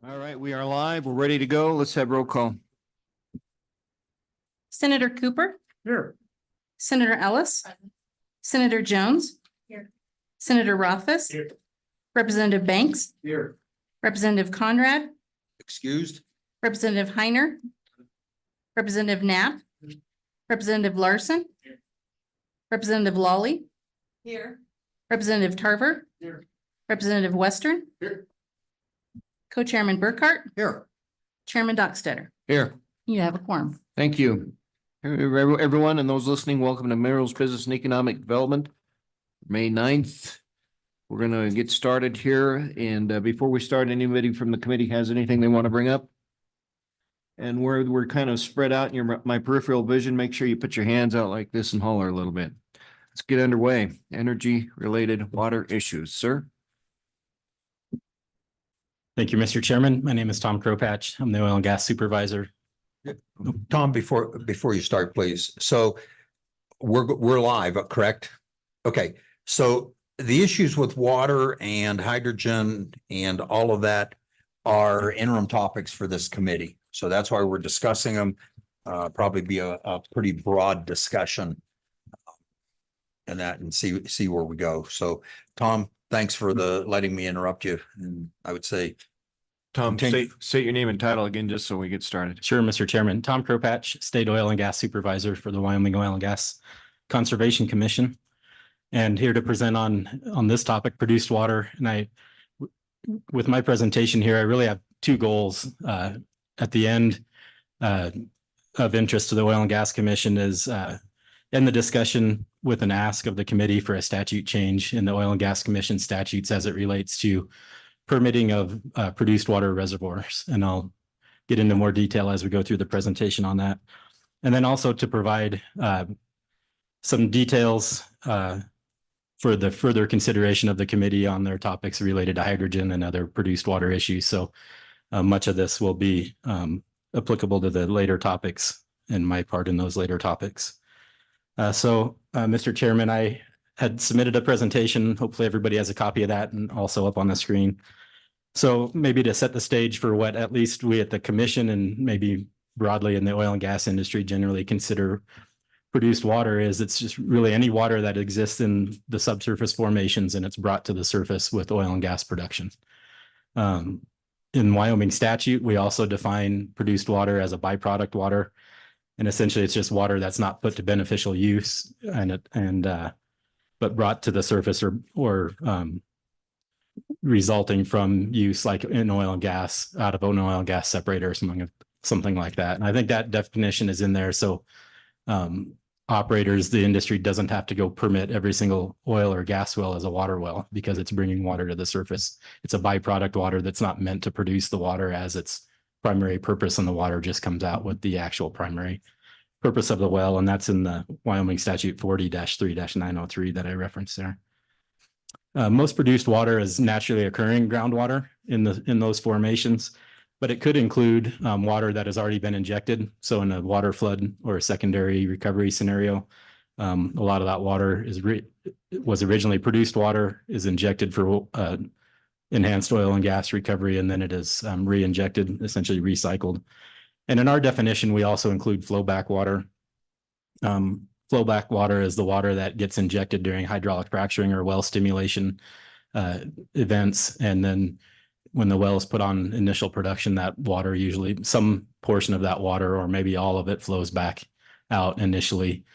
All right, we are live. We're ready to go. Let's have roll call. Senator Cooper, Here. Senator Ellis, Senator Jones. Here. Senator Rothfuss. Here. Representative Banks, Here. Representative Conrad, Excused? Representative Heiner, Representative Knapp, Representative Larson, Representative Lawley, Here. Representative Tarver, Here. Representative Western, Here. Co-Chairman Burkhart, Here. Chairman Dockstetter. Here. You have a quorum. Thank you. Everyone and those listening, welcome to Merrill's Business and Economic Development, May 9th. We're going to get started here. And before we start, anybody from the committee has anything they want to bring up? And we're kind of spread out in my peripheral vision. Make sure you put your hands out like this and holler a little bit. Let's get underway. Energy related water issues, sir. Thank you, Mr. Chairman. My name is Tom Kropatch. I'm the oil and gas supervisor. Tom, before you start, please. So we're live, correct? Okay, so the issues with water and hydrogen and all of that are interim topics for this committee. So that's why we're discussing them. Probably be a pretty broad discussion and that and see where we go. So Tom, thanks for letting me interrupt you. And I would say, Tom, Continue. state your name and title again, just so we get started. Sure, Mr. Chairman. Tom Kropatch, State Oil and Gas Supervisor for the Wyoming Oil and Gas Conservation Commission. And here to present on this topic, produced water. And with my presentation here, I really have two goals. At the end of interest to the Oil and Gas Commission is end the discussion with an ask of the committee for a statute change in the Oil and Gas Commission statutes as it relates to permitting of produced water reservoirs. And I'll get into more detail as we go through the presentation on that. And then also to provide some details for the further consideration of the committee on their topics related to hydrogen and other produced water issues. So much of this will be applicable to the later topics and my part in those later topics. Mr. Chairman, I had submitted a presentation. Hopefully everybody has a copy of that and also up on the screen. So maybe to set the stage for what at least we at the commission and maybe broadly in the oil and gas industry generally consider produced water is, it's just really any water that exists in the subsurface formations and it's brought to the surface with oil and gas production. In Wyoming statute, we also define produced water as a byproduct water. And essentially it's just water that's not put to beneficial use but brought to the surface or resulting from use like in oil and gas out of an oil and gas separator or something like that. And I think that definition is in there. So operators, the industry doesn't have to go permit every single oil or gas well as a water well because it's bringing water to the surface. It's a byproduct water that's not meant to produce the water as its primary purpose, and the water just comes out with the actual primary purpose of the well. And that's in the Wyoming statute 40-3-903 that I referenced there. Most produced water is naturally occurring groundwater in those formations, but it could include water that has already been injected. So in a water flood or a secondary recovery scenario, a lot of that water was originally produced water, is injected for enhanced oil and gas recovery, and then it is re-injected, essentially recycled. And in our definition, we also include flowback water. Flowback water is the water that gets injected during hydraulic fracturing or well stimulation events. And then when the well is put on initial production, that water usually, some portion of that water or maybe all of it flows back out initially.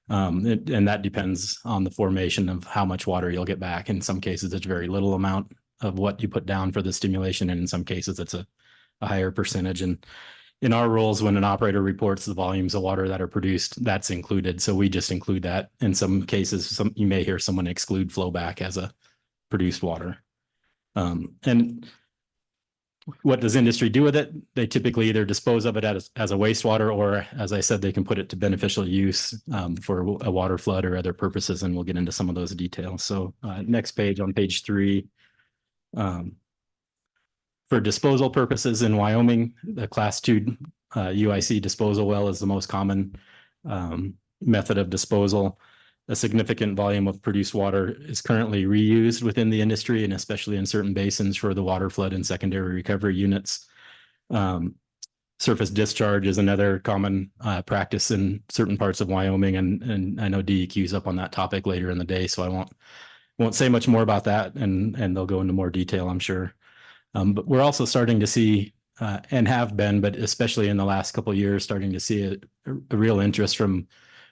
And that depends on the formation of how much water you'll get back. In some cases, it's very little amount of what you put down for the stimulation. And in some cases, it's a higher percentage. And in our rules, when an operator reports the volumes of water that are produced, that's included. So we just include that. In some cases, you may hear someone exclude flowback as a produced water. And what does industry do with it? They typically either dispose of it as a wastewater, or as I said, they can put it to beneficial use for a water flood or other purposes. And we'll get into some of those details. So next page, on page 3. For disposal purposes in Wyoming, the class 2 UIC disposal well is the most common method of disposal. a significant volume of produced water is currently reused within the industry, and especially in certain basins for the water flood and secondary recovery units. Surface discharge is another common practice in certain parts of Wyoming, and I know DEQ is up on that topic later in the day, so I won't say much more about that, and they'll go into more detail, I'm sure. But we're also starting to see, and have been, but especially in the last couple of years, starting to see a real interest from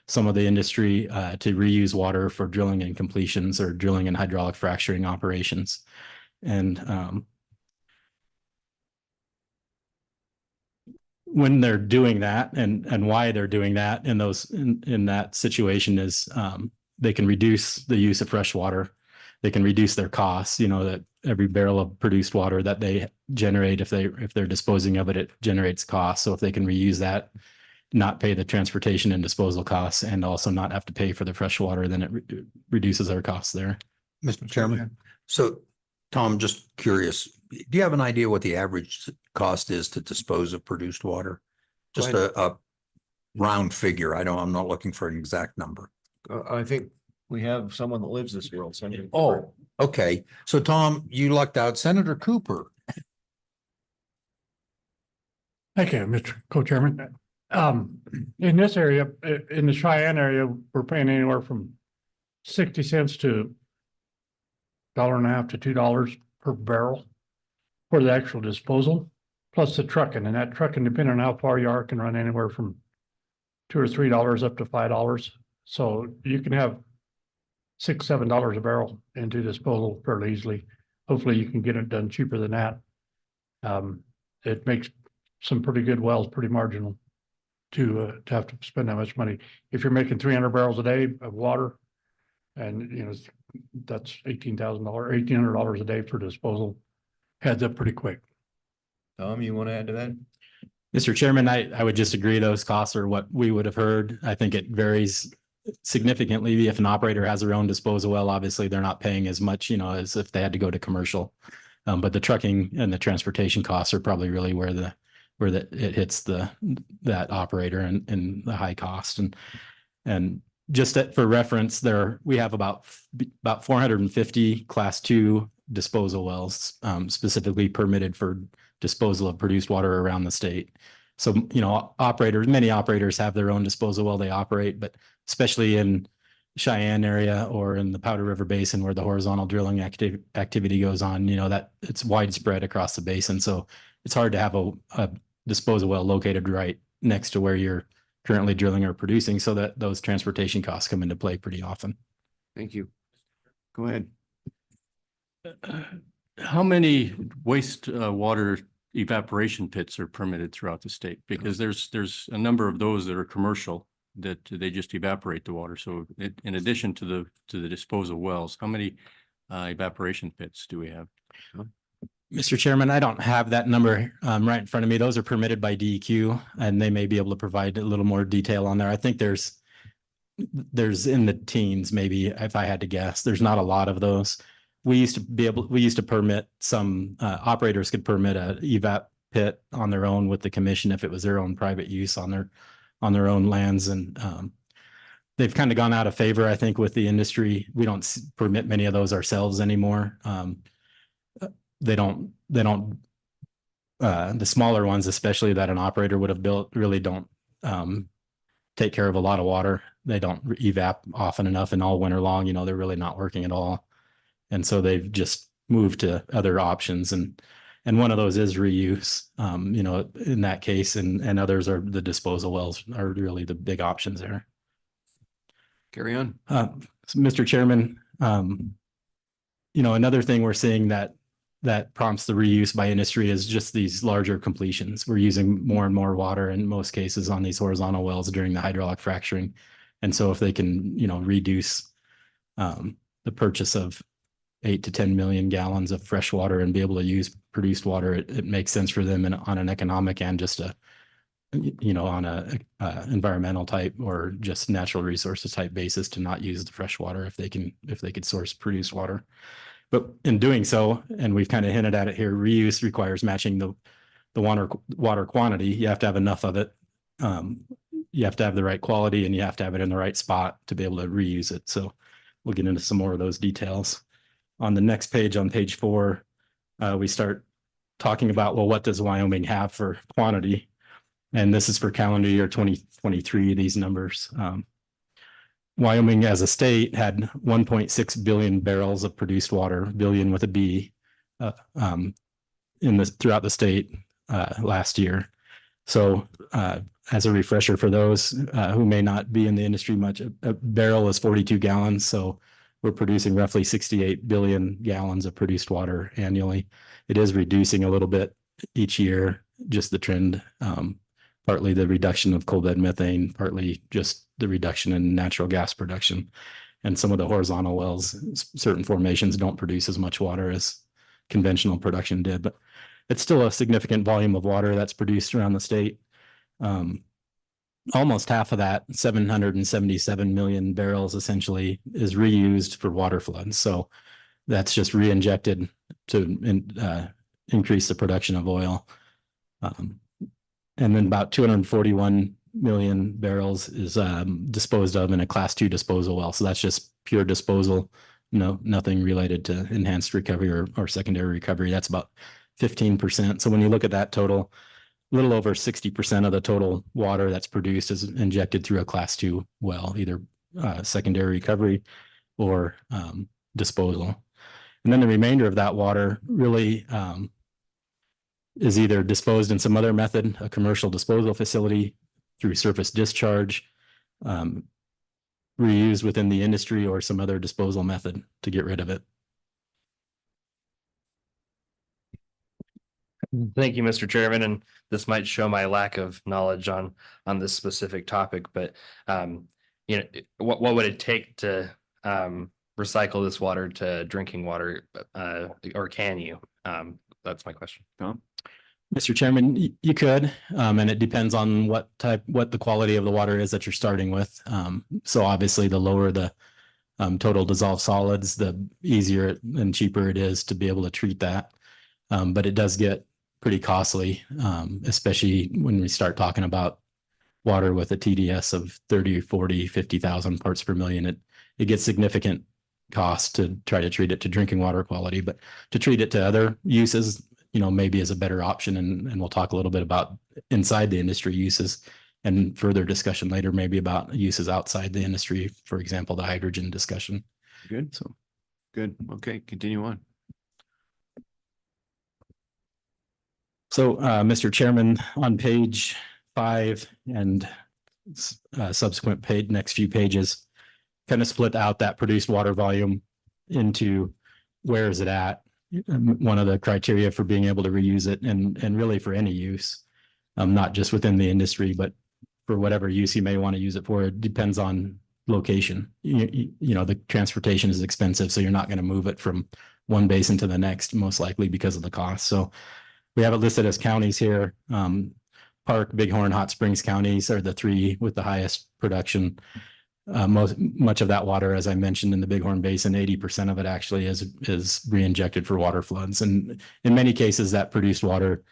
some of the industry to reuse water for drilling and completions or drilling and hydraulic fracturing operations. And when they're doing that, and why they're doing that in that situation is they can reduce the use of fresh water. They can reduce their costs, that every barrel of produced water that they generate, if they're disposing of it, it generates costs. So if they can reuse that, not pay the transportation and disposal costs, and also not have to pay for the fresh water, then it reduces our costs there. Mr. Chairman, so Tom, just curious, do you have an idea what the average cost is to dispose of produced water? Just a round figure. I'm not looking for an exact number. I think we have someone that lives this world. Senator. Oh, okay. So Tom, you lucked out. Senator Cooper. Thank you, Mr. Co-Chairman. In this area, in the Cheyenne area, we're paying anywhere from 60 cents to $1.50 to $2 per barrel for the actual disposal, plus the trucking. And that trucking, depending on how far you are, can run anywhere from $2 or $3 up to $5. So you can have $6, $7 a barrel into disposal fairly easily. Hopefully you can get it done cheaper than that. It makes some pretty good wells pretty marginal to have to spend that much money. If you're making 300 barrels a day of water, and that's $1,800 a day for disposal, heads up pretty quick. Tom, you want to add to that? Mr. Chairman, I would just agree those costs are what we would have heard. I think it varies significantly. If an operator has their own disposal well, obviously they're not paying as much, as if they had to go to commercial. But the trucking and the transportation costs are probably really where it hits that operator and the high cost. And just for reference, we have about 450 Class 2 disposal wells specifically permitted for disposal of produced water around the state. So, many operators have their own disposal well they operate, but especially in Cheyenne area or in the Powder River Basin where the horizontal drilling activity goes on, that it's widespread across the basin. So it's hard to have a disposal well located right next to where you're currently drilling or producing, so that those transportation costs come into play pretty often. Thank you. Go ahead. How many waste water evaporation pits are permitted throughout the state? Because there's a number of those that are commercial that they just evaporate the water. So in addition to the disposal wells, how many evaporation pits do we have? Mr. Chairman, I don't have that number right in front of me. Those are permitted by DEQ, and they may be able to provide a little more detail on there. I think there's in the teens, maybe, if I had to guess. There's not a lot of those. We used to permit some operators could permit a evap pit on their own with the commission if it was their own private use on their own lands, and they've kind of gone out of favor, I think, with the industry. We don't permit many of those ourselves anymore. They don't the smaller ones, especially that an operator would have built, really don't take care of a lot of water. They don't evap often enough, and all winter long, they're really not working at all. And so they've just moved to other options, and one of those is reuse, in that case, and others are the disposal wells are really the big options there. Carry on. So Mr. Chairman, another thing we're seeing that prompts the reuse by industry is just these larger completions. We're using more and more water in most cases on these horizontal wells during the hydraulic fracturing. And so if they can, reduce the purchase of 8 to 10 million gallons of fresh water and be able to use produced water, it makes sense for them on an economic and just on a environmental type or just natural resources type basis to not use the fresh water if they could source produced water. But in doing so, and we've kind of hinted at it here, reuse requires matching the water quantity. You have to have enough of it you have to have the right quality and you have to have it in the right spot to be able to reuse it. So we'll get into some more of those details. On the next page, on page 4, we start talking about, well, what does Wyoming have for quantity? And this is for calendar year 2023, these numbers. Wyoming as a state had 1.6 billion barrels of produced water, billion with a B, throughout the state last year. So as a refresher for those who may not be in the industry much, a barrel is 42 gallons. So we're producing roughly 68 billion gallons of produced water annually. It is reducing a little bit each year, just the trend, partly the reduction of coal bed methane, partly just the reduction in natural gas production. And some of the horizontal wells, certain formations don't produce as much water as conventional production did, but it's still a significant volume of water that's produced around the state. Almost half of that, 777 million barrels essentially, is reused for water floods. So that's just re-injected to increase the production of oil. And then about 241 million barrels is disposed of in a class 2 disposal well. So that's just pure disposal, nothing related to enhanced recovery or secondary recovery. That's about 15%. So when you look at that total, a little over 60% of the total water that's produced is injected through a class 2 well, either secondary recovery or disposal. And then the remainder of that water really is either disposed in some other method, a commercial disposal facility, through surface discharge, reused within the industry, or some other disposal method to get rid of it. Thank you, Mr. Chairman, and this might show my lack of knowledge on this specific topic, but what would it take to recycle this water to drinking water, or can you? That's my question. Tom? Mr. Chairman, you could, and it depends on what the quality of the water is that you're starting with. So obviously the lower the total dissolved solids, the easier and cheaper it is to be able to treat that. But it does get pretty costly, especially when we start talking about water with a TDS of 30, 40, 50,000 parts per million. It gets significant cost to try to treat it to drinking water quality, but to treat it to other uses, maybe is a better option. And we'll talk a little bit about inside the industry uses and further discussion later, maybe about uses outside the industry, for example, the hydrogen discussion. Good. So Good. Okay, continue on. So, Mr. Chairman, on page 5 and subsequent next few pages, kind of split out that produced water volume into where is it at, one of the criteria for being able to reuse it, and really for any use, not just within the industry, but for whatever use you may want to use it for. It depends on location. The transportation is expensive, so you're not going to move it from one basin to the next, most likely because of the cost. So we have it listed as counties here. Park, Bighorn, Hot Springs counties are the 3 with the highest production. Much of that water, as I mentioned, in the Bighorn Basin, 80% of it actually is re-injected for water floods. And in many cases, that produced water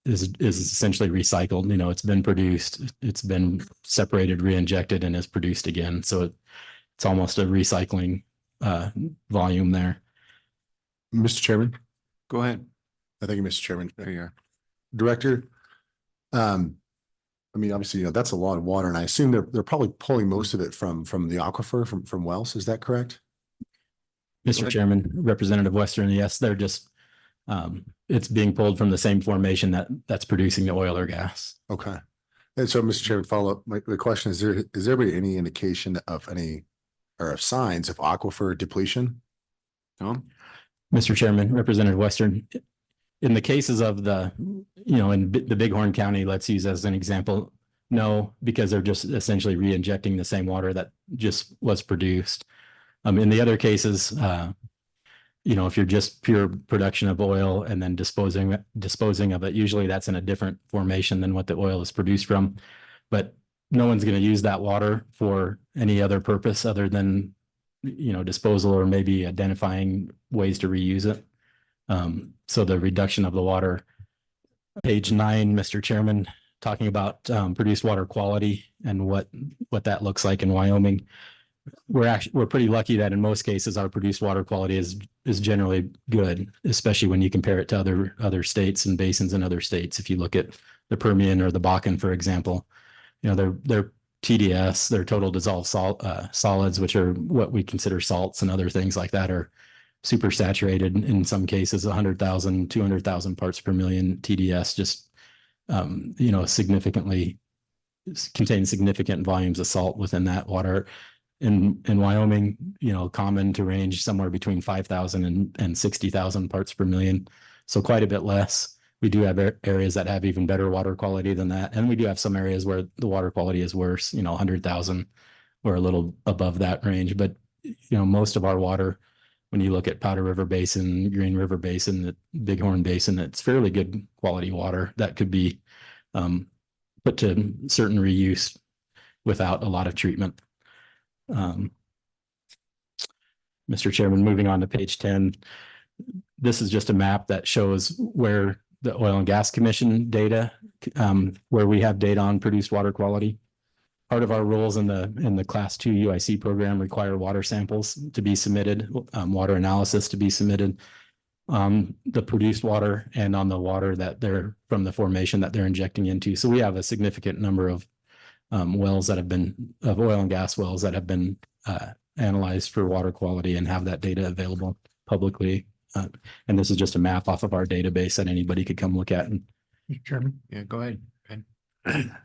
is essentially recycled. It's been produced, it's been separated, re-injected, and is produced again. So it's almost a recycling volume there. Mr. Chairman. Go ahead. Thank you, Mr. Chairman. There you are. Director. Obviously, that's a lot of water, and I assume they're probably pulling most of it from the aquifer from wells. Is that correct? Mr. Chairman, Representative Western, yes, they're just it's being pulled from the same formation that's producing the oil or gas. Okay. And so, Mr. Chairman, follow up. The question is there any indication of any or of signs of aquifer depletion? Tom? Mr. Chairman, Representative Western, in the cases of in the Bighorn County, let's use as an example, no, because they're just essentially re-injecting the same water that just was produced. In the other cases, if you're just pure production of oil and then disposing of it, usually that's in a different formation than what the oil is produced from. But no one's going to use that water for any other purpose other than disposal, or maybe identifying ways to reuse it. So the reduction of the water, page 9, Mr. Chairman, talking about produced water quality and what that looks like in Wyoming. We're pretty lucky that in most cases our produced water quality is generally good, especially when you compare it to other states and basins in other states. If you look at the Permian or the Bakken, for example, you know, their TDS, their total dissolved salt solids, which are what we consider salts and other things like that, are super saturated in some cases, 100,000, 200,000 parts per million TDS, just you know, significantly contains significant volumes of salt within that water. In Wyoming, you know, common to range somewhere between 5,000 and 60,000 parts per million. So quite a bit less. We do have areas that have even better water quality than that. And we do have some areas where the water quality is worse, you know, 100,000 or a little above that range. But, you know, most of our water, when you look at Powder River Basin, Green River Basin, the Bighorn Basin, it's fairly good quality water that could be put to certain reuse without a lot of treatment. Mr. Chairman, moving on to page 10, this is just a map that shows where the Oil and Gas Commission data, where we have data on produced water quality. Part of our rules in the Class 2 UIC program require water samples to be submitted, water analysis to be submitted, the produced water and on the water that they're from the formation that they're injecting into. So we have a significant number of wells that have been of oil and gas wells that have been analyzed for water quality and have that data available publicly. And this is just a map off of our database that anybody could come look at. And Mr. Chairman. Yeah, go ahead.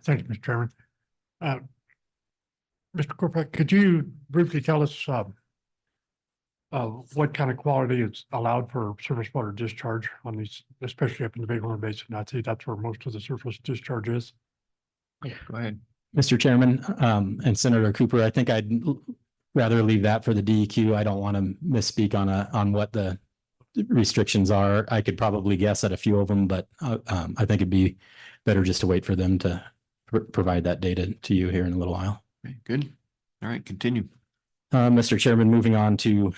Thank you, Mr. Chairman. Mr. Corpak, could you briefly tell us what kind of quality is allowed for surface water discharge on these, especially up in the Bighorn Basin? I'd say that's where most of the surface discharge is. Go ahead. Mr. Chairman, and Senator Cooper, I think I'd rather leave that for the DEQ. I don't want to misspeak on what the restrictions are. I could probably guess at a few of them, but I think it'd be better just to wait for them to provide that data to you here in a little while. Okay, good. All right, continue. Mr. Chairman, moving on to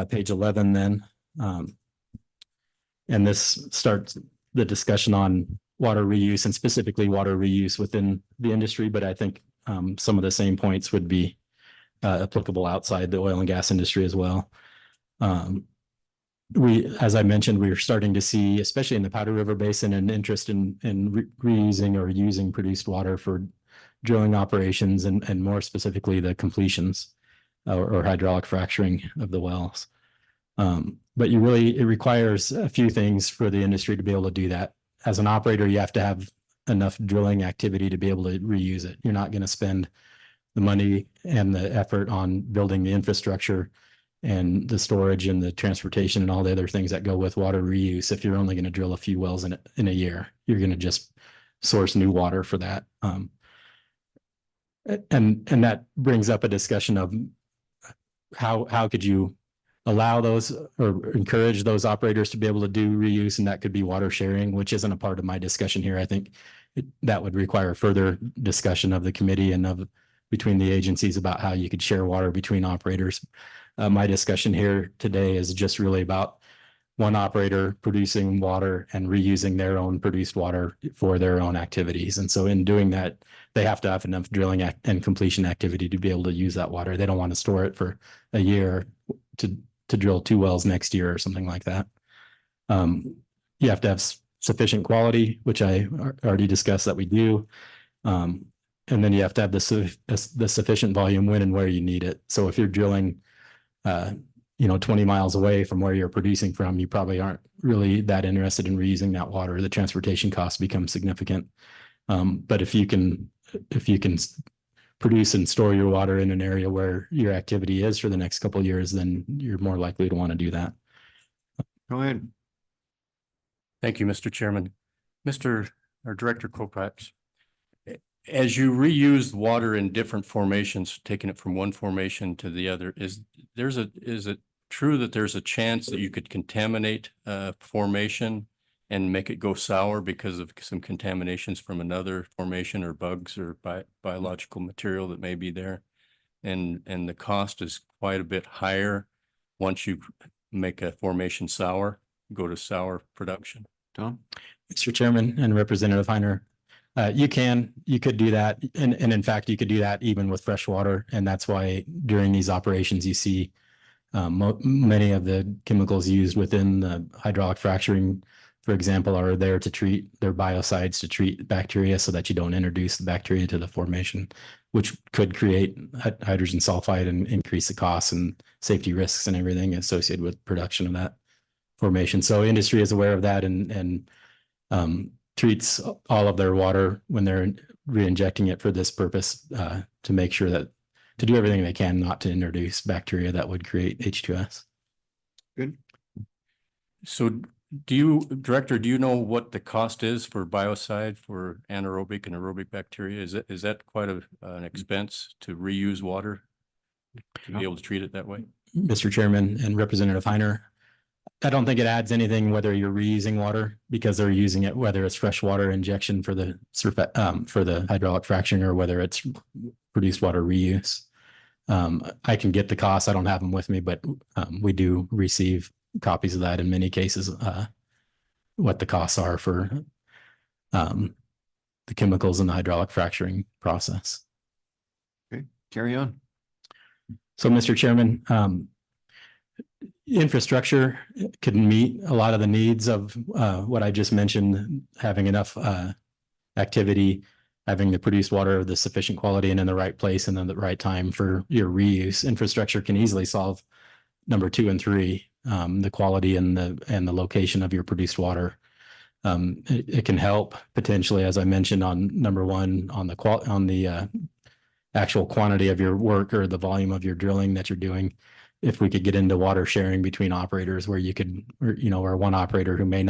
page 11 then. And this starts the discussion on water reuse and specifically water reuse within the industry, but I think some of the same points would be applicable outside the oil and gas industry as well. As I mentioned, we are starting to see, especially in the Powder River Basin, an interest in reusing or using produced water for drilling operations and more specifically the completions or hydraulic fracturing of the wells. But it requires a few things for the industry to be able to do that. As an operator, you have to have enough drilling activity to be able to reuse it. You're not going to spend the money and the effort on building the infrastructure and the storage and the transportation and all the other things that go with water reuse if you're only going to drill a few wells in a year. You're going to just source new water for that. And that brings up a discussion of how could you allow those or encourage those operators to be able to do reuse, and that could be water sharing, which isn't a part of my discussion here. I think that would require further discussion of the committee and between the agencies about how you could share water between operators. My discussion here today is just really about one operator producing water and reusing their own produced water for their own activities. And so in doing that, they have to have enough drilling and completion activity to be able to use that water. They don't want to store it for a year to drill 2 wells next year or something like that. You have to have sufficient quality, which I already discussed that we do. And then you have to have the sufficient volume when and where you need it. So if you're drilling 20 miles away from where you're producing from, you probably aren't really that interested in reusing that water. The transportation costs become significant. But if you can produce and store your water in an area where your activity is for the next couple of years, then you're more likely to want to do that. Go ahead. Thank you, Mr. Chairman. Director Kopax, as you reuse water in different formations, taking it from one formation to the other, is it true that there's a chance that you could contaminate a formation and make it go sour because of some contaminations from another formation or bugs or biological material that may be there? And the cost is quite a bit higher once you make a formation sour, go to sour production. Tom? Mr. Chairman and Representative Heiner, You could do that. And in fact, you could do that even with fresh water. And that's why during these operations, you see many of the chemicals used within the hydraulic fracturing, for example, are there to treat their biocides to treat bacteria so that you don't introduce the bacteria to the formation, which could create hydrogen sulfide and increase the costs and safety risks and everything associated with production of that formation. So industry is aware of that and treats all of their water when they're re-injecting it for this purpose to make sure that to do everything they can not to introduce bacteria that would create H2S. Good. So Director, do you know what the cost is for biocide for anaerobic and aerobic bacteria? Is that quite an expense to reuse water to be able to treat it that way? Mr. Chairman and Representative Heiner, I don't think it adds anything whether you're reusing water because they're using it, whether it's fresh water injection for the hydraulic fracturing or whether it's produced water reuse. I can get the costs. I don't have them with me, but we do receive copies of that in many cases, what the costs are for the chemicals in the hydraulic fracturing process. Okay, carry on. So, Mr. Chairman, infrastructure could meet a lot of the needs of what I just mentioned, having enough activity, having the produced water of the sufficient quality and in the right place and in the right time for your reuse. Infrastructure can easily solve number 2 and 3, the quality and the location of your produced water. It can help potentially, as I mentioned, on number 1 on the actual quantity of your work or the volume of your drilling that you're doing. If we could get into water sharing between operators where you could, or one operator who may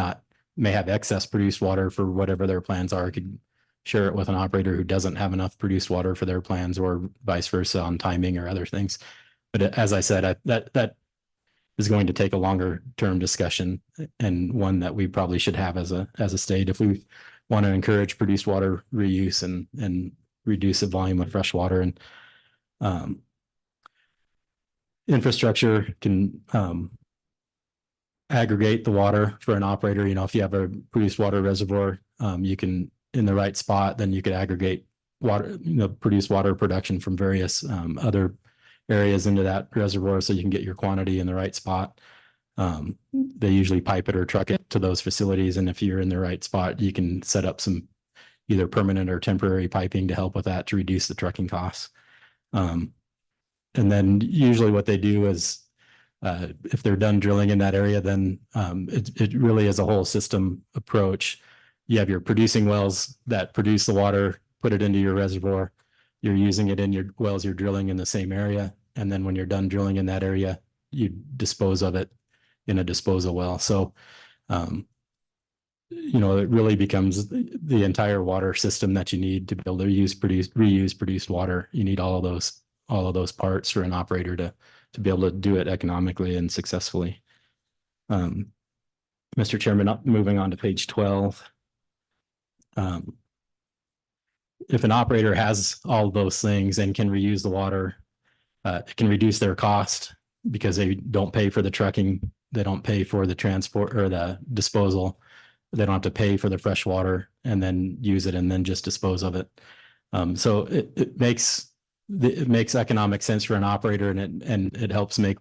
have excess produced water for whatever their plans are, could share it with an operator who doesn't have enough produced water for their plans, or vice versa on timing or other things. But as I said, that is going to take a longer term discussion and one that we probably should have as a state if we want to encourage produced water reuse and reduce the volume of fresh water. And infrastructure can aggregate the water for an operator. If you have a produced water reservoir, you can, in the right spot, then you could aggregate water, produce water production from various other areas into that reservoir so you can get your quantity in the right spot. They usually pipe it or truck it to those facilities. And if you're in the right spot, you can set up some either permanent or temporary piping to help with that to reduce the trucking costs. And then usually what they do is if they're done drilling in that area, then it really is a whole system approach. You have your producing wells that produce the water, put it into your reservoir. You're using it in your wells you're drilling in the same area. And then when you're done drilling in that area, you dispose of it in a disposal well. So, it really becomes the entire water system that you need to be able to reuse produced water. You need all of those parts for an operator to be able to do it economically and successfully. Mr. Chairman, moving on to page 12. If an operator has all of those things and can reuse the water, it can reduce their cost because they don't pay for the trucking, they don't pay for the transport or the disposal. They don't have to pay for the fresh water and then use it and then just dispose of it. So it makes economic sense for an operator, and it helps make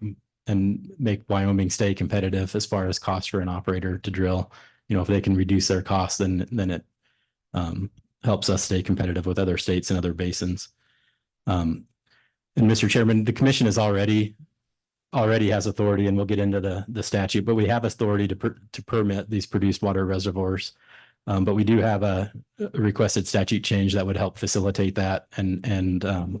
Wyoming stay competitive as far as cost for an operator to drill. If they can reduce their costs, then it helps us stay competitive with other states and other basins. And Mr. Chairman, the commission is already has authority, and we'll get into the statute, but we have authority to permit these produced water reservoirs. But we do have a requested statute change that would help facilitate that and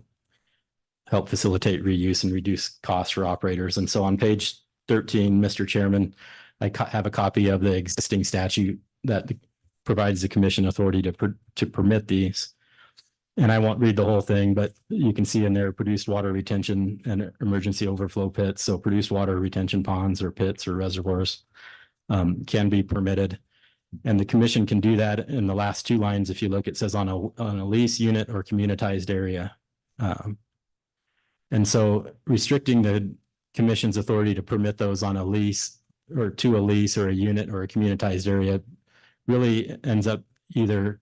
help facilitate reuse and reduce costs for operators. And so on page 13, Mr. Chairman, I have a copy of the existing statute that provides the commission authority to permit these. And I won't read the whole thing, but you can see in there produced water retention and emergency overflow pits. So produced water retention ponds or pits or reservoirs can be permitted. And the commission can do that in the last 2 lines. If you look, it says on a lease, unit, or communitized area. And so restricting the commission's authority to permit those on a lease or to a lease or a unit or a communitized area really ends up either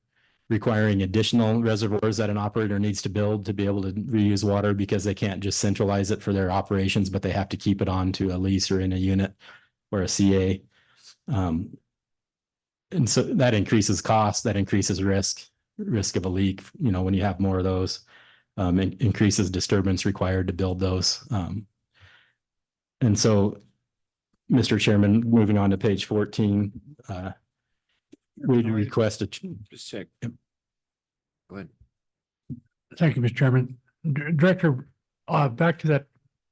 requiring additional reservoirs that an operator needs to build to be able to reuse water because they can't just centralize it for their operations, but they have to keep it on to a lease or in a unit or a CA. And so that increases cost, that increases risk of a leak, you know, when you have more of those, increases disturbance required to build those. And so, Mr. Chairman, moving on to page 14, we request a. Just check. Go ahead. Thank you, Mr. Chairman. Director, back to that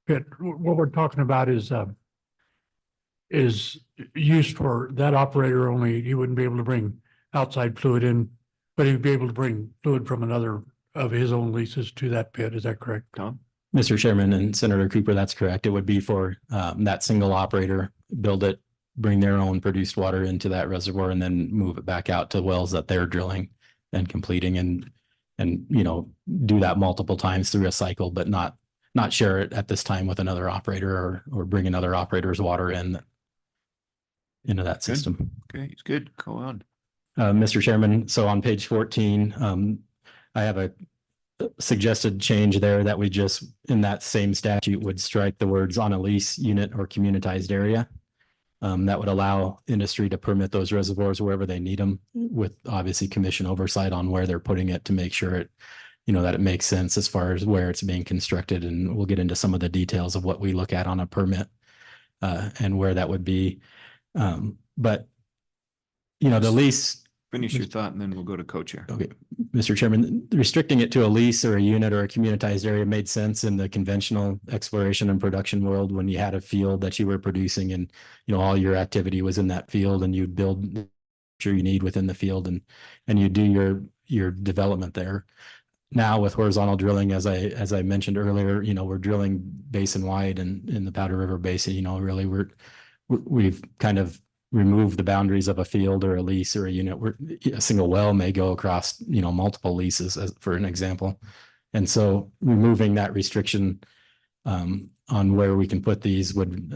pit, what we're talking about is used for that operator only. He wouldn't be able to bring outside fluid in, but he'd be able to bring fluid from another of his own leases to that pit. Is that correct? Tom? Mr. Chairman and Senator Cooper, that's correct. It would be for that single operator, build it, bring their own produced water into that reservoir and then move it back out to wells that they're drilling and completing and you know, do that multiple times to recycle, but not share it at this time with another operator or bring another operator's water into that system. Okay, it's good. Go on. Mr. Chairman, so on page 14, I have a suggested change there that we just, in that same statute, would strike the words on a lease, unit, or communitized area. That would allow industry to permit those reservoirs wherever they need them, with obviously commission oversight on where they're putting it to make sure it, you know, that it makes sense as far as where it's being constructed. And we'll get into some of the details of what we look at on a permit and where that would be. But, you know, the lease. Finish your thought and then we'll go to co-chair. Okay, Mr. Chairman, restricting it to a lease or a unit or a communitized area made sense in the conventional exploration and production world when you had a field that you were producing and, you know, all your activity was in that field and you'd build sure you need within the field and you do your development there. Now with horizontal drilling, as I mentioned earlier, you know, we're drilling basin wide and in the Powder River Basin, you know, really we've kind of remove the boundaries of a field or a lease or a unit where a single well may go across, you know, multiple leases for an example. And so removing that restriction on where we can put these would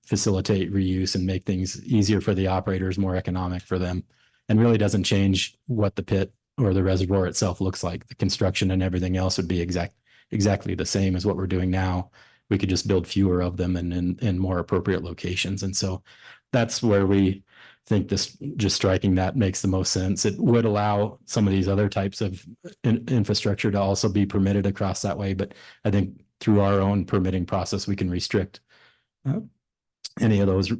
facilitate reuse and make things easier for the operators, more economic for them, and really doesn't change what the pit or the reservoir itself looks like. The construction and everything else would be exactly the same as what we're doing now. We could just build fewer of them and in more appropriate locations. And so that's where we think this, just striking that makes the most sense. It would allow some of these other types of infrastructure to also be permitted across that way. But I think through our own permitting process, we can restrict any of those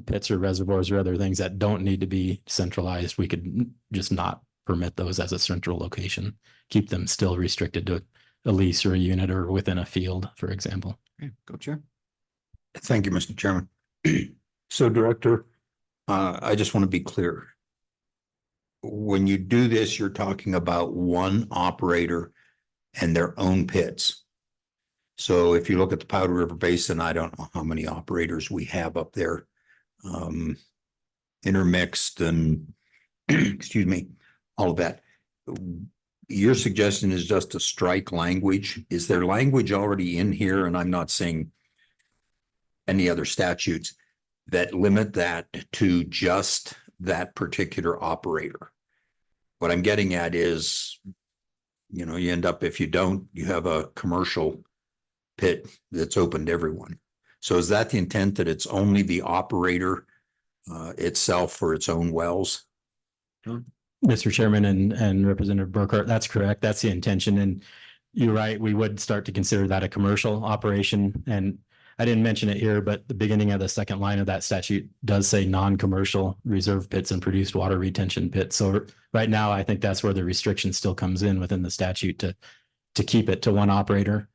pits or reservoirs or other things that don't need to be centralized. We could just not permit those as a central location, keep them still restricted to a lease or a unit or within a field, for example. Okay, co-chair. Thank you, Mr. Chairman. So Director, I just want to be clear. When you do this, you're talking about one operator and their own pits. So if you look at the Powder River Basin, I don't know how many operators we have up there, intermixed and excuse me, all of that. Your suggestion is just to strike language. Is there language already in here? And I'm not saying any other statutes that limit that to just that particular operator. What I'm getting at is, you know, you end up, if you don't, you have a commercial pit that's open to everyone. So is that the intent, that it's only the operator itself for its own wells? Mr. Chairman and Representative Burkhart, that's correct. That's the intention. And you're right, we would start to consider that a commercial operation. And I didn't mention it here, but the beginning of the second line of that statute does say non-commercial reserve pits and produced water retention pits. So right now, I think that's where the restriction still comes in within the statute to keep it to one operator.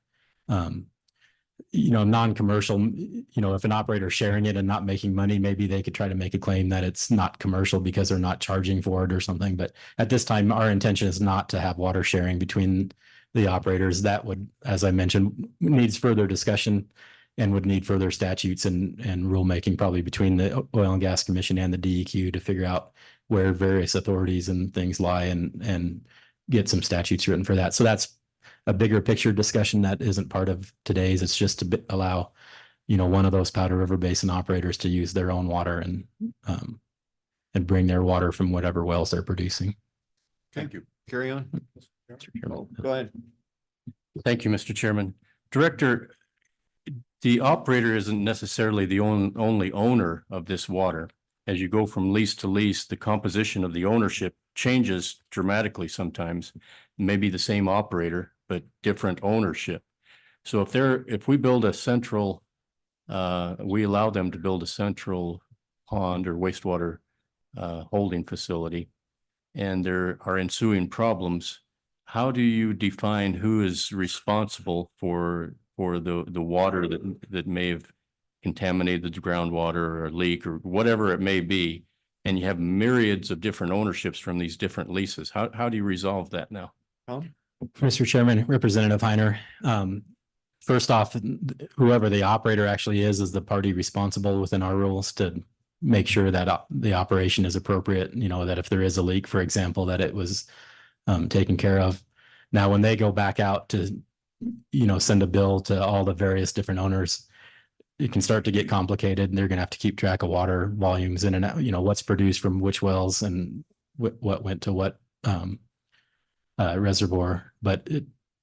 You know, non-commercial, you know, if an operator is sharing it and not making money, maybe they could try to make a claim that it's not commercial because they're not charging for it or something. But at this time, our intention is not to have water sharing between the operators. That would, as I mentioned, needs further discussion and would need further statutes and rulemaking probably between the Oil and Gas Commission and the DEQ to figure out where various authorities and things lie and get some statutes written for that. So that's a bigger picture discussion that isn't part of today's. It's just to allow, you know, one of those Powder River Basin operators to use their own water and bring their water from whatever wells they're producing. Thank you. Carry on. Oh, go ahead. Thank you, Mr. Chairman. Director, the operator isn't necessarily the only owner of this water. As you go from lease to lease, the composition of the ownership changes dramatically sometimes. Maybe the same operator, but different ownership. So if we build a central, we allow them to build a central pond or wastewater holding facility, and there are ensuing problems, how do you define who is responsible for the water that may have contaminated the groundwater or a leak or whatever it may be? And you have myriads of different ownerships from these different leases. How do you resolve that now? Mr. Chairman, Representative Heiner, first off, whoever the operator actually is the party responsible within our rules to make sure that the operation is appropriate, you know, that if there is a leak, for example, that it was taken care of. Now, when they go back out to, you know, send a bill to all the various different owners, it can start to get complicated, and they're going to have to keep track of water volumes in and out, you know, what's produced from which wells and what went to what reservoir. But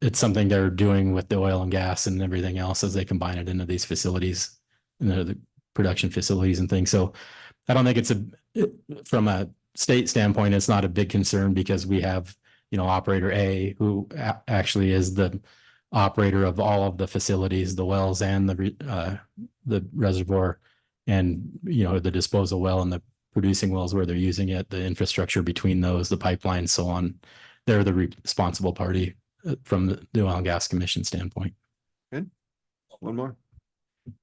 it's something they're doing with the oil and gas and everything else as they combine it into these facilities, you know, the production facilities and things. So I don't think from a state standpoint, it's not a big concern, because we have, you know, operator A, who actually is the operator of all of the facilities, the wells and the reservoir, and, you know, the disposal well and the producing wells where they're using it, the infrastructure between those, the pipelines, so on. They're the responsible party from the Oil and Gas Commission standpoint. Good. One more.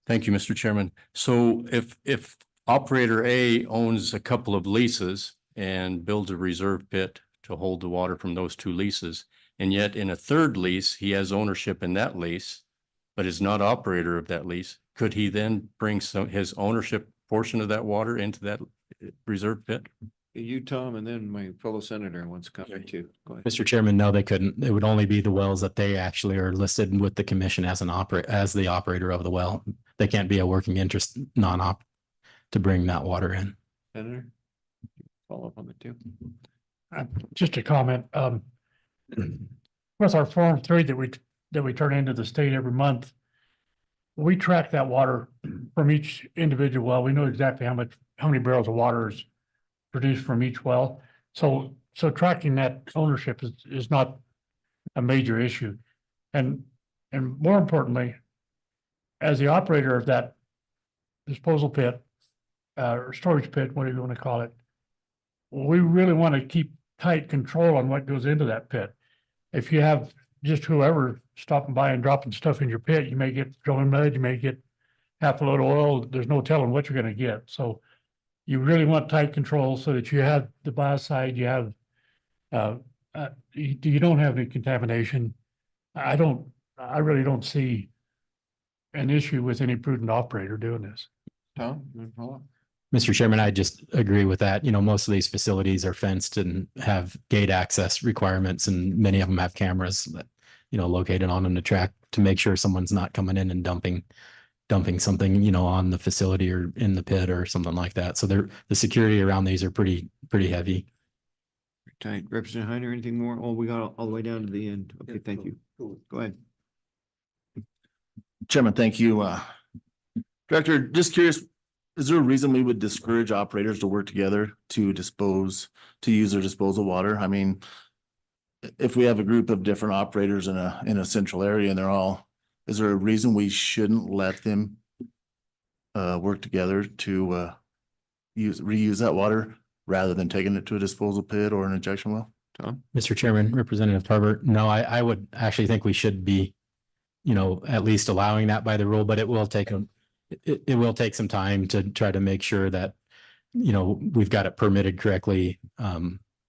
Thank you, Mr. Chairman. So if operator A owns a couple of leases and builds a reserve pit to hold the water from those two leases, and yet in a third lease, he has ownership in that lease, but is not operator of that lease, could he then bring his ownership portion of that water into that reserve pit? You, Tom, and then my fellow senator wants to comment too. Go ahead. Mr. Chairman, no, they couldn't. It would only be the wells that they actually are listed with the commission as as the operator of the well. They can't be a working interest non-op to bring that water in. Senator, follow up on the two. Just a comment, with our Form 3 that we turn into the state every month, we track that water from each individual well. We know exactly how many barrels of water is produced from each well. So tracking that ownership is not a major issue. And more importantly, as the operator of that disposal pit, or storage pit, whatever you want to call it, we really want to keep tight control on what goes into that pit. If you have just whoever stopping by and dropping stuff in your pit, you may get drilling mud, you may get half a load of oil. There's no telling what you're going to get. So you really want tight control so that you have the biocide, you have, you don't have any contamination. I really don't see an issue with any prudent operator doing this. Tom, you wanna follow up? Mr. Chairman, I just agree with that. You know, most of these facilities are fenced and have gate access requirements, and many of them have cameras that, you know, located on them to track to make sure someone's not coming in and dumping something, you know, on the facility or in the pit or something like that. So the security around these are pretty heavy. Tight. Representative Heiner, anything more? Oh, we got all the way down to the end. Okay, thank you. Go ahead. Chairman, thank you. Director, just curious, is there a reason we would discourage operators to work together to use their disposal water? I mean, if we have a group of different operators in a central area and is there a reason we shouldn't let them work together to reuse that water rather than taking it to a disposal pit or an injection well? Tom? Mr. Chairman, Representative Harbert, no, I would actually think we should be, you know, at least allowing that by the rule, but it will take some time to try to make sure that, you know, we've got it permitted correctly.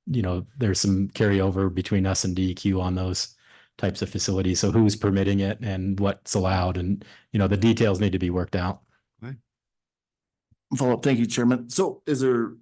You know, there's some carryover between us and DEQ on those types of facilities. So who's permitting it and what's allowed, and, you know, the details need to be worked out. Follow up. Thank you, Chairman. So is there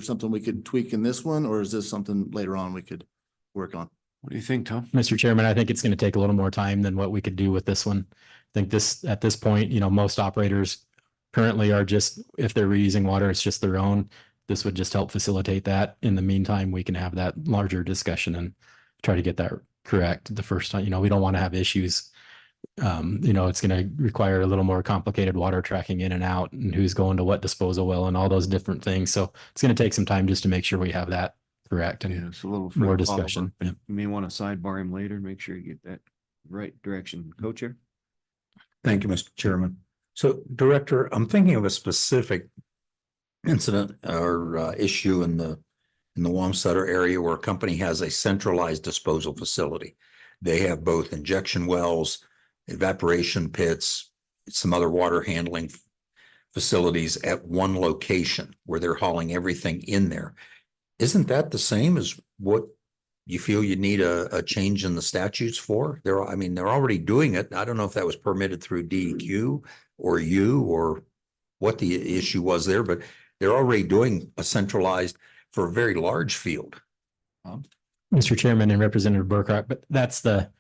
something we could tweak in this one, or is this something later on we could work on? What do you think, Tom? Mr. Chairman, I think it's going to take a little more time than what we could do with this one. I think at this point, you know, most operators currently are just, if they're reusing water, it's just their own. this would just help facilitate that. In the meantime, we can have that larger discussion and try to get that correct the first time. You know, we don't want to have issues. You know, it's going to require a little more complicated water tracking in and out and who's going to what disposal well and all those different things. So it's going to take some time just to make sure we have that correct and Yeah, it's a little. more further follow-up. discussion. Yeah. You may want to sidebar him later, make sure you get that right direction. Co-chair? Thank you, Mr. Chairman. So Director, I'm thinking of a specific incident or issue in the Wamsutter area where a company has a centralized disposal facility. They have both injection wells, evaporation pits, some other water handling facilities at one location where they're hauling everything in there. Isn't that the same as what you feel you need a change in the statutes for? They're already doing it. I don't know if that was permitted through DEQ or what the issue was there, but they're already doing a centralized for a very large field. Mr. Chairman and Representative Burkhart, but that's the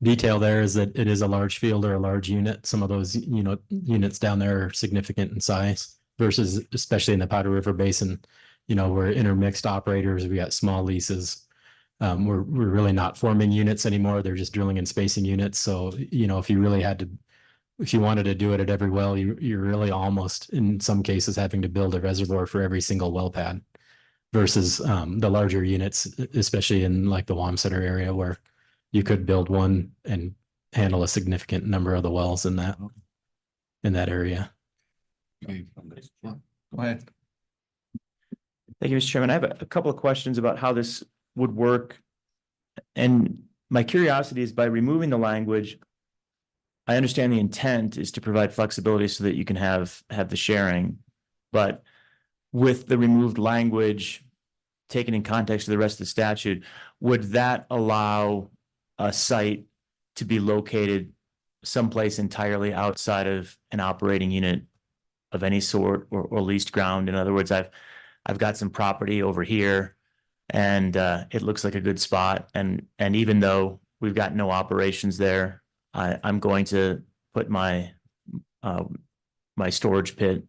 detail there is that it is a large field or a large unit. Some of those, you know, units down there are significant in size versus especially in the Powder River Basin, you know, we're intermixed operators. We got small leases. We're really not forming units anymore. They're just drilling and spacing units. So, you know, if you wanted to do it at every well, you're really almost in some cases having to build a reservoir for every single well pad versus the larger units, especially in like the Wamsutter area where you could build one and handle a significant number of the wells in that area. Go ahead. Thank you, Mr. Chairman. I have a couple of questions about how this would work. And my curiosity is by removing the language, I understand the intent is to provide flexibility so that you can have the sharing. But with the removed language taken in context of the rest of the statute, would that allow a site to be located someplace entirely outside of an operating unit of any sort or leased ground? In other words, I've got some property over here and it looks like a good spot. And even though we've got no operations there, I'm going to put my storage pit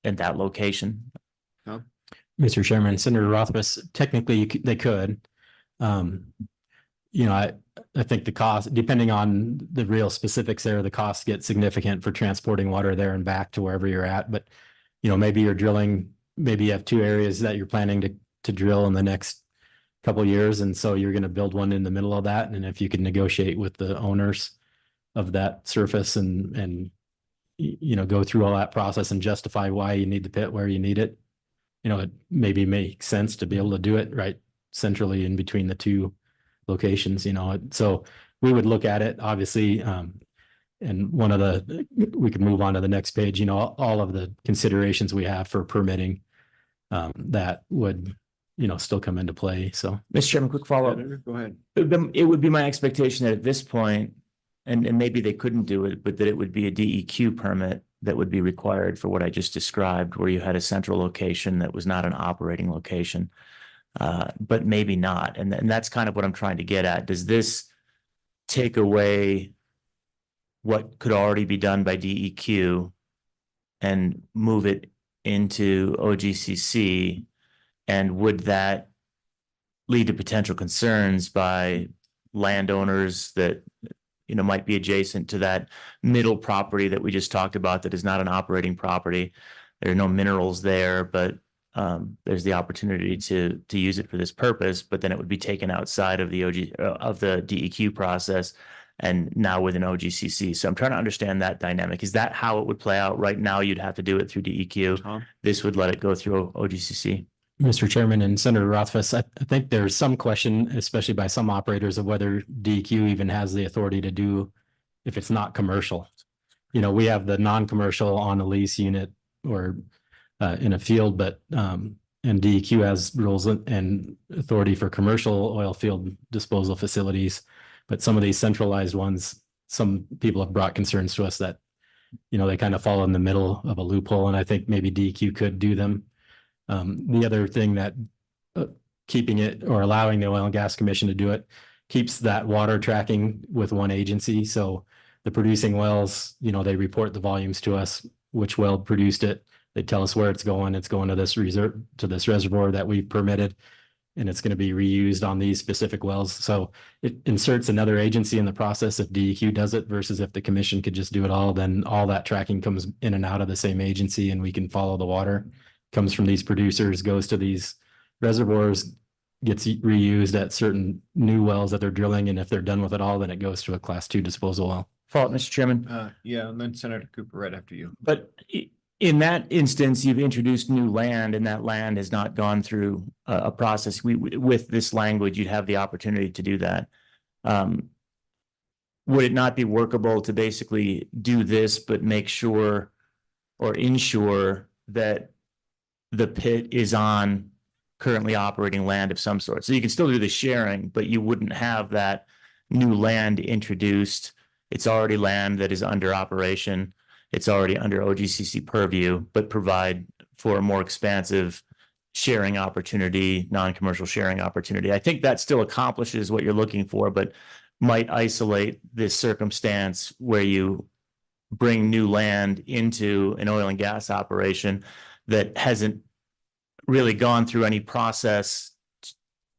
in that location. Mr. Chairman, Senator Rothfuss, technically they could. You know, I think the cost, depending on the real specifics there, the costs get significant for transporting water there and back to wherever you're at. But, you know, maybe you're drilling, maybe you have two areas that you're planning to drill in the next couple of years. And so you're going to build one in the middle of that. And if you can negotiate with the owners of that surface and, you know, go through all that process and justify why you need the pit where you need it, you know, it maybe makes sense to be able to do it right centrally in between the two locations, you know. So we would look at it, obviously, and we could move on to the next page, you know, all of the considerations we have for permitting that would, you know, still come into play. So, Mr. Chairman, quick follow-up. Go ahead. It would be my expectation that at this point, and maybe they couldn't do it, but that it would be a DEQ permit that would be required for what I just described, where you had a central location that was not an operating location, but maybe not. And that's kind of what I'm trying to get at. Does this take away what could already be done by DEQ and move it into OGCC? And would that lead to potential concerns by landowners that, you know, might be adjacent to that middle property that we just talked about that is not an operating property? There are no minerals there, but there's the opportunity to use it for this purpose, but then it would be taken outside of the DEQ process and now with an OGCC. So I'm trying to understand that dynamic. Is that how it would play out? Right now, you'd have to do it through DEQ. This would let it go through OGCC. Mr. Chairman and Senator Rothfuss, I think there's some question, especially by some operators, of whether DEQ even has the authority to do if it's not commercial. You know, we have the non-commercial on a lease unit or in a field, but and DEQ has rules and authority for commercial oil field disposal facilities. But some of these centralized ones, some people have brought concerns to us that, you know, they kind of fall in the middle of a loophole, and I think maybe DEQ could do them. The other thing that keeping it or allowing the Oil and Gas Commission to do it keeps that water tracking with one agency. So the producing wells, you know, they report the volumes to us, which well produced it, They tell us where it's going. It's going to this reserve, to this reservoir that we've permitted. And it's going to be reused on these specific wells. So it inserts another agency in the process if DEQ does it versus if the commission could just do it all, then all that tracking comes in and out of the same agency and we can follow the water. Comes from these producers, goes to these reservoirs, gets reused at certain new wells that they're drilling. And if they're done with it all, then it goes to a class 2 disposal well. Follow up, Mr. Chairman. Yeah, and then Senator Cooper right after you. But in that instance, you've introduced new land and that land has not gone through a process. With this language, you'd have the opportunity to do that. Would it not be workable to basically do this, but make sure or ensure that the pit is on currently operating land of some sort? So you can still do the sharing, but you wouldn't have that new land introduced. It's already land that is under operation. It's already under OGCC purview, but provide for a more expansive sharing opportunity, non-commercial sharing opportunity. I think that still accomplishes what you're looking for, but might isolate this circumstance where you bring new land into an oil and gas operation that hasn't really gone through any process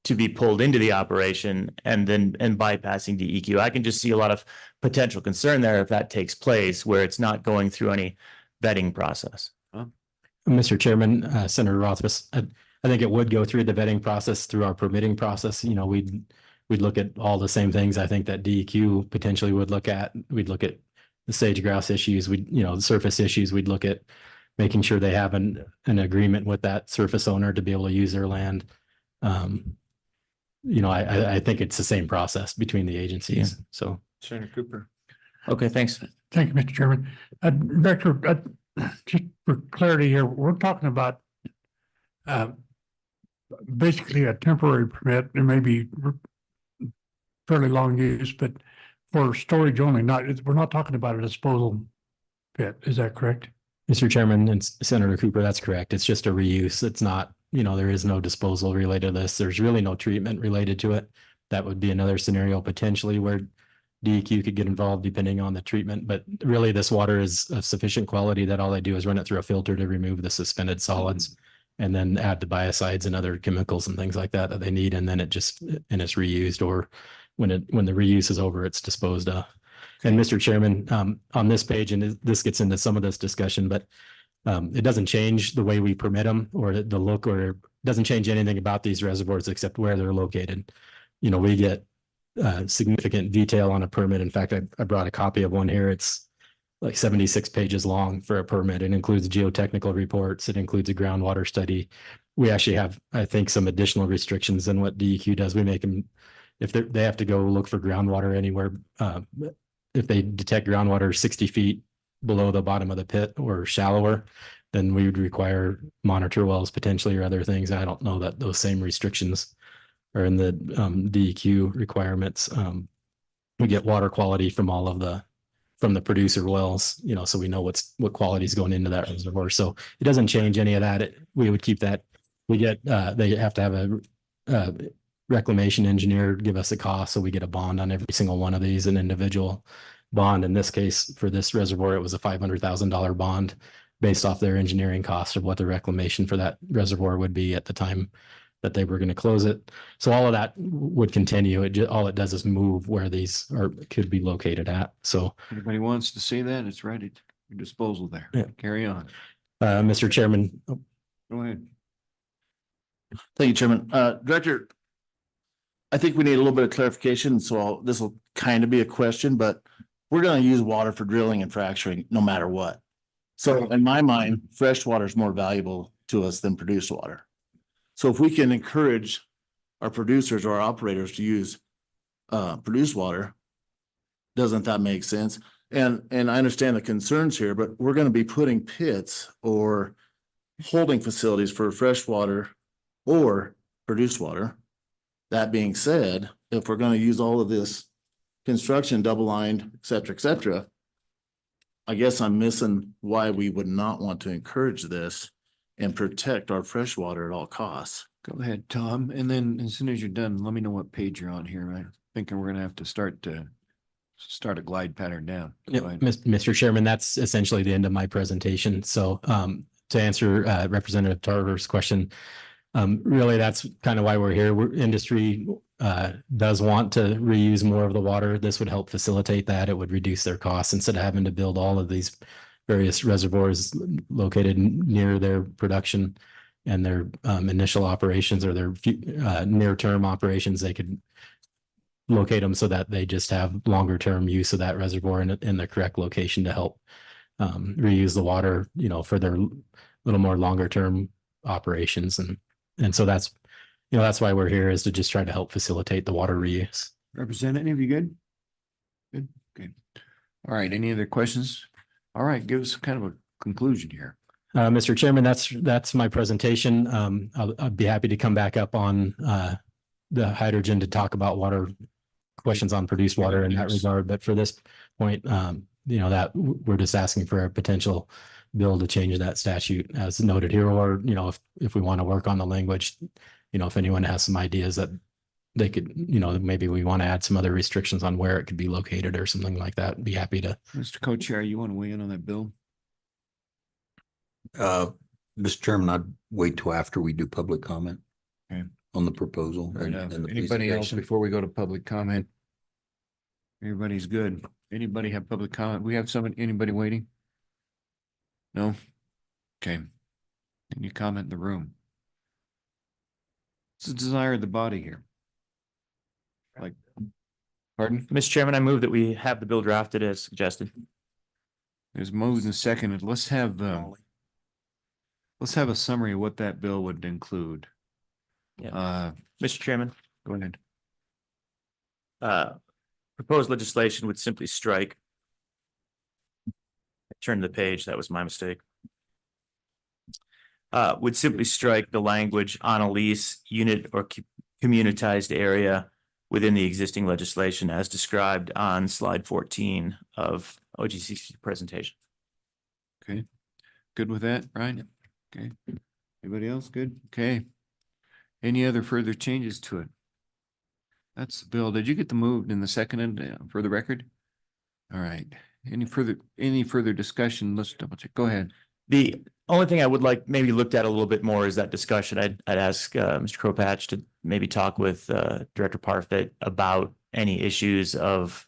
to be pulled into the operation and bypassing DEQ. I can just see a lot of potential concern there if that takes place, where it's not going through any vetting process. Mr. Chairman, Senator Rothfuss, I think it would go through the vetting process through our permitting process. You know, we'd look at all the same things I think that DEQ potentially would look at. We'd look at the sage grouse issues. The surface issues. We'd look at making sure they have an agreement with that surface owner to be able to use their land. I think it's the same process between the agencies. Yeah. So Senator Cooper. Okay, thanks. Thank you, Mr. Chairman. Director, just for clarity here, we're talking about basically a temporary permit. There may be fairly long use, but for storage only, we're not talking about a disposal pit. Is that correct? Mr. Chairman and Senator Cooper, that's correct. It's just a reuse. It's not, there is no disposal related to this. There's really no treatment related to it. That would be another scenario potentially where DEQ could get involved depending on the treatment. But really this water is of sufficient quality that all they do is run it through a filter to remove the suspended solids and then add the biocides and other chemicals and things like that they need. And then it's reused, or when the reuse is over, it's disposed of. And Mr. Chairman, on this page, and this gets into some of this discussion, but it doesn't change the way we permit them or the look, or doesn't change anything about these reservoirs except where they're located. We get significant detail on a permit. In fact, I brought a copy of one here. It's like 76 pages long for a permit. It includes geotechnical reports. It includes a groundwater study. We actually have, I think, some additional restrictions than what DEQ does. We make them, if they have to go look for groundwater anywhere, if they detect groundwater 60 feet below the bottom of the pit or shallower, then we would require monitor wells potentially or other things. I don't know that those same restrictions are in the DEQ requirements. We get water quality from from the producer wells, so we know what quality is going into that reservoir. So it doesn't change any of that. We would keep that. We get, they have to have a reclamation engineer give us a cost. So we get a bond on every single one of these, an individual bond. In this case, for this reservoir, it was a $500,000 bond based off their engineering cost of what the reclamation for that reservoir would be at the time that they were going to close it. So all of that would continue. All it does is move where these could be located at. So Anybody wants to see that, it's ready for disposal there. Yeah. Carry on. Mr. Chairman. Go ahead. Thank you, Chairman. Director, I think we need a little bit of clarification. So this will kind of be a question, but we're going to use water for drilling and fracturing no matter what. So in my mind, fresh water is more valuable to us than produced water. So if we can encourage our producers or our operators to use produced water, doesn't that make sense? And I understand the concerns here, but we're going to be putting pits or holding facilities for fresh water or produced water. That being said, if we're going to use all of this construction, double lined, et cetera, I guess I'm missing why we would not want to encourage this and protect our fresh water at all costs. Go ahead, Tom. And then as soon as you're done, let me know what page you're on here. I'm thinking we're gonna have to start a glide pattern down. Go Yep, ahead. Mr. Chairman, that's essentially the end of my presentation. So to answer Representative Tarver's question, really, that's kind of why we're here. Industry does want to reuse more of the water. This would help facilitate that. It would reduce their costs instead of having to build all of these various reservoirs located near their production and their initial operations or their near-term operations. They could locate them so that they just have longer-term use of that reservoir in the correct location to help reuse the water, for their little more longer-term operations. And so that's why we're here, is to just try to help facilitate the water reuse. Representative, you good? Good, okay. All right, any other questions? All right, give us kind of a conclusion here. Mr. Chairman, that's my presentation. I'll be happy to come back up on the hydrogen to talk about water questions on produced water in that regard. But for this point, that we're just asking for a potential bill to change that statute as noted here, or, if we want to work on the language, if anyone has some ideas that they could, maybe we want to add some other restrictions on where it could be located or something like that. Be happy to. Mr. Co-Chair, you want to weigh in on that bill? Mr. Chairman, I'd wait till after we do public comment. Okay. On the proposal. Fair enough. and the Anybody else presentation. before we go to public comment? Everybody's good. Anybody have public comment? We have anybody waiting? No? Okay. Any comment in the room? It's the desire of the body here. Like, pardon? Mr. Chairman, I move that we have the bill drafted as suggested. There's moved and seconded. Let's have a summary of what that bill would include. Yeah. Mr. Chairman, Go ahead. proposed legislation would simply strike. I turned the page, that was my mistake. Would simply strike the language on a lease, unit, or communitized area within the existing legislation as described on slide 14 of OGCC presentation. Okay. Good with that, Ryan? Okay. Anybody else? Good? Okay. Any other further changes to it? That's the bill. Did you get the moved in the second for the record? All right. Any further discussion? Let's double check. Go ahead. The only thing I would like maybe looked at a little bit more is that discussion. I'd ask Mr. Kropatch to maybe talk with Director Parfit about any issues of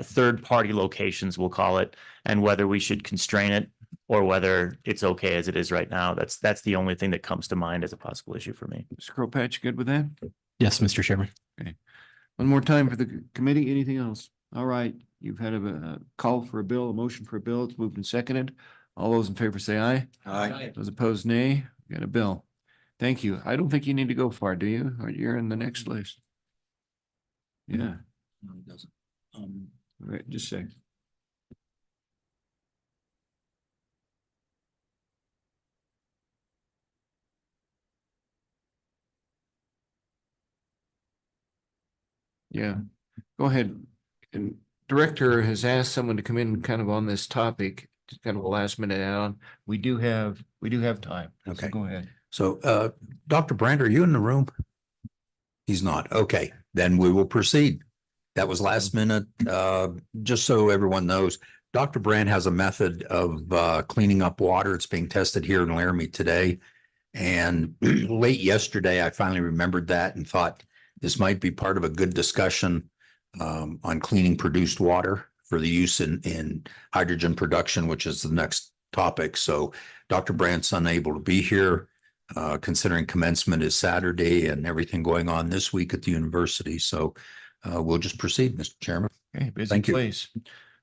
third-party locations, we'll call it, and whether we should constrain it or whether it's okay as it is right now. That's the only thing that comes to mind as a possible issue for me. Mr. Kropatch, good with that? Yes, Mr. Chairman. Okay. One more time for the committee. Anything else? All right. You've had a call for a bill, a motion for a bill. It's moved and seconded. All those in favor say aye. Aye. Those opposed, nay. We got a bill. Thank you. I don't think you need to go far, do you? Or you're in the next list. Yeah. No, it doesn't. Right, just say. Yeah, go ahead. And Director has asked someone to come in kind of on this topic, just kind of a last minute add-on. We do have time. So Okay. go ahead. So, Dr. Brandt, are you in the room? He's not. Okay, then we will proceed. That was last minute. Just so everyone knows, Dr. Brandt has a method of cleaning up water. It's being tested here in Laramie today. And late yesterday, I finally remembered that and thought this might be part of a good discussion on cleaning produced water for the use in hydrogen production, which is the next topic. So Dr. Brandt's unable to be here, considering commencement is Saturday and everything going on this week at the university. So we'll just proceed, Mr. Chairman. Okay, busy Thank you. place.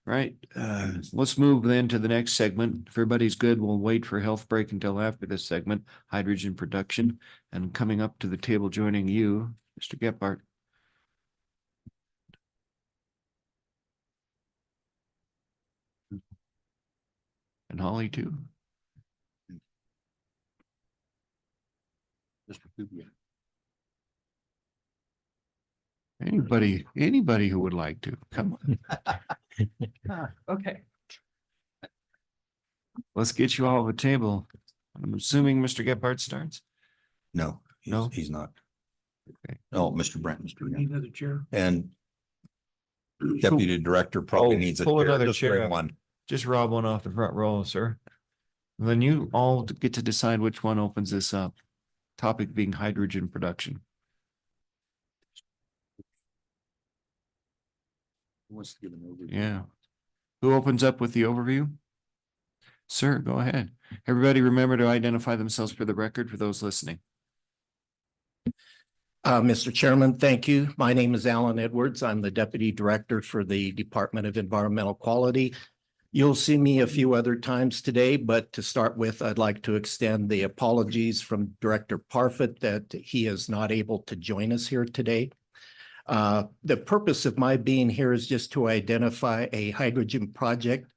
Right, let's move then to the next segment. If everybody's good, we'll wait for health break until after this segment, hydrogen production. And coming up to the table, joining you, Mr. Gephardt. And Holly too. Anybody who would like to, come on. Okay. Let's get you all at the table. I'm assuming Mr. Gephardt starts. No, No? he's not. Okay. Oh, Mr. Brandt, Mr. Brandt. another chair? And Deputy Director probably needs a pull chair. another Just chair bring up. one. Just rob one off the front row, sir. Then you all get to decide which one opens this up. Topic being hydrogen production. Yeah. Who opens up with the overview? Sir, go ahead. Everybody remember to identify themselves for the record for those listening. Mr. Chairman, thank you. My name is Alan Edwards. I'm the Deputy Director for the Department of Environmental Quality. You'll see me a few other times today, but to start with, I'd like to extend the apologies from Director Parfit that he is not able to join us here today. The purpose of my being here is just to identify a hydrogen project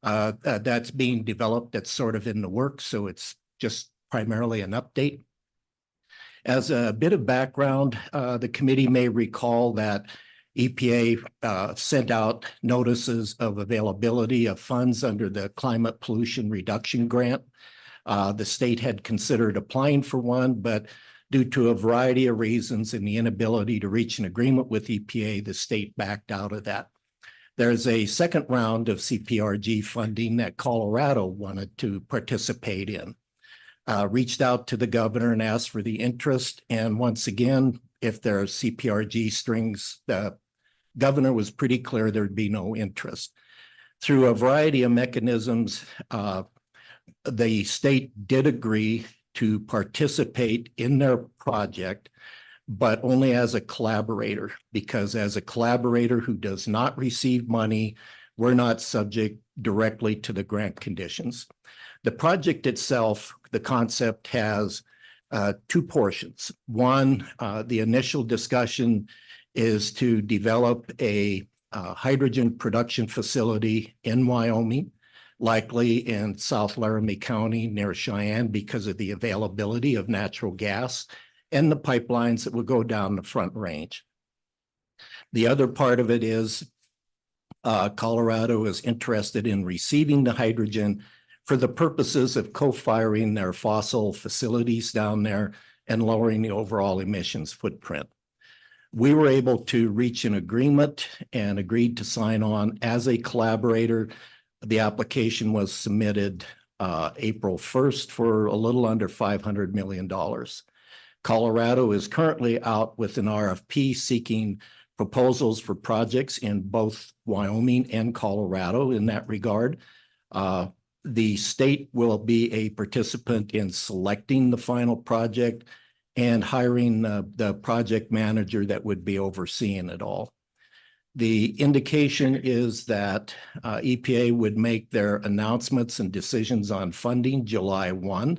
that's being developed, that's sort of in the works, so it's just primarily an update. As a bit of background, the committee may recall that EPA sent out notices of availability of funds under the Climate Pollution Reduction Grant. The state had considered applying for one, but due to a variety of reasons and the inability to reach an agreement with EPA, the state backed out of that. There's a second round of CPRG funding that Colorado wanted to participate in. Reached out to the governor and asked for the interest. And once again, if there are CPRG strings, the governor was pretty clear there'd be no interest. Through a variety of mechanisms, the state did agree to participate in their project, but only as a collaborator, because as a collaborator who does not receive money, we're not subject directly to the grant conditions. The project itself, the concept has two portions. One, the initial discussion is to develop a hydrogen production facility in Wyoming, likely in South Laramie County near Cheyenne because of the availability of natural gas and the pipelines that will go down the Front Range. The other part of it is Colorado is interested in receiving the hydrogen for the purposes of co-firing their fossil facilities down there and lowering the overall emissions footprint. We were able to reach an agreement and agreed to sign on as a collaborator. The application was submitted April 1st for a little under $500 million. Colorado is currently out with an RFP seeking proposals for projects in both Wyoming and Colorado in that regard. The state will be a participant in selecting the final project and hiring the project manager that would be overseeing it all. The indication is that EPA would make their announcements and decisions on funding July 1.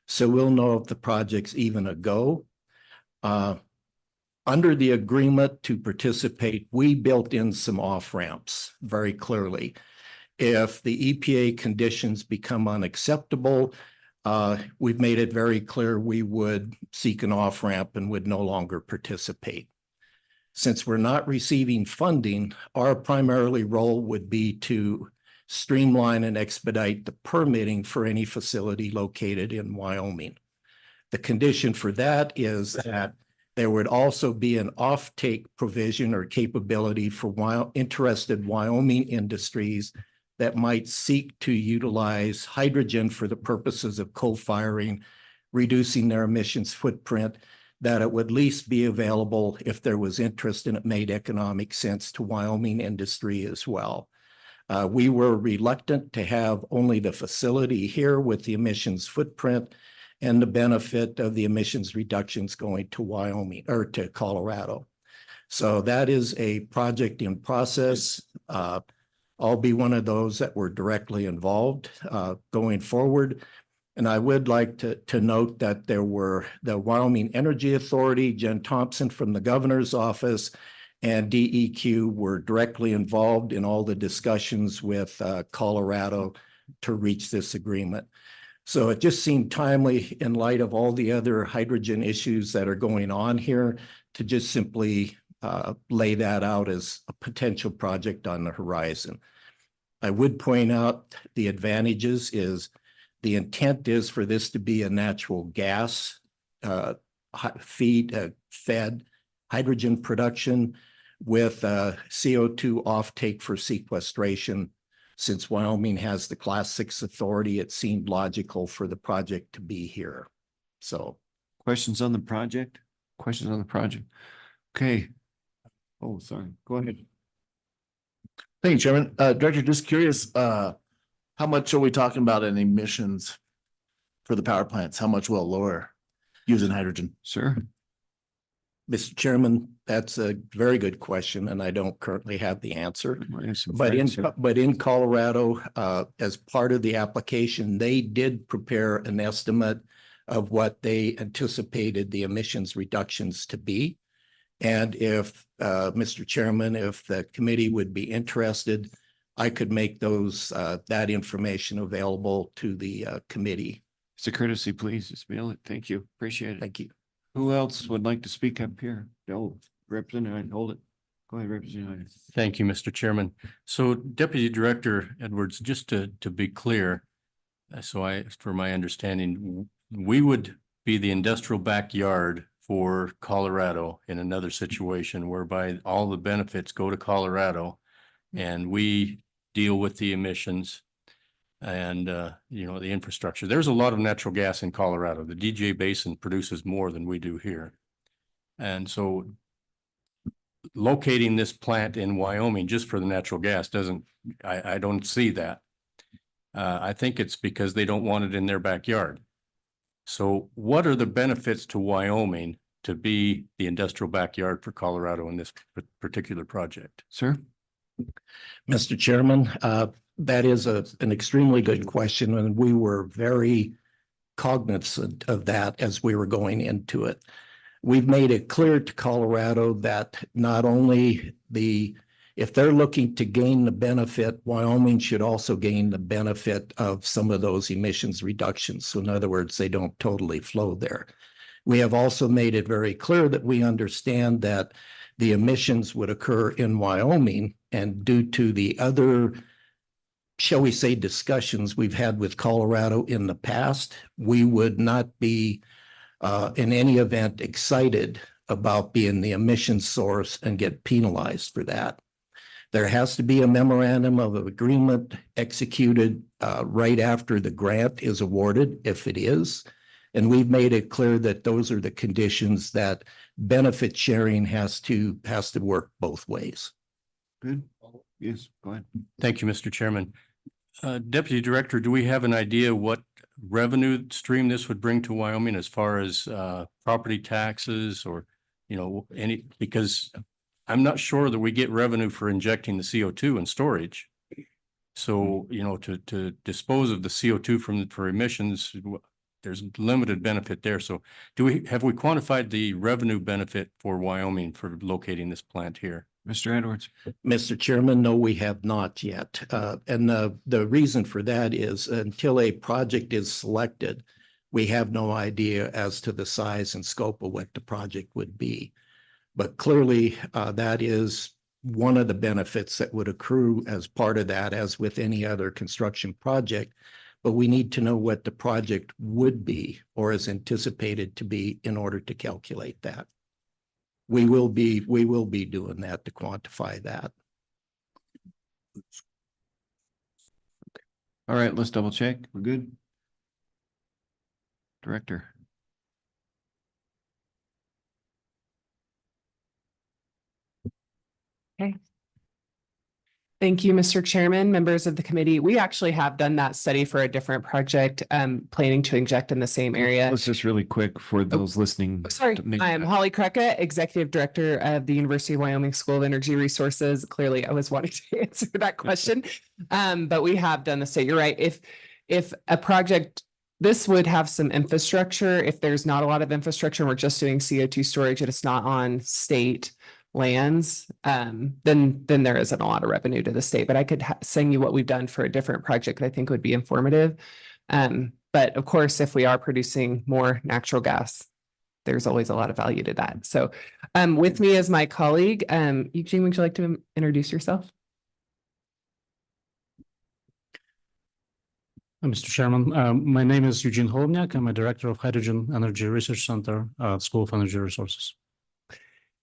So we'll know if the project's even a go. Under the agreement to participate, we built in some off-ramps very clearly. If the EPA conditions become unacceptable, we've made it very clear we would seek an off-ramp and would no longer participate. Since we're not receiving funding, our primarily role would be to streamline and expedite the permitting for any facility located in Wyoming. The condition for that is that there would also be an offtake provision or capability for interested Wyoming industries that might seek to utilize hydrogen for the purposes of co-firing, reducing their emissions footprint, that it would at least be available if there was interest and it made economic sense to Wyoming industry as well. We were reluctant to have only the facility here with the emissions footprint and the benefit of the emissions reductions going to Wyoming or to Colorado. So that is a project in process. I'll be one of those that were directly involved going forward. And I would like to note that there were the Wyoming Energy Authority, Jen Thompson from the governor's office, and DEQ were directly involved in all the discussions with Colorado to reach this agreement. So it just seemed timely in light of all the other hydrogen issues that are going on here to just simply lay that out as a potential project on the horizon. I would point out the advantages is the intent is for this to be a natural gas fed hydrogen production with CO2 offtake for sequestration. since Wyoming has the Class 6 authority, it seemed logical for the project to be here. So Questions on the project? Questions on the project? Okay. Oh, sorry. Go ahead. Thank you, Chairman. Director, just curious, how much are we talking about in emissions for the power plants? How much will it lower using hydrogen? Sir. Mr. Chairman, that's a very good question, and I don't currently have the answer. But in Colorado, as part of the application, they did prepare an estimate of what they anticipated the emissions reductions to be. And if, Mr. Chairman, if the committee would be interested, I could make those, that information available to the committee. It's a courtesy, please. Just mail it. Thank you. Appreciate it. Thank you. Who else would like to speak up here? No, Representative, hold it. Go ahead, Representative. Thank you, Mr. Chairman. So Deputy Director Edwards, just to be clear, for my understanding, we would be the industrial backyard for Colorado in another situation whereby all the benefits go to Colorado and we deal with the emissions and, the infrastructure. There's a lot of natural gas in Colorado. The DJ Basin produces more than we do here. And so locating this plant in Wyoming just for the natural gas I don't see that. I think it's because they don't want it in their backyard. So what are the benefits to Wyoming to be the industrial backyard for Colorado in this particular project? Sir? Mr. Chairman, that is an extremely good question, and we were very cognizant of that as we were going into it. We've made it clear to Colorado that not only if they're looking to gain the benefit, Wyoming should also gain the benefit of some of those emissions reductions. So in other words, they don't totally flow there. We have also made it very clear that we understand that the emissions would occur in Wyoming, and due to the other, shall we say, discussions we've had with Colorado in the past, we would not be in any event excited about being the emission source and get penalized for that. There has to be a memorandum of agreement executed right after the grant is awarded, if it is. And we've made it clear that those are the conditions that benefit sharing has to work both ways. Good. Yes, go ahead. Thank you, Mr. Chairman. Deputy Director, do we have an idea what revenue stream this would bring to Wyoming as far as property taxes or, because I'm not sure that we get revenue for injecting the CO2 in storage. So, to dispose of the CO2 for emissions, there's limited benefit there. So have we quantified the revenue benefit for Wyoming for locating this plant here? Mr. Edwards. Mr. Chairman, no, we have not yet. And the reason for that is until a project is selected, we have no idea as to the size and scope of what the project would be. But clearly, that is one of the benefits that would accrue as part of that, as with any other construction project. But we need to know what the project would be or is anticipated to be in order to calculate that. We will be doing that to quantify that. All right, let's double check. We're good. Director. Okay. Thank you, Mr. Chairman, members of the committee. We actually have done that study for a different project, planning to inject in the same area. Let's just really quick for those listening. Sorry, I'm Holly Krucka, Executive Director of the University of Wyoming School of Energy Resources. Clearly, I was wanting to answer that question, but we have done the study. You're right. If a project, this would have some infrastructure. If there's not a lot of infrastructure, and we're just doing CO2 storage and it's not on state lands, then there isn't a lot of revenue to the state. But I could send you what we've done for a different project that I think would be informative. But of course, if we are producing more natural gas, there's always a lot of value to that. So with me is my colleague. Eugene, would you like to introduce yourself? Mr. Chairman, my name is Eugene Holomniak. I'm a director of Hydrogen Energy Research Center, School of Energy Resources.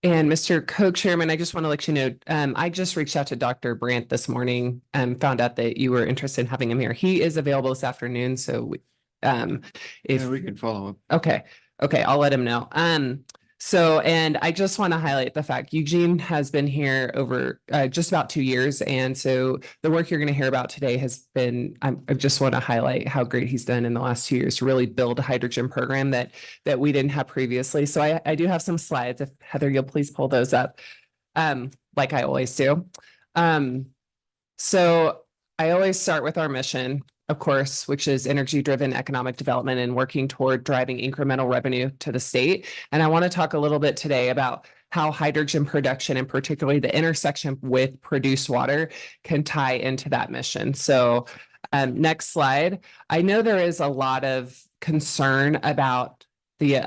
And Mr. Co-Chairman, I just want to let you know, I just reached out to Dr. Brandt this morning and found out that you were interested in having him here. He is available this afternoon, so if Yeah, we can follow up. Okay, I'll let him know. So, and I just want to highlight the fact Eugene has been here over just about 2 years. And so the work you're going to hear about today has been, I just want to highlight how great he's done in the last 2 years to really build a hydrogen program that we didn't have previously. So I do have some slides. If Heather, you'll please pull those up, like I always do. So I always start with our mission, of course, which is energy-driven economic development and working toward driving incremental revenue to the state. And I want to talk a little bit today about how hydrogen production, and particularly the intersection with produced water, can tie into that mission. So next slide. I know there is a lot of concern about the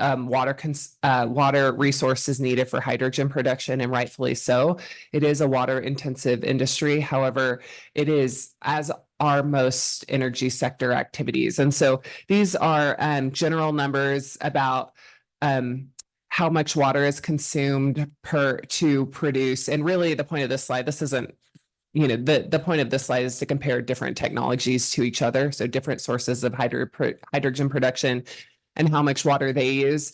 water resources needed for hydrogen production, and rightfully so. It is a water-intensive industry. However, it is as are most energy sector activities. And so these are general numbers about how much water is consumed to produce. And really the point of this slide, this isn't, the point of this slide is to compare different technologies to each other. So different sources of hydrogen production and how much water they use.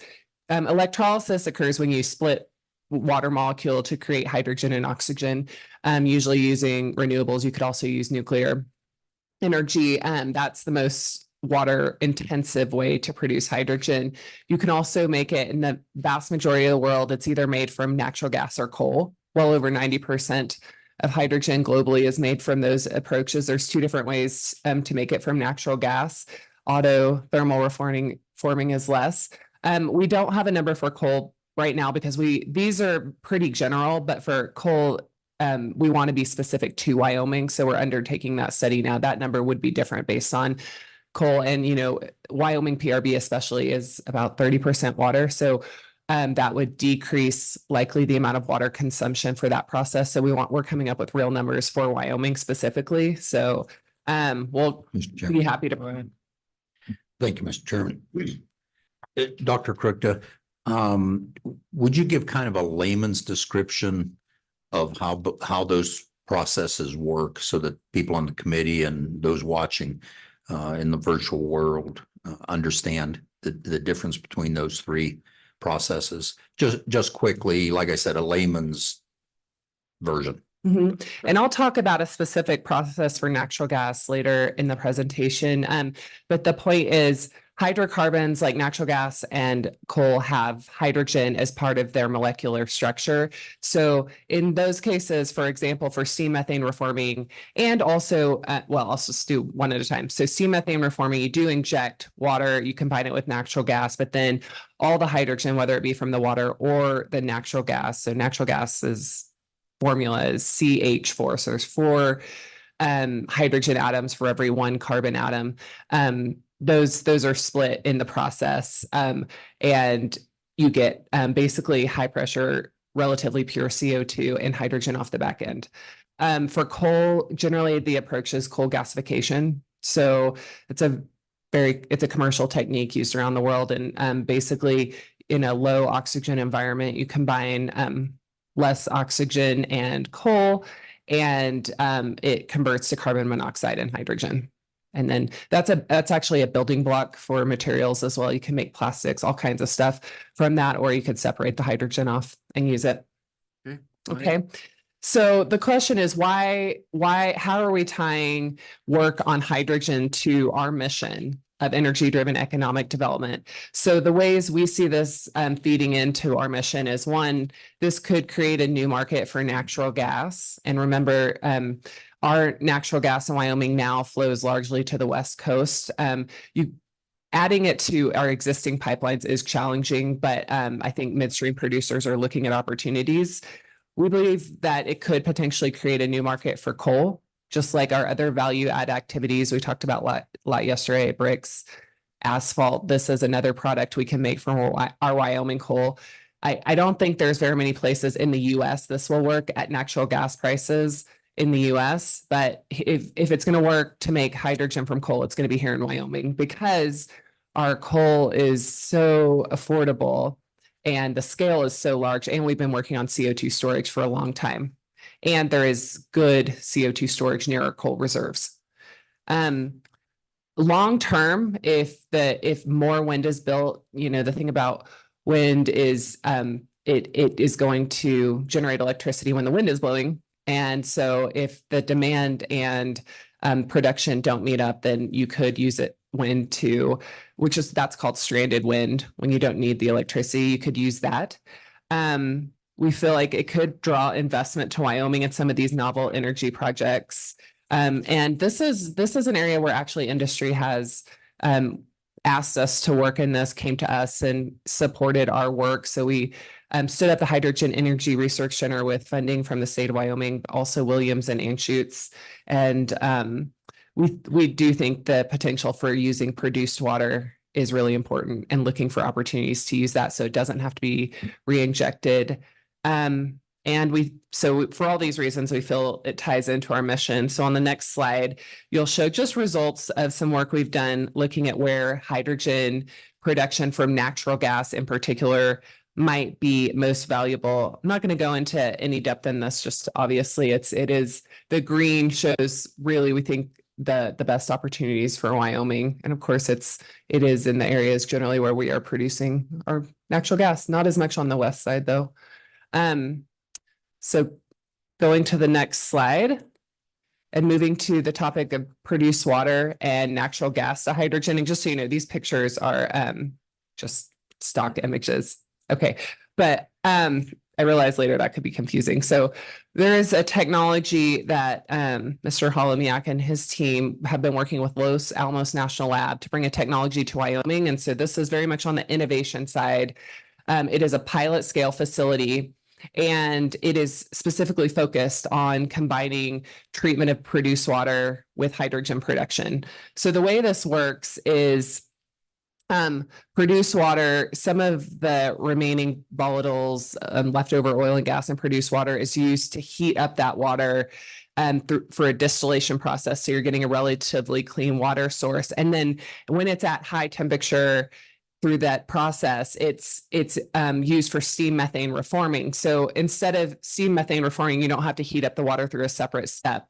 Electrolysis occurs when you split water molecule to create hydrogen and oxygen, usually using renewables. You could also use nuclear energy, and that's the most water intensive way to produce hydrogen. You can also make it in the vast majority of the world. It's either made from natural gas or coal. Well over 90% of hydrogen globally is made from those approaches. There's 2 different ways to make it from natural gas. Autothermal reforming is less. We don't have a number for coal right now because these are pretty general, but for coal, we want to be specific to Wyoming. So we're undertaking that study now. That number would be different based on coal, and, Wyoming PRB especially is about 30% water. So that would decrease likely the amount of water consumption for that process. So we're coming up with real numbers for Wyoming specifically. So we'll be happy to. Thank you, Mr. Chairman. Dr. Krukta, would you give kind of a layman's description of how those processes work so that people on the committee and those watching in the virtual world understand the difference between those 3 processes? Just quickly, like I said, a layman's version. Mm-hmm. And I'll talk about a specific process for natural gas later in the presentation. But the point is, hydrocarbons like natural gas and coal have hydrogen as part of their molecular structure. So in those cases, for example, for steam methane reforming, and also, I'll just do one at a time. So steam methane reforming, you do inject water, you combine it with natural gas, but then all the hydrogen, whether it be from the water or the natural gas. So natural gas's formula is CH4. So there's 4 hydrogen atoms for every 1 carbon atom. Those are split in the process, and you get basically high pressure, relatively pure CO2 and hydrogen off the back end. For coal, generally the approach is coal gasification. So it's a commercial technique used around the world, and basically in a low oxygen environment, you combine less oxygen and coal, and it converts to carbon monoxide and hydrogen. And then that's actually a building block for materials as well. You can make plastics, all kinds of stuff from that, or you could separate the hydrogen off and use it. Okay. So the question is how are we tying work on hydrogen to our mission of energy-driven economic development? So the ways we see this feeding into our mission is, 1, this could create a new market for natural gas. And remember, our natural gas in Wyoming now flows largely to the West Coast. Adding it to our existing pipelines is challenging, but I think midstream producers are looking at opportunities. We believe that it could potentially create a new market for coal, just like our other value add activities we talked about a lot yesterday, bricks, asphalt. This is another product we can make from our Wyoming coal. I don't think there's very many places in the US this will work at natural gas prices in the US, but if it's going to work to make hydrogen from coal, it's going to be here in Wyoming because our coal is so affordable And the scale is so large, and we've been working on CO2 storage for a long time. And there is good CO2 storage near our coal reserves. Long term, if more wind is built, the thing about wind is it is going to generate electricity when the wind is blowing. And so if the demand and production don't meet up, then you could use wind that's called stranded wind. When you don't need the electricity, you could use that. We feel like it could draw investment to Wyoming in some of these novel energy projects. And this is an area where actually industry has asked us to work in this, came to us and supported our work. So we stood up the Hydrogen Energy Research Center with funding from the state of Wyoming, also Williams and Anschutz. And we do think the potential for using produced water is really important and looking for opportunities to use that so it doesn't have to be re-injected. So for all these reasons, we feel it ties into our mission. So on the next slide, you'll show just results of some work we've done looking at where hydrogen production from natural gas in particular might be most valuable. I'm not going to go into any depth in this, just obviously it is the green shows really, we think the best opportunities for Wyoming. And of course it is in the areas generally where we are producing our natural gas, not as much on the west side though. So going to the next slide and moving to the topic of produced water and natural gas to hydrogen. And just so you know, these pictures are just stock images. Okay, but I realized later that could be confusing. So there is a technology that Mr. Holomiak and his team have been working with Los Alamos National Lab to bring a technology to Wyoming. And so this is very much on the innovation side. It is a pilot scale facility, and it is specifically focused on combining treatment of produced water with hydrogen production. So the way this works is produced water, some of the remaining volatiles, leftover oil and gas and produced water is used to heat up that water for a distillation process. So you're getting a relatively clean water source. And then when it's at high temperature through that process, it's used for steam methane reforming. So instead of steam methane reforming, you don't have to heat up the water through a separate step.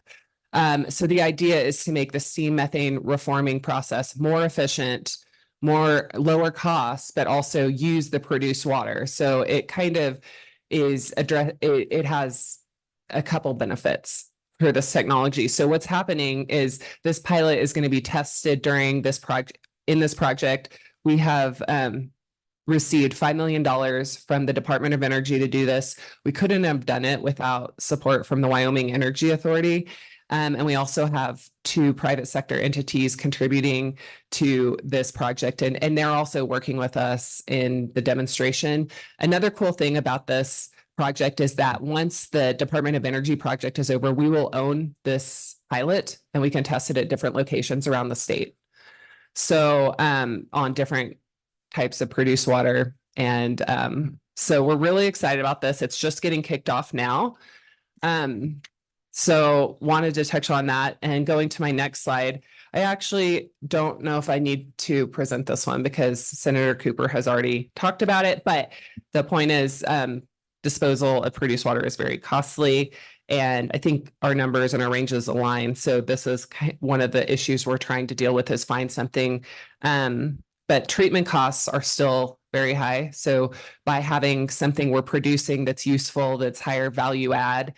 So the idea is to make the steam methane reforming process more efficient, lower costs, but also use the produced water. So it kind of is it has a couple benefits for this technology. So what's happening is this pilot is going to be tested during this project. In this project, we have received $5 million from the Department of Energy to do this. We couldn't have done it without support from the Wyoming Energy Authority. And we also have 2 private sector entities contributing to this project, and they're also working with us in the demonstration. Another cool thing about this project is that once the Department of Energy project is over, we will own this pilot and we can test it at different locations around the state. So on different types of produced water. And so we're really excited about this. It's just getting kicked off now. So wanted to touch on that, and going to my next slide. I actually don't know if I need to present this one because Senator Cooper has already talked about it, but the point is disposal of produced water is very costly. And I think our numbers and our ranges align. So this is one of the issues we're trying to deal with, is find something. But treatment costs are still very high. So by having something we're producing that's useful, that's higher value add,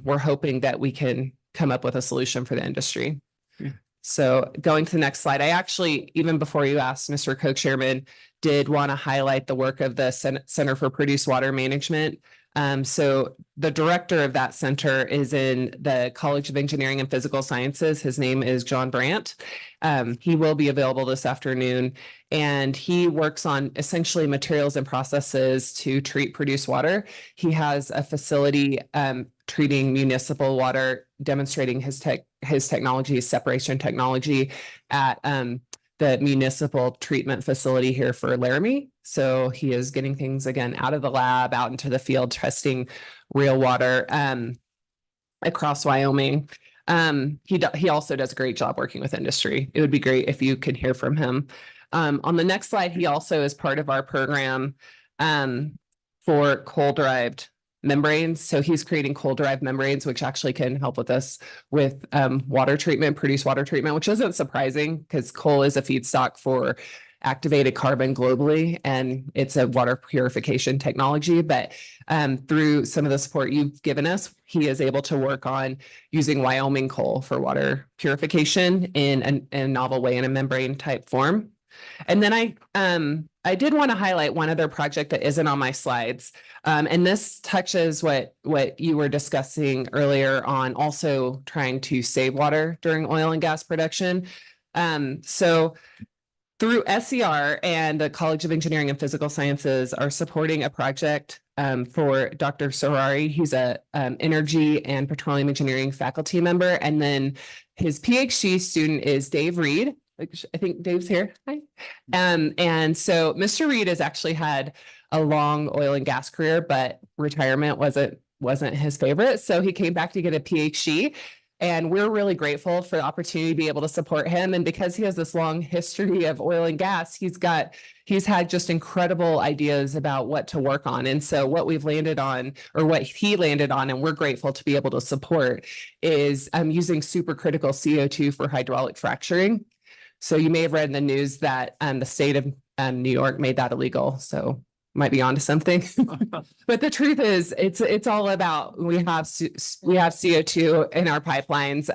we're hoping that we can come up with a solution for the industry. Yeah. So going to the next slide, I actually, even before you asked, Mr. Co-Chairman, did want to highlight the work of the Center for Produced Water Management. So the director of that center is in the College of Engineering and Physical Sciences. His name is John Brandt. He will be available this afternoon, and he works on essentially materials and processes to treat produced water. He has a facility treating municipal water, demonstrating his technology, separation technology at the municipal treatment facility here for Laramie. So he is getting things again out of the lab, out into the field, testing real water across Wyoming. He also does a great job working with industry. It would be great if you could hear from him. On the next slide, he also is part of our program for coal-derived membranes. So he's creating coal-derived membranes, which actually can help with us with water treatment, produce water treatment, which isn't surprising because coal is a feedstock for activated carbon globally, and it's a water purification technology. But through some of the support you've given us, he is able to work on using Wyoming coal for water purification in a novel way, in a membrane type form. And then I did want to highlight one other project that isn't on my slides. And this touches what you were discussing earlier on, also trying to save water during oil and gas production. So through SCR and the College of Engineering and Physical Sciences are supporting a project for Dr. Sorari. He's a energy and petroleum engineering faculty member. And then his PhD student is Dave Reed. I think Dave's here. Hi. And so Mr. Reed has actually had a long oil and gas career, but retirement wasn't his favorite. So he came back to get a PhD. And we're really grateful for the opportunity to be able to support him. And because he has this long history of oil and gas, he's had just incredible ideas about what to work on. And so what we've landed on, or what he landed on, and we're grateful to be able to support, is using supercritical CO2 for hydraulic fracturing. So you may have read in the news that the state of New York made that illegal. So might be onto something. But the truth is, it's all about, we have CO2 in our pipelines.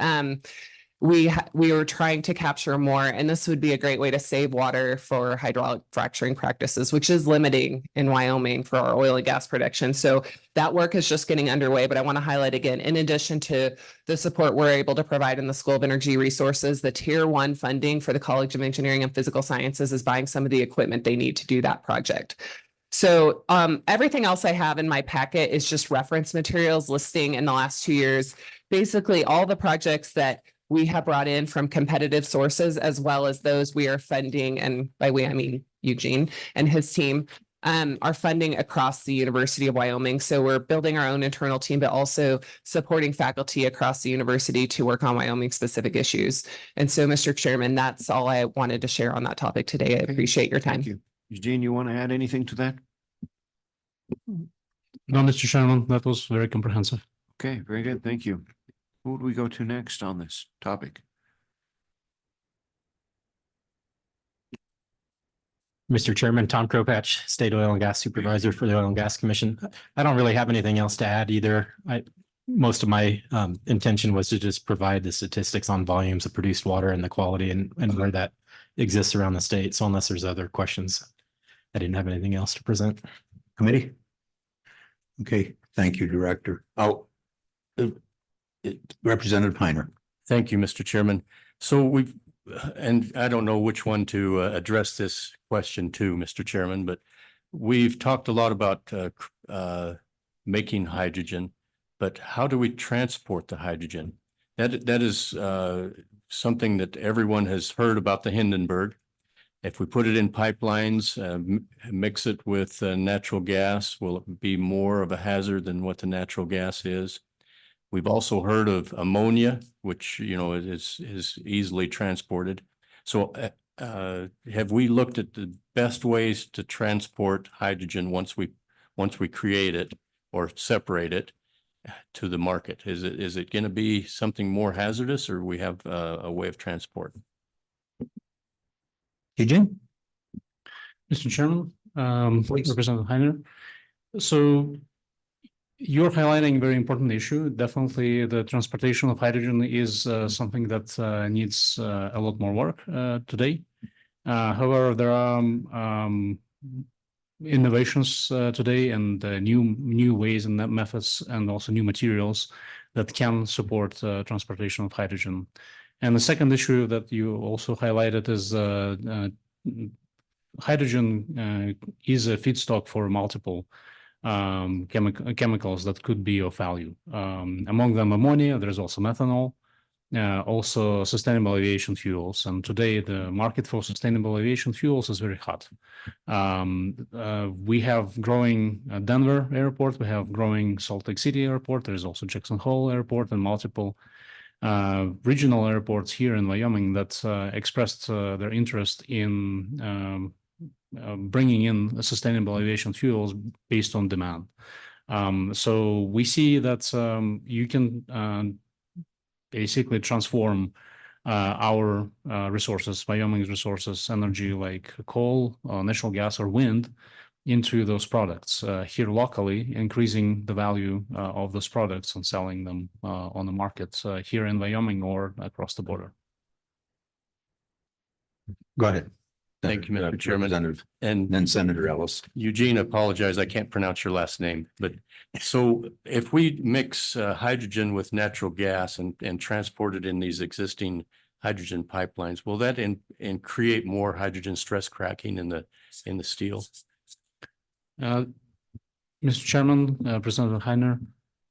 We were trying to capture more, and this would be a great way to save water for hydraulic fracturing practices, which is limiting in Wyoming for our oil and gas production. So that work is just getting underway. But I want to highlight again, in addition to the support we're able to provide in the School of Energy Resources, the Tier 1 funding for the College of Engineering and Physical Sciences is buying some of the equipment they need to do that project. So everything else I have in my packet is just reference materials listing in the last 2 years, basically all the projects that we have brought in from competitive sources, as well as those we are funding. And by we, I mean Eugene and his team are funding across the University of Wyoming. So we're building our own internal team, but also supporting faculty across the university to work on Wyoming specific issues. And so, Mr. Chairman, that's all I wanted to share on that topic today. I appreciate your time. Thank you. Eugene, you want to add anything to that? No, Mr. Chairman, that was very comprehensive. Okay, very good. Thank you. Who would we go to next on this topic? Mr. Chairman, Tom Kropatch, State Oil and Gas Supervisor for the Oil and Gas Commission. I don't really have anything else to add either. Most of my intention was to just provide the statistics on volumes of produced water and the quality and where that exists around the state. So unless there's other questions, I didn't have anything else to present. Committee? Okay, thank you, Director. Representative Heiner. Thank you, Mr. Chairman. So and I don't know which one to address this question to, Mr. Chairman, but we've talked a lot about making hydrogen, but how do we transport the hydrogen? That is something that everyone has heard about, the Hindenburg. If we put it in pipelines, mix it with natural gas, will it be more of a hazard than what the natural gas is? We've also heard of ammonia, which, is easily transported. So have we looked at the best ways to transport hydrogen once we create it or separate it to the market? Is it going to be something more hazardous, or we have a way of transport? Eugene? Mr. Chairman, Representative Heiner. So you're highlighting a very important issue. Definitely the transportation of hydrogen is something that needs a lot more work today. However, there are innovations today and new ways and methods and also new materials that can support transportation of hydrogen. And the second issue that you also highlighted is hydrogen is a feedstock for multiple chemicals that could be of value. Among them, ammonia, there's also methanol, also sustainable aviation fuels. And today, the market for sustainable aviation fuels is very hot. We have growing Denver Airport, we have growing Salt Lake City Airport, there's also Jackson Hole Airport and multiple regional airports here in Wyoming that expressed their interest in bringing in sustainable aviation fuels based on demand. So we see that you can basically transform our resources, Wyoming's resources, energy like coal, natural gas, or wind into those products here locally, increasing the value of those products and selling them on the market here in Wyoming or across the border. Go ahead. Thank you, Mr. Chairman. Representative, And then Senator Ellis. Eugene, apologize, I can't pronounce your last name, but so if we mix hydrogen with natural gas and transport it in these existing hydrogen pipelines, will that and create more hydrogen stress cracking in the steel? Mr. Chairman, President Heiner,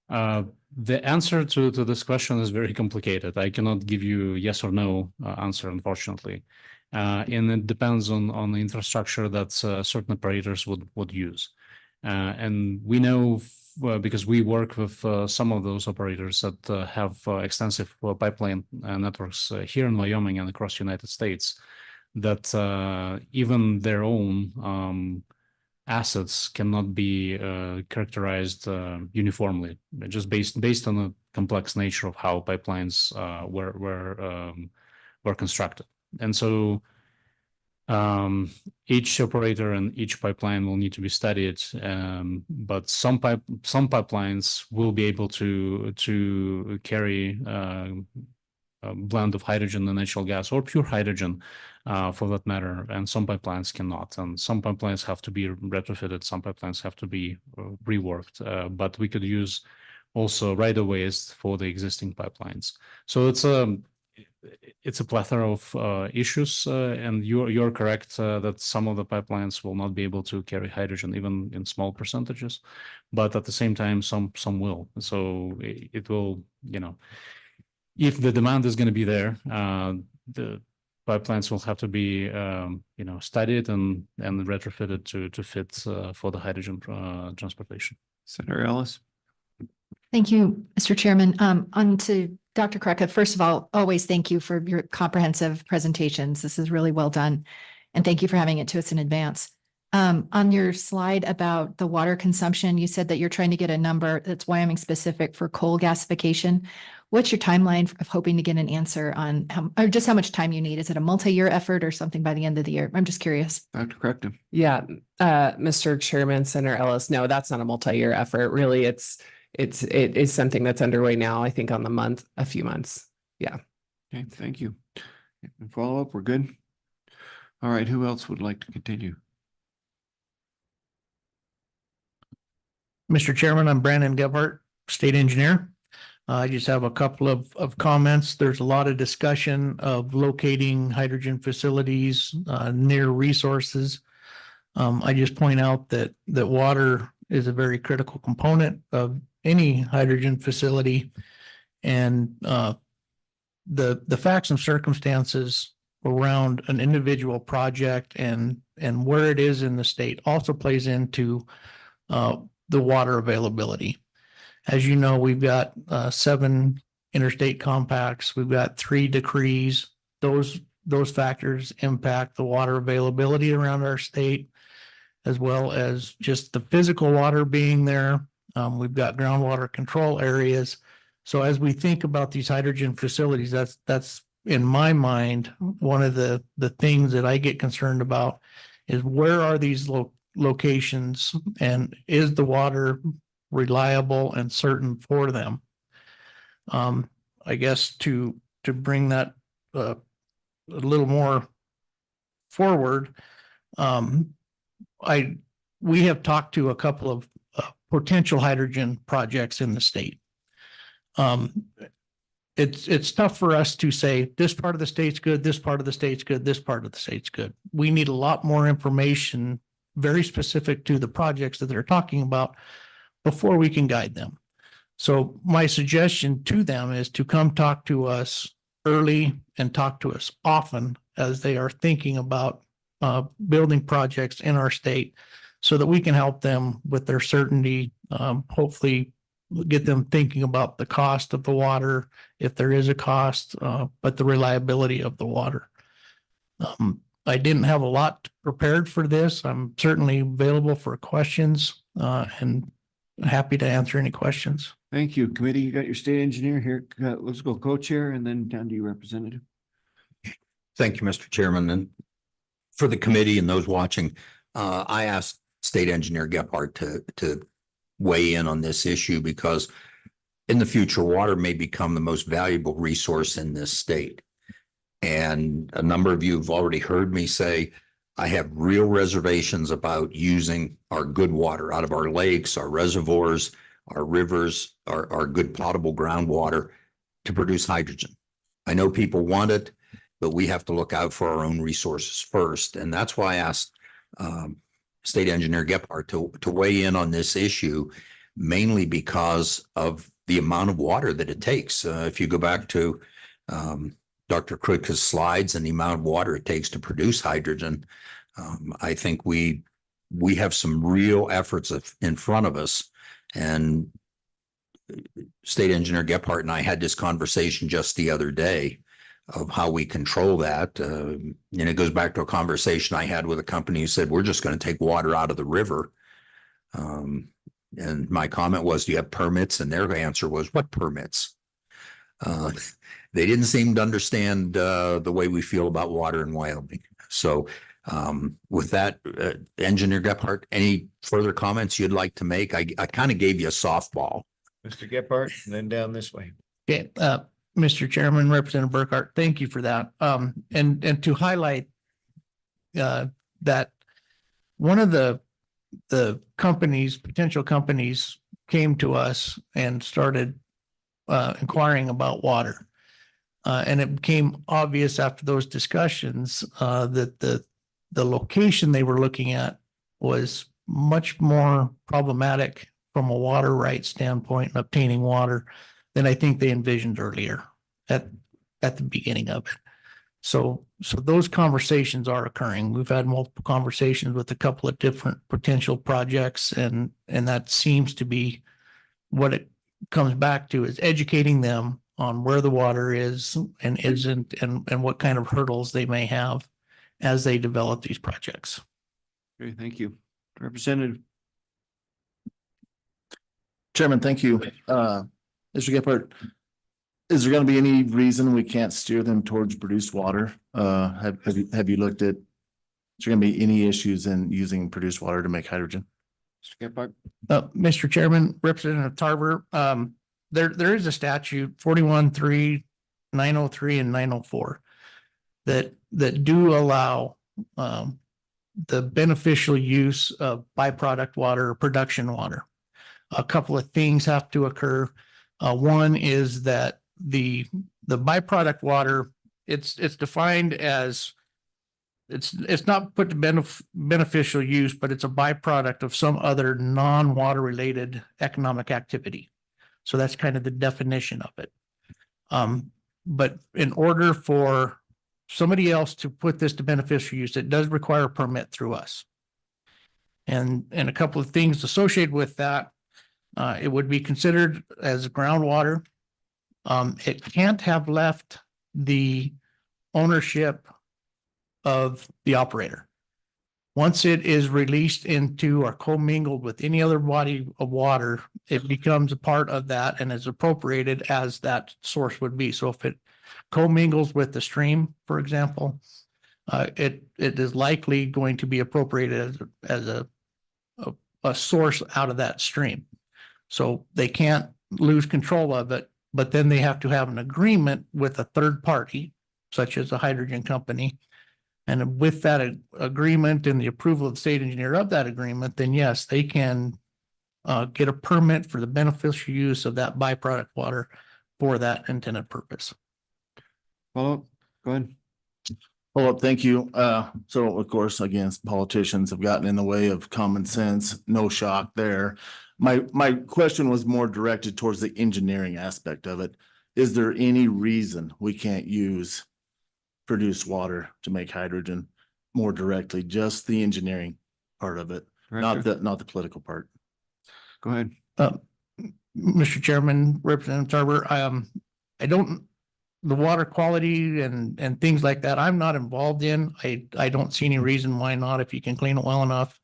the answer to this question is very complicated. I cannot give you a yes or no answer, unfortunately. And it depends on the infrastructure that certain operators would use. And we know because we work with some of those operators that have extensive pipeline networks here in Wyoming and across the United States, that even their own assets cannot be characterized uniformly, just based on the complex nature of how pipelines were constructed. And so each operator and each pipeline will need to be studied, but some pipelines will be able to carry a blend of hydrogen and natural gas, or pure hydrogen for that matter, and some pipelines cannot. And some pipelines have to be retrofitted, some pipelines have to be reworked, but we could use also right-of-ways for the existing pipelines. So it's a plethora of issues, and you're correct that some of the pipelines will not be able to carry hydrogen even in small percentages, but at the same time some will. So it will, if the demand is going to be there, the pipelines will have to be studied and retrofitted to fit for the hydrogen transportation. Senator Ellis. Thank you, Mr. Chairman. On to Dr. Krecka. First of all, always thank you for your comprehensive presentations. This is really well done. And thank you for having it to us in advance. On your slide about the water consumption, you said that you're trying to get a number that's Wyoming specific for coal gasification. What's your timeline of hoping to get an answer on how much time you need? Is it a multi-year effort or something by the end of the year? I'm just curious. Dr. Krecka. Yeah, Mr. Chairman, Senator Ellis, no, that's not a multi-year effort. Really, it is something that's underway now, I think on a few months. Yeah. Okay, thank you. Follow up, we're good. All right, who else would like to continue? Mr. Chairman, I'm Brandon Gebhardt, State Engineer. I just have a couple of comments. There's a lot of discussion of locating hydrogen facilities near resources. I just point out that water is a very critical component of any hydrogen facility, and the facts and circumstances around an individual project and where it is in the state also plays into the water availability. As you know, we've got 7 interstate compacts. We've got 3 decrees. Those factors impact the water availability around our state, as well as just the physical water being there. We've got groundwater control areas. So as we think about these hydrogen facilities, that's in my mind, one of the things that I get concerned about is where are these locations, and is the water reliable and certain for them? I guess to bring that a little more forward, we have talked to a couple of potential hydrogen projects in the state. It's tough for us to say this part of the state's good, this part of the state's good, this part of the state's good. We need a lot more information very specific to the projects that they're talking about before we can guide them. So my suggestion to them is to come talk to us early and talk to us often as they are thinking about building projects in our state, so that we can help them with their certainty, hopefully get them thinking about the cost of the water, if there is a cost, but the reliability of the water. I didn't have a lot prepared for this. I'm certainly available for questions, and happy to answer any questions. Thank you. Committee, you got your state engineer here. Let's go co-chair and then down to you, representative. Thank you, Mr. Chairman. And for the committee and those watching, I asked State Engineer Gephardt to weigh in on this issue because in the future, water may become the most valuable resource in this state. And a number of you have already heard me say, I have real reservations about using our good water out of our lakes, our reservoirs, our rivers, our good potable groundwater to produce hydrogen. I know people want it, but we have to look out for our own resources first. And that's why I asked State Engineer Gephardt to weigh in on this issue, mainly because of the amount of water that it takes. If you go back to Dr. Krutka's slides and the amount of water it takes to produce hydrogen, I think we have some real efforts in front of us. And State Engineer Gephardt and I had this conversation just the other day of how we control that. And it goes back to a conversation I had with a company who said, we're just going to take water out of the river. And my comment was, do you have permits? And their answer was, what permits? They didn't seem to understand the way we feel about water in Wyoming. So with that, Engineer Gephardt, any further comments you'd like to make? I kind of gave you a softball. Mr. Gephardt, and then down this way. Okay, Mr. Chairman, Representative Burkhart, thank you for that. And to highlight that one of the potential companies came to us and started inquiring about water. And it became obvious after those discussions that the location they were looking at was much more problematic from a water right standpoint and obtaining water than I think they envisioned earlier at the beginning of it. So those conversations are occurring. We've had multiple conversations with a couple of different potential projects, and that seems to be what it comes back to, is educating them on where the water is and isn't, and what kind of hurdles they may have as they develop these projects. Okay, thank you. Representative. Chairman, thank you. Mr. Gephardt, is there going to be any reason we can't steer them towards produced water? Have you looked at, is there going to be any issues in using produced water to make hydrogen? Mr. Gephardt. Mr. Chairman, Representative Tarver, there is a statute 41-3, 903 and 904 that do allow the beneficial use of byproduct water or production water. A couple of things have to occur. One is that the byproduct water, it's defined as it's not put to beneficial use, but it's a byproduct of some other non-water related economic activity. So that's kind of the definition of it. But in order for somebody else to put this to beneficial use, it does require a permit through us. And a couple of things associated with that, it would be considered as groundwater. It can't have left the ownership of the operator. Once it is released into or commingled with any other body of water, it becomes a part of that and is appropriated as that source would be. So if it commingles with the stream, for example, it is likely going to be appropriated as a source out of that stream. So they can't lose control of it, but then they have to have an agreement with a third party, such as a hydrogen company. And with that agreement and the approval of the state engineer of that agreement, then yes, they can get a permit for the beneficial use of that byproduct water for that intended purpose. Follow up, go ahead. Follow up, thank you. So of course, again, politicians have gotten in the way of common sense, no shock there. My question was more directed towards the engineering aspect of it. Is there any reason we can't use produced water to make hydrogen more directly? Just the engineering part of it, not the political part. Go ahead. Mr. Chairman, Representative Tarver, I don't the water quality and things like that, I'm not involved in. I don't see any reason why not, if you can clean it well enough.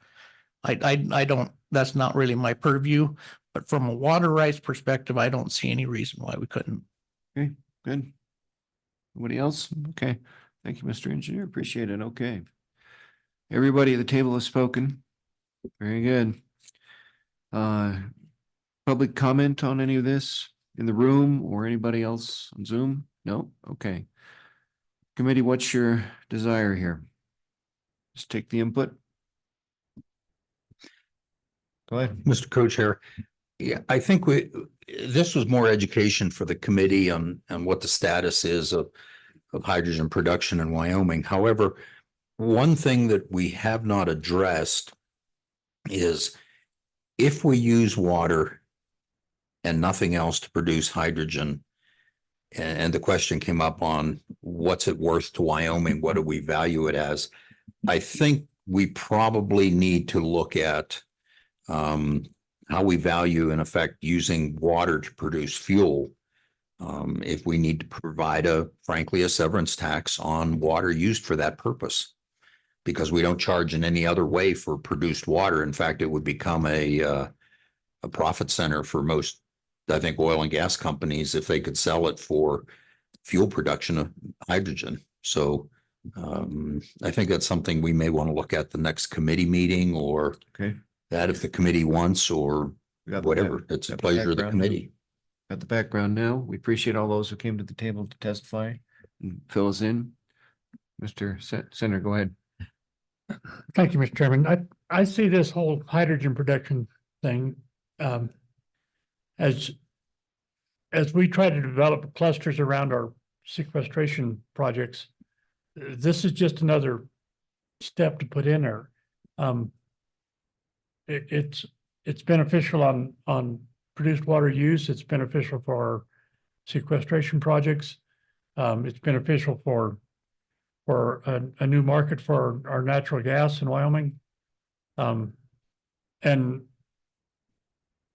I don't, that's not really my purview, but from a water rights perspective, I don't see any reason why we couldn't. Okay, good. Anybody else? Okay. Thank you, Mr. Engineer. Appreciate it. Okay. Everybody at the table has spoken. Very good. Public comment on any of this in the room or anybody else on Zoom? No? Okay. Committee, what's your desire here? Just take the input. Go ahead. Mr. Co-Chair. Yeah, I think this was more education for the committee on what the status is of hydrogen production in Wyoming. However, one thing that we have not addressed is if we use water and nothing else to produce hydrogen, and the question came up on what's it worth to Wyoming? What do we value it as? I think we probably need to look at how we value, in effect, using water to produce fuel. If we need to provide frankly, a severance tax on water used for that purpose, because we don't charge in any other way for produced water. In fact, it would become a profit center for most, I think, oil and gas companies if they could sell it for fuel production of hydrogen. So I think that's something we may want to look at the next committee meeting, or that if the committee wants, or whatever. It's a pleasure of the committee. Got the background now. We appreciate all those who came to the table to testify and fill us in. Mr. Senator, go ahead. Thank you, Mr. Chairman. I see this whole hydrogen production thing as we try to develop clusters around our sequestration projects. This is just another step to put in there. It's beneficial on produced water use. It's beneficial for sequestration projects. It's beneficial for a new market for our natural gas in Wyoming. And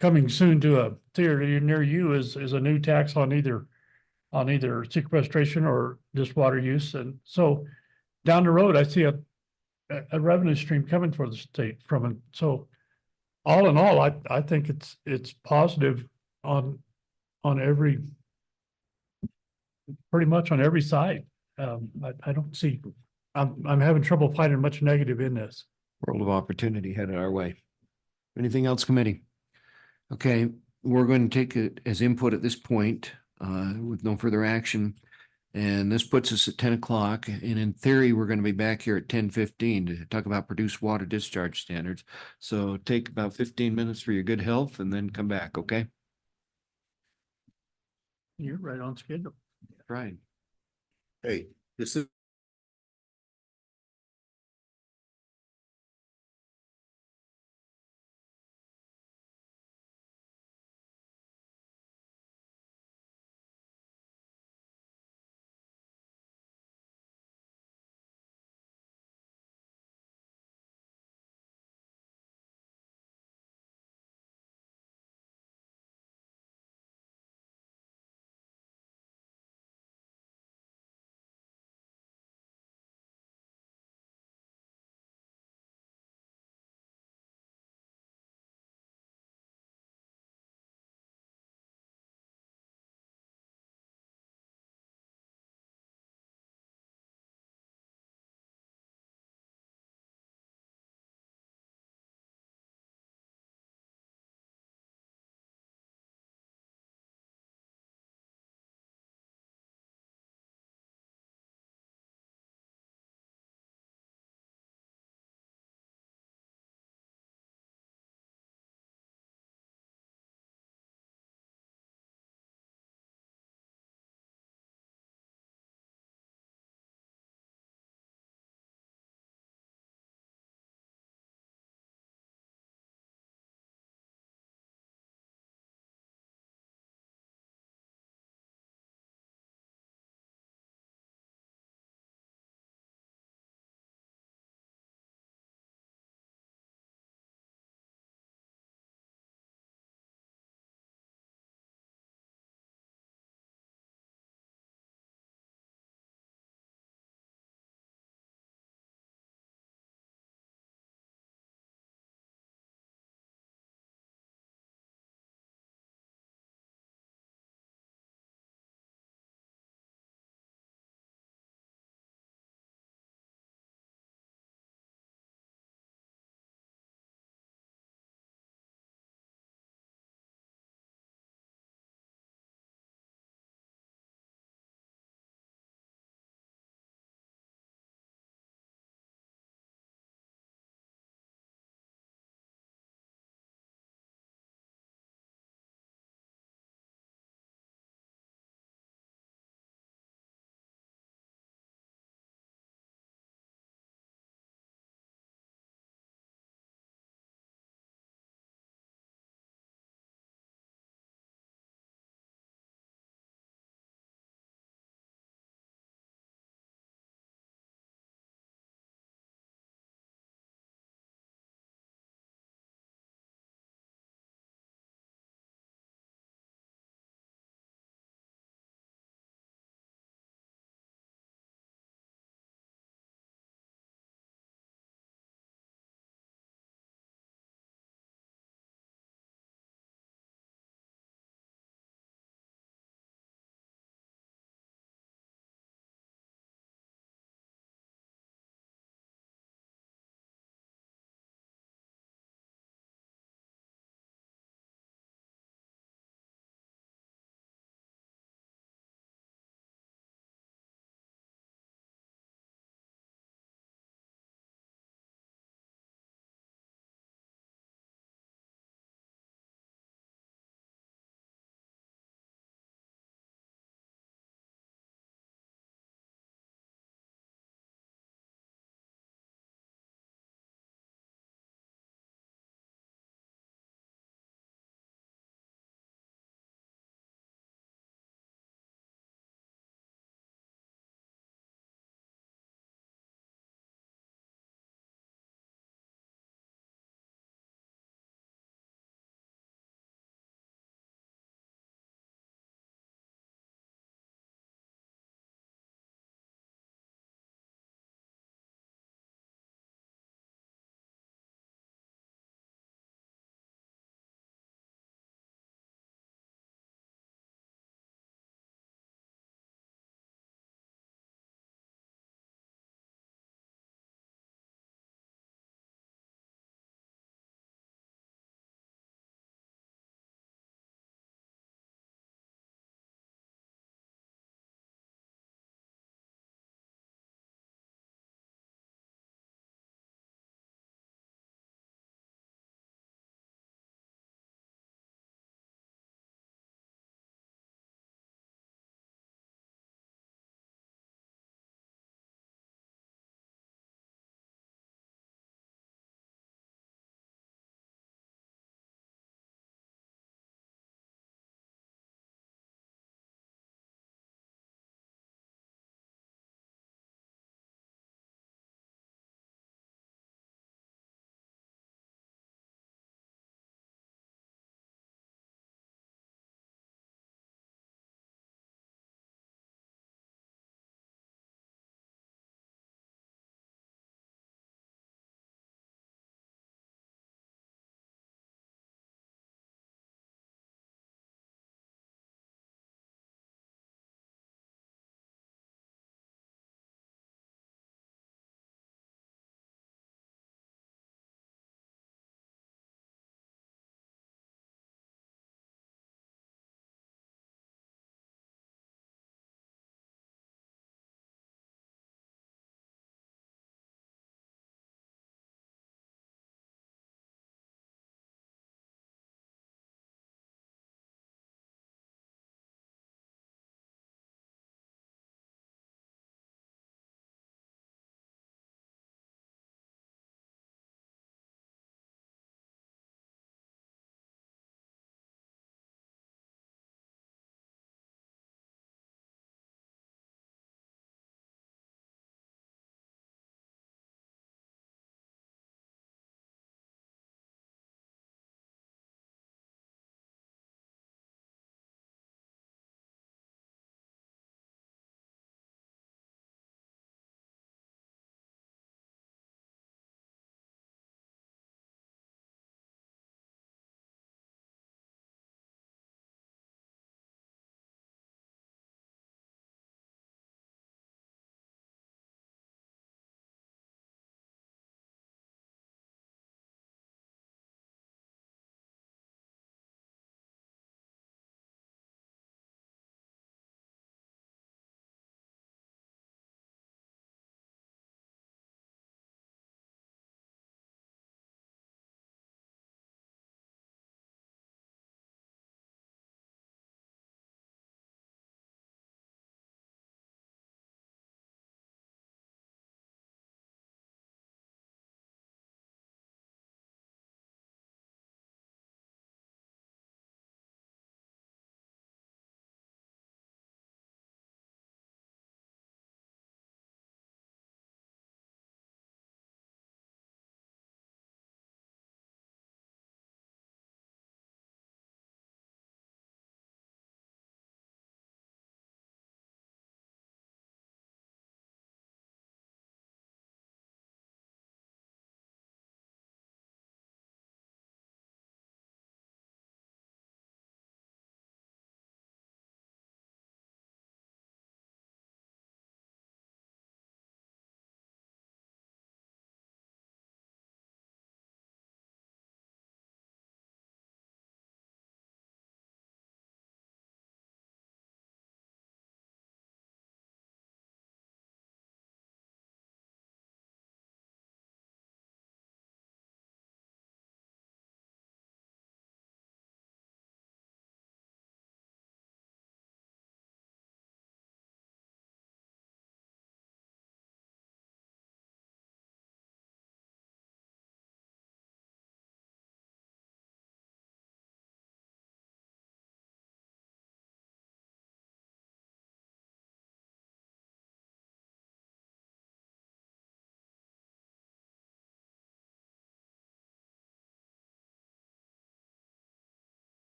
coming soon to a theater near you is a new tax on either sequestration or just water use. And so down the road, I see a revenue stream coming for the state from it. So all in all, I think it's positive on every, pretty much on every side. I don't see, I'm having trouble finding much negative in this. World of opportunity headed our way. Anything else, committee? Okay, we're going to take it as input at this point with no further action. And this puts us at 10 o'clock. And in theory, we're going to be back here at 10:15 to talk about produced water discharge standards. So take about 15 minutes for your good health and then come back, okay? You're right on schedule. Right. Hey, this is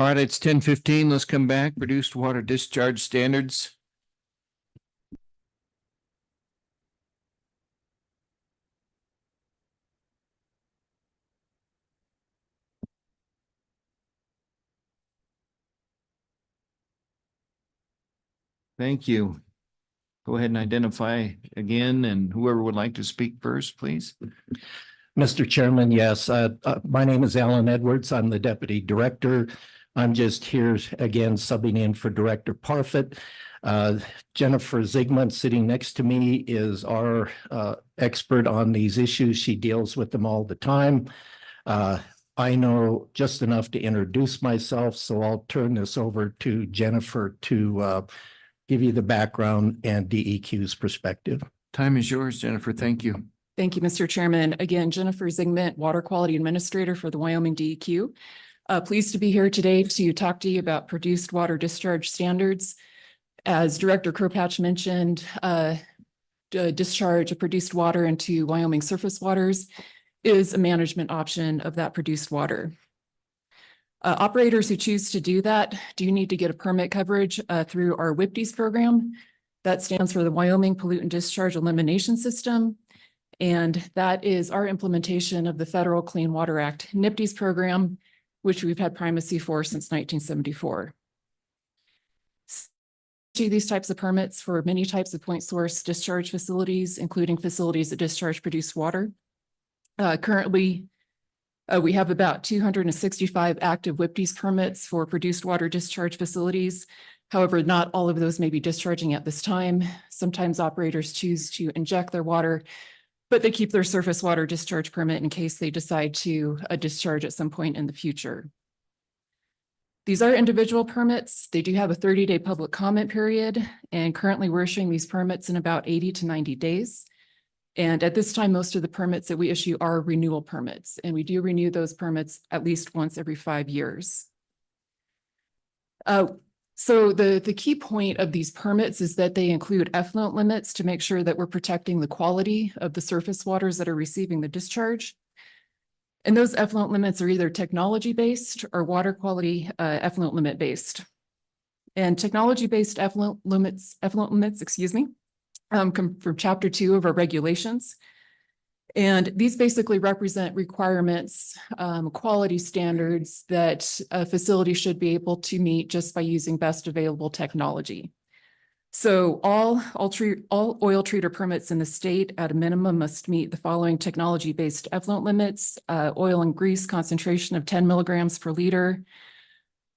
All right, it's 10:15. Let's come back. Produced water discharge standards. Thank you. Go ahead and identify again, and whoever would like to speak first, please. Mr. Chairman, yes, my name is Alan Edwards. I'm the Deputy Director. I'm just here again subbing in for Director Parfit. Jennifer Zigmund sitting next to me is our expert on these issues. She deals with them all the time. I know just enough to introduce myself, so I'll turn this over to Jennifer to give you the background and DEQ's perspective. Time is yours, Jennifer. Thank you. Thank you, Mr. Chairman. Again, Jennifer Zigmund, Water Quality Administrator for the Wyoming DEQ. Pleased to be here today to talk to you about produced water discharge standards. As Director Kropatch mentioned, discharge of produced water into Wyoming surface waters is a management option of that produced water. Operators who choose to do that do need to get a permit coverage through our WPDES program. That stands for the Wyoming Pollutant Discharge Elimination System. And that is our implementation of the Federal Clean Water Act NPDES program, which we've had primacy for since 1974. These types of permits for many types of point source discharge facilities, including facilities that discharge produced water. Currently, we have about 265 active WPDES permits for produced water discharge facilities. However, not all of those may be discharging at this time. Sometimes operators choose to inject their water, but they keep their surface water discharge permit in case they decide to discharge at some point in the future. These are individual permits. They do have a 30-day public comment period, and currently we're issuing these permits in about 80 to 90 days. And at this time, most of the permits that we issue are renewal permits, and we do renew those permits at least once every 5 years. So the key point of these permits is that they include effluent limits to make sure that we're protecting the quality of the surface waters that are receiving the discharge. And those effluent limits are either technology-based or water quality effluent limit-based. And technology-based effluent limits, come from Chapter 2 of our regulations. And these basically represent requirements, quality standards that a facility should be able to meet just by using best available technology. So all oil treater permits in the state at a minimum must meet the following technology-based effluent limits: oil and grease concentration of 10 milligrams per liter,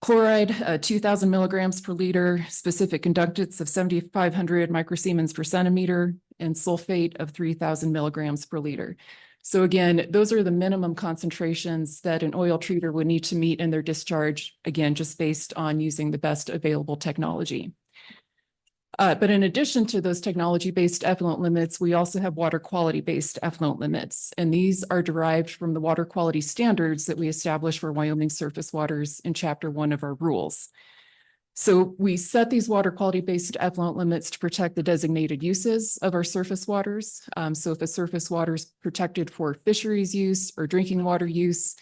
chloride 2,000 milligrams per liter, specific conductance of 7,500 microsiemens per centimeter, and sulfate of 3,000 milligrams per liter. So again, those are the minimum concentrations that an oil treater would need to meet in their discharge, again, just based on using the best available technology. But in addition to those technology-based effluent limits, we also have water quality-based effluent limits, and these are derived from the water quality standards that we established for Wyoming surface waters in Chapter 1 of our rules. So we set these water quality-based effluent limits to protect the designated uses of our surface waters. So if a surface water is protected for fisheries use or drinking water use,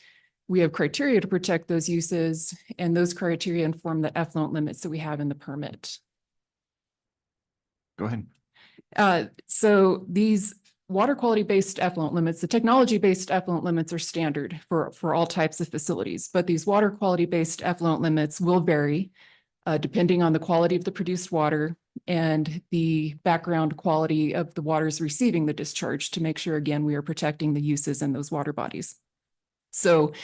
we have criteria to protect those uses, and those criteria inform the effluent limits that we have in the permit. Go ahead. So these water quality-based effluent limits, the technology-based effluent limits are standard for all types of facilities, but these water quality-based effluent limits will vary depending on the quality of the produced water and the background quality of the waters receiving the discharge to make sure, again, we are protecting the uses in those water bodies. So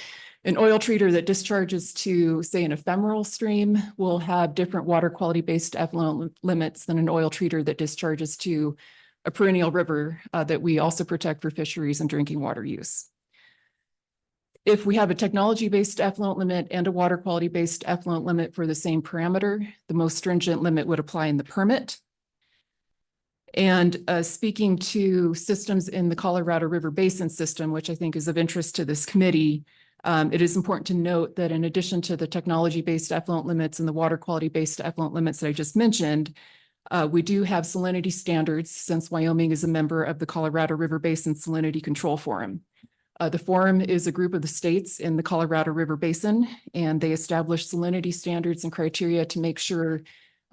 an oil treater that discharges to, say, an ephemeral stream will have different water quality-based effluent limits than an oil treater that discharges to a perennial river that we also protect for fisheries and drinking water use. If we have a technology-based effluent limit and a water quality-based effluent limit for the same parameter, the most stringent limit would apply in the permit. And speaking to systems in the Colorado River Basin system, which I think is of interest to this committee, it is important to note that in addition to the technology-based effluent limits and the water quality-based effluent limits that I just mentioned, we do have salinity standards since Wyoming is a member of the Colorado River Basin Salinity Control Forum. The forum is a group of the states in the Colorado River Basin, and they establish salinity standards and criteria to make sure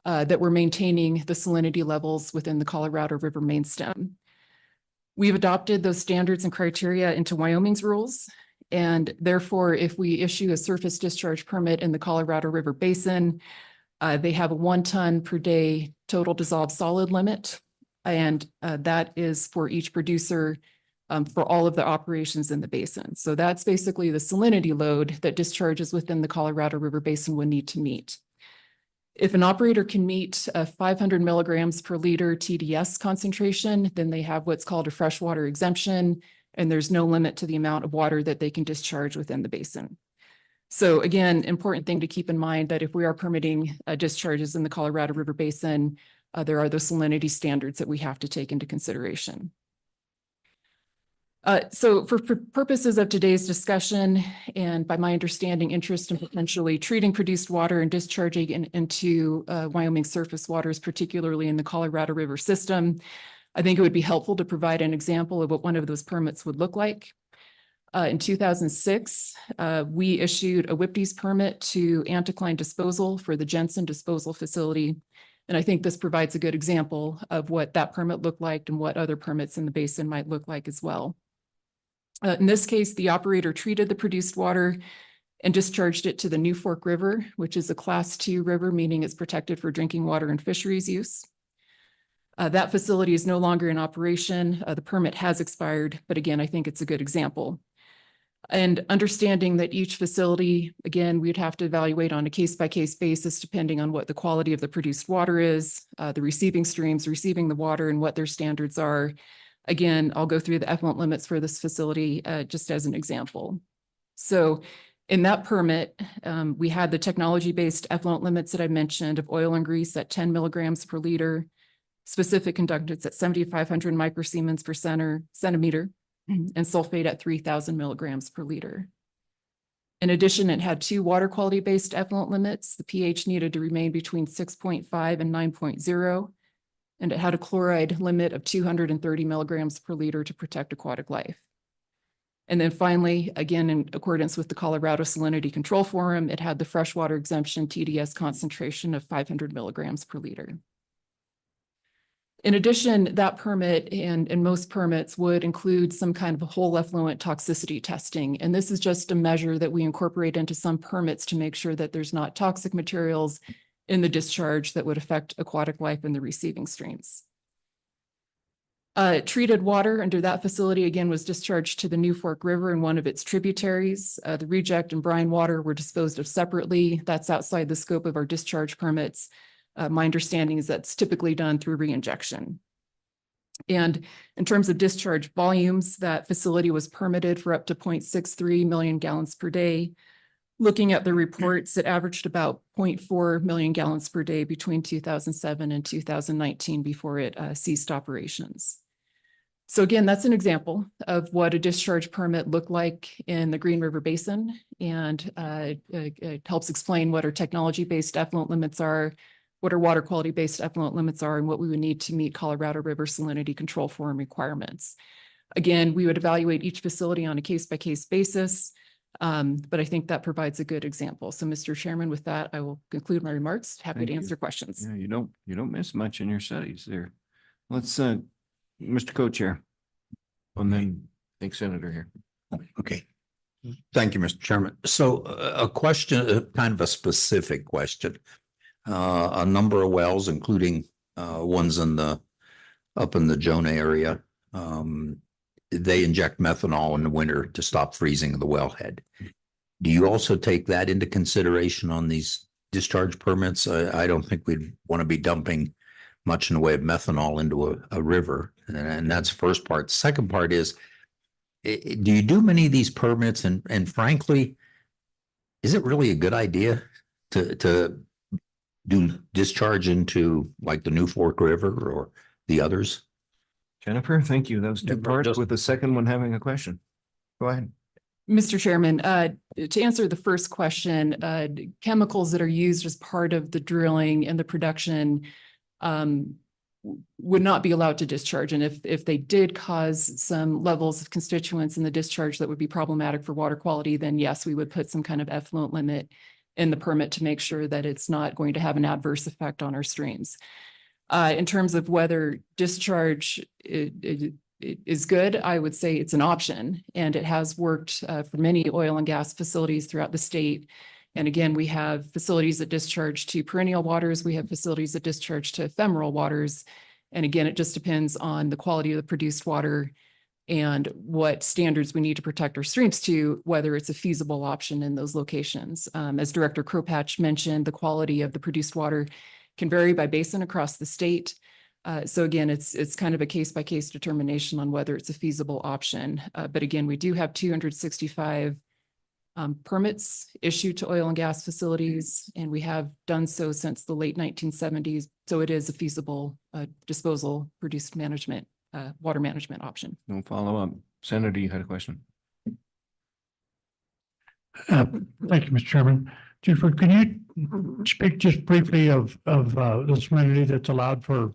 that we're maintaining the salinity levels within the Colorado River main stem. We've adopted those standards and criteria into Wyoming's rules. And therefore, if we issue a surface discharge permit in the Colorado River Basin, they have a 1 ton per day total dissolved solid limit. And that is for each producer for all of the operations in the basin. So that's basically the salinity load that discharges within the Colorado River Basin would need to meet. If an operator can meet a 500 milligrams per liter TDS concentration, then they have what's called a freshwater exemption, and there's no limit to the amount of water that they can discharge within the basin. So again, important thing to keep in mind that if we are permitting discharges in the Colorado River Basin, there are those salinity standards that we have to take into consideration. So for purposes of today's discussion, and by my understanding, interest in potentially treating produced water and discharging into Wyoming surface waters, particularly in the Colorado River system, I think it would be helpful to provide an example of what one of those permits would look like. In 2006, we issued a WIPDES permit to anticline disposal for the Jensen disposal facility. And I think this provides a good example of what that permit looked like and what other permits in the basin might look like as well. In this case, the operator treated the produced water and discharged it to the New Fork River, which is a Class 2 river, meaning it's protected for drinking water and fisheries use. That facility is no longer in operation. The permit has expired, but again, I think it's a good example. And understanding that each facility, again, we'd have to evaluate on a case-by-case basis, depending on what the quality of the produced water is, the receiving streams receiving the water and what their standards are. Again, I'll go through the effluent limits for this facility just as an example. So in that permit, we had the technology-based effluent limits that I mentioned of oil and grease at 10 milligrams per liter, specific conductants at 7,500 microsiemens per centimeter, and sulfate at 3,000 milligrams per liter. In addition, it had 2 water quality-based effluent limits. The pH needed to remain between 6.5 and 9.0. And it had a chloride limit of 230 milligrams per liter to protect aquatic life. And then finally, again, in accordance with the Colorado Salinity Control Forum, it had the freshwater exemption TDS concentration of 500 milligrams per liter. In addition, that permit and most permits would include some kind of a whole effluent toxicity testing. And this is just a measure that we incorporate into some permits to make sure that there's not toxic materials in the discharge that would affect aquatic life in the receiving streams. Treated water under that facility, again, was discharged to the New Fork River and one of its tributaries. The reject and brine water were disposed of separately. That's outside the scope of our discharge permits. My understanding is that's typically done through reinjection. And in terms of discharge volumes, that facility was permitted for up to 0.63 million gallons per day. Looking at the reports, it averaged about 0.4 million gallons per day between 2007 and 2019 before it ceased operations. So again, that's an example of what a discharge permit looked like in the Green River Basin, and it helps explain what our technology-based effluent limits are, what our water quality-based effluent limits are, and what we would need to meet Colorado River Salinity Control Forum requirements. Again, we would evaluate each facility on a case-by-case basis. But I think that provides a good example. So, Mr. Chairman, with that, I will conclude my remarks. Happy Thank to you. answer questions. Yeah, you don't miss much in your studies there. Let's, Mr. Co-Chair. And then, thanks, Senator here. Okay. Thank you, Mr. Chairman. So a question, kind of a specific question. A number of wells, including ones up in the Jonah area, they inject methanol in the winter to stop freezing of the wellhead. Do you also take that into consideration on these discharge permits? I don't think we'd want to be dumping much in the way of methanol into a river. And that's the first part. Second part is, do you do many of these permits? And frankly, is it really a good idea to do discharge into like the New Fork River or the others? Jennifer, thank you. That was 2 parts with the second one having a question. Go ahead. Mr. Chairman, to answer the first question, chemicals that are used as part of the drilling and the production, would not be allowed to discharge. And if they did cause some levels of constituents in the discharge that would be problematic for water quality, then yes, we would put some kind of effluent limit in the permit to make sure that it's not going to have an adverse effect on our streams. In terms of whether discharge is good, I would say it's an option, and it has worked for many oil and gas facilities throughout the state. And again, we have facilities that discharge to perennial waters. We have facilities that discharge to ephemeral waters. And again, it just depends on the quality of the produced water and what standards we need to protect our streams to, whether it's a feasible option in those locations. As Director Kropatch mentioned, the quality of the produced water can vary by basin across the state. So again, it's kind of a case-by-case determination on whether it's a feasible option. But again, we do have 265 permits issued to oil and gas facilities, and we have done so since the late 1970s. So it is a feasible disposal, produced management, water management option. No follow-up. Senator, you had a question? Thank you, Mr. Chairman. Jennifer, can you speak just briefly of the salinity that's allowed for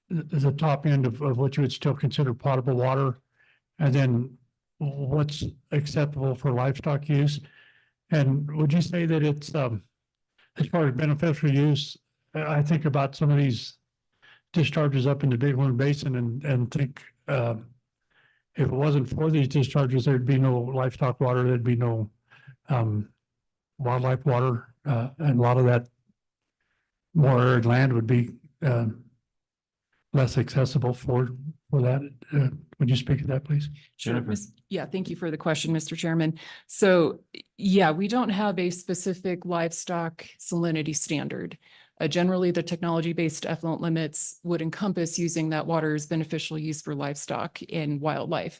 the top end of what you would still consider potable water? And then what's acceptable for livestock use? And would you say that it's, as far as beneficial use, I think about some of these discharges up in the Bighorn Basin and think, if it wasn't for these discharges, there'd be no livestock water, there'd be no, wildlife water, and a lot of that more arid land would be, less accessible for that. Would you speak to that, please? Jennifer? Yeah, thank you for the question, Mr. Chairman. So yeah, we don't have a specific livestock salinity standard. Generally, the technology-based effluent limits would encompass using that water's beneficial use for livestock and wildlife.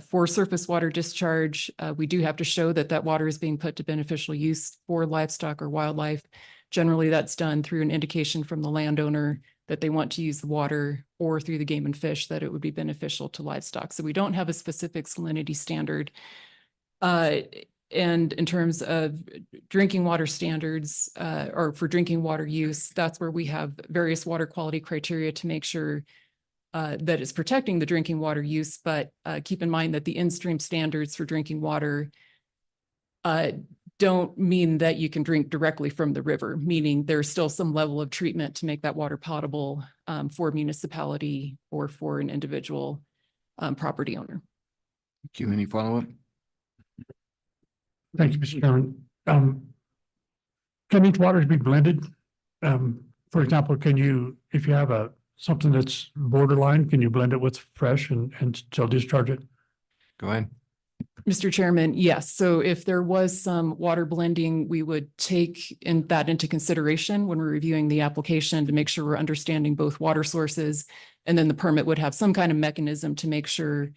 For surface water discharge, we do have to show that that water is being put to beneficial use for livestock or wildlife. Generally, that's done through an indication from the landowner that they want to use the water, or through the Game and Fish that it would be beneficial to livestock. So we don't have a specific salinity standard. And in terms of drinking water standards, or for drinking water use, that's where we have various water quality criteria to make sure that it's protecting the drinking water use. But keep in mind that the in-stream standards for drinking water don't mean that you can drink directly from the river, meaning there's still some level of treatment to make that water potable for a municipality or for an individual property owner. Thank you. Any follow-up? Thank you, Mr. Chairman. Can these waters be blended? For example, can you, if you have something that's borderline, can you blend it with fresh and still discharge it? Go ahead. Mr. Chairman, yes. So if there was some water blending, we would take that into consideration when we're reviewing the application to make sure we're understanding both water sources. And then the permit would have some kind of mechanism to make sure